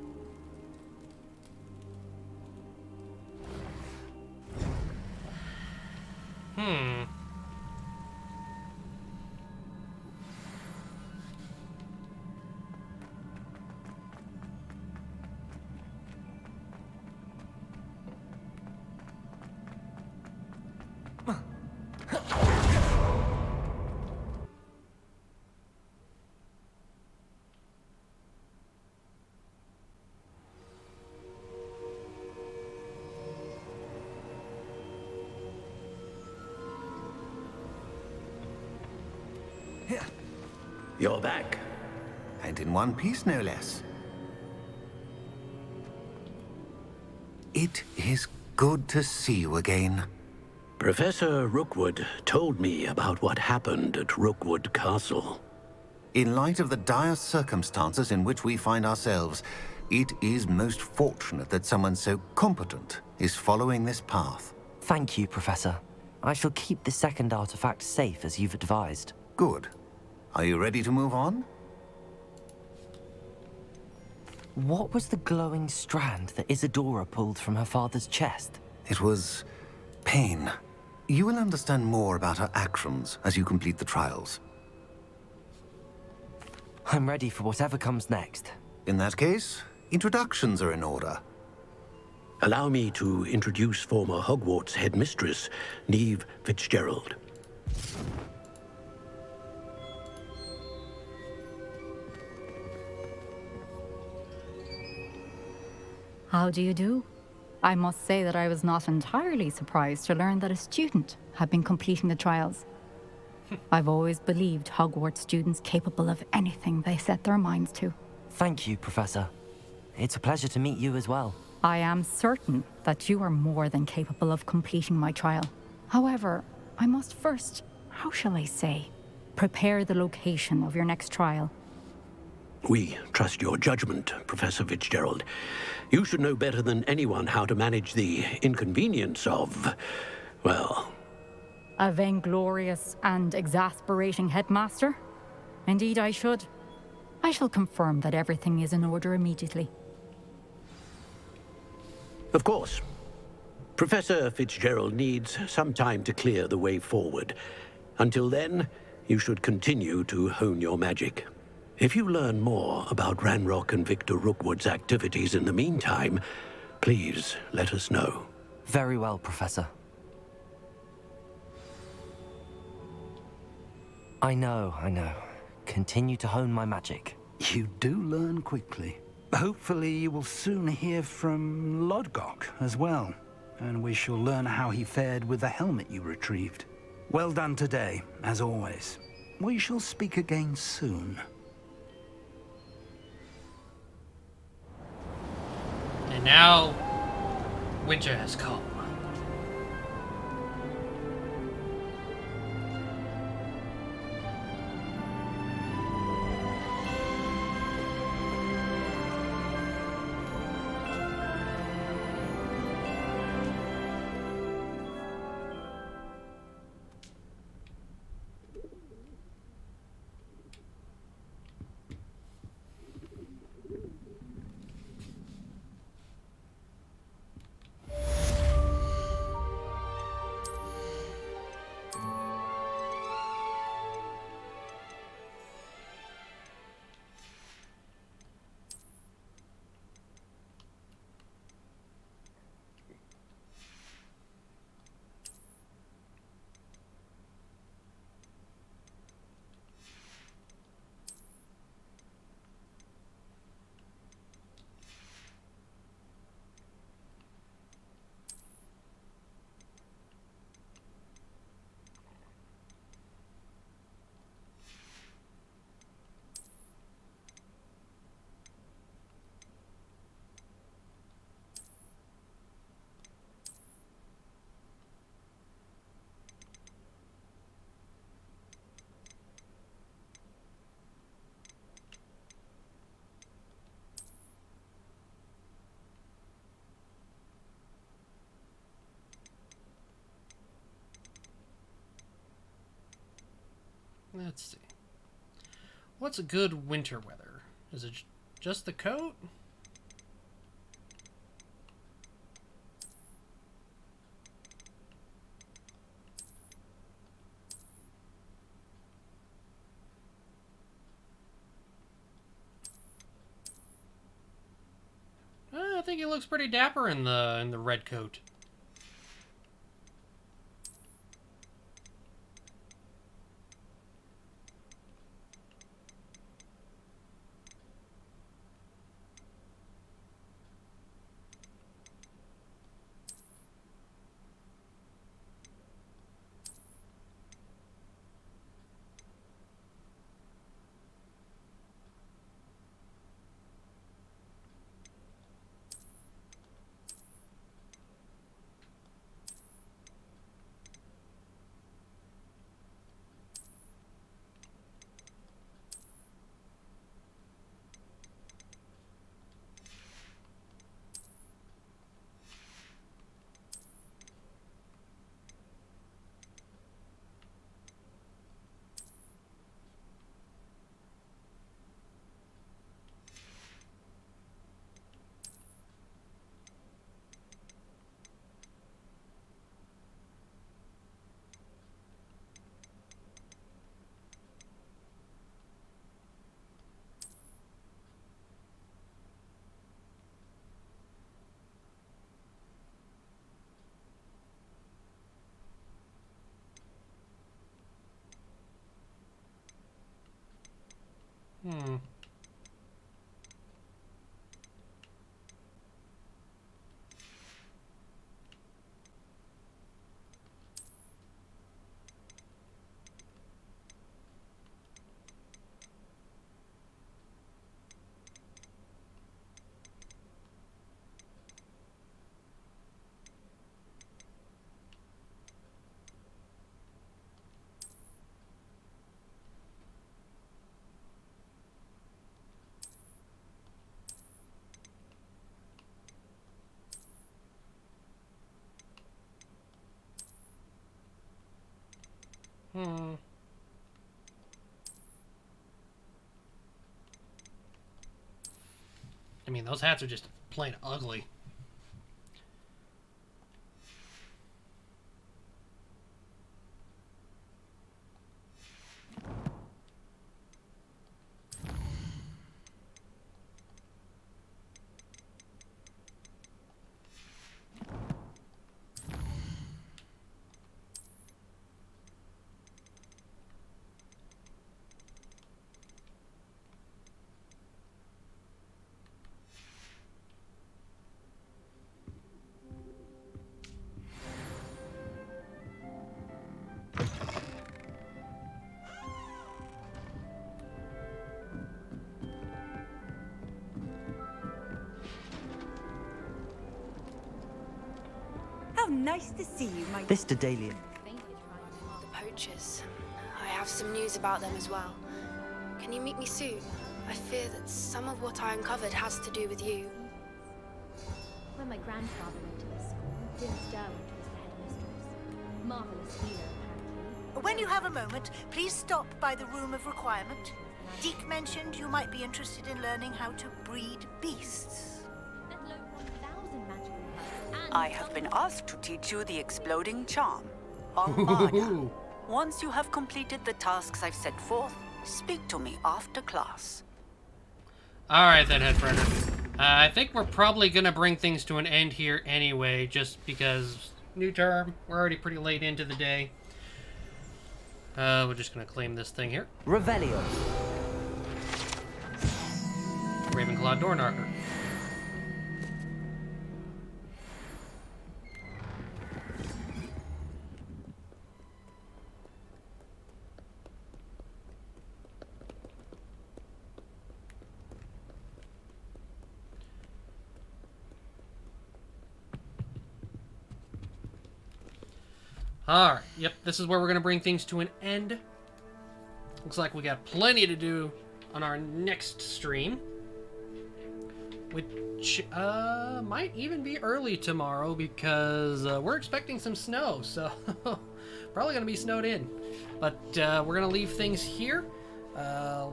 Speaker 19: You're back.
Speaker 3: And in one piece, no less. It is good to see you again.
Speaker 19: Professor Rookwood told me about what happened at Rookwood Castle.
Speaker 3: In light of the dire circumstances in which we find ourselves, it is most fortunate that someone so competent is following this path.
Speaker 4: Thank you, Professor. I shall keep the second artifact safe as you've advised.
Speaker 3: Good. Are you ready to move on?
Speaker 4: What was the glowing strand that Isadora pulled from her father's chest?
Speaker 3: It was pain. You will understand more about her actions as you complete the trials.
Speaker 4: I'm ready for whatever comes next.
Speaker 3: In that case, introductions are in order.
Speaker 19: Allow me to introduce former Hogwarts headmistress, Neve Fitzgerald.
Speaker 21: How do you do? I must say that I was not entirely surprised to learn that a student had been completing the trials. I've always believed Hogwarts students capable of anything they set their minds to.
Speaker 4: Thank you, Professor. It's a pleasure to meet you as well.
Speaker 21: I am certain that you are more than capable of completing my trial. However, I must first, how shall I say, prepare the location of your next trial.
Speaker 19: We trust your judgment, Professor Fitzgerald. You should know better than anyone how to manage the inconvenience of, well...
Speaker 21: A vainglorious and exasperating headmaster? Indeed I should. I shall confirm that everything is in order immediately.
Speaker 19: Of course. Professor Fitzgerald needs some time to clear the way forward. Until then, you should continue to hone your magic. If you learn more about Ranrock and Victor Rookwood's activities in the meantime, please let us know.
Speaker 4: Very well, Professor. I know. Continue to hone my magic.
Speaker 17: You do learn quickly. Hopefully you will soon hear from Lodgok as well, and we shall learn how he fared with the helmet you retrieved. Well done today, as always. We shall speak again soon.
Speaker 1: And now, winter has come. Let's see. What's a good winter weather? Is it just the coat? I think he looks pretty dapper in the red coat. I mean, those hats are just plain ugly.
Speaker 18: How nice to see you, my...
Speaker 4: Mr. Dalian.
Speaker 8: The poachers. I have some news about them as well. Can you meet me soon? I fear that some of what I uncovered has to do with you.
Speaker 22: When my grandfather went to this school, Prince Derwent was the headmistress. Marvelous healer, apparently.
Speaker 23: When you have a moment, please stop by the room of requirement. Deke mentioned you might be interested in learning how to breed beasts.
Speaker 24: I have been asked to teach you the exploding charm, Armada. Once you have completed the tasks I've set forth, speak to me after class.
Speaker 1: Alright then, Headfriender. I think we're probably gonna bring things to an end here anyway, just because new term, we're already pretty late into the day. We're just gonna claim this thing here.
Speaker 4: Revelio.
Speaker 1: Ravenclaw Doorknocker. Alright, yep, this is where we're going to bring things to an end. Looks like we got plenty to do on our next stream. Which might even be early tomorrow because we're expecting some snow, so probably going to be snowed in. But we're going to leave things here.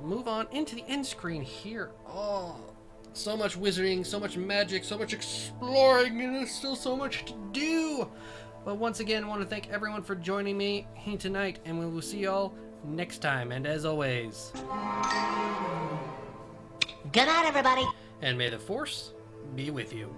Speaker 1: Move on into the end screen here. Oh, so much wizarding, so much magic, so much exploring, and there's still so much to do. But once again, I want to thank everyone for joining me here tonight, and we will see y'all next time. And as always,
Speaker 22: good night, everybody.
Speaker 1: And may the Force be with you.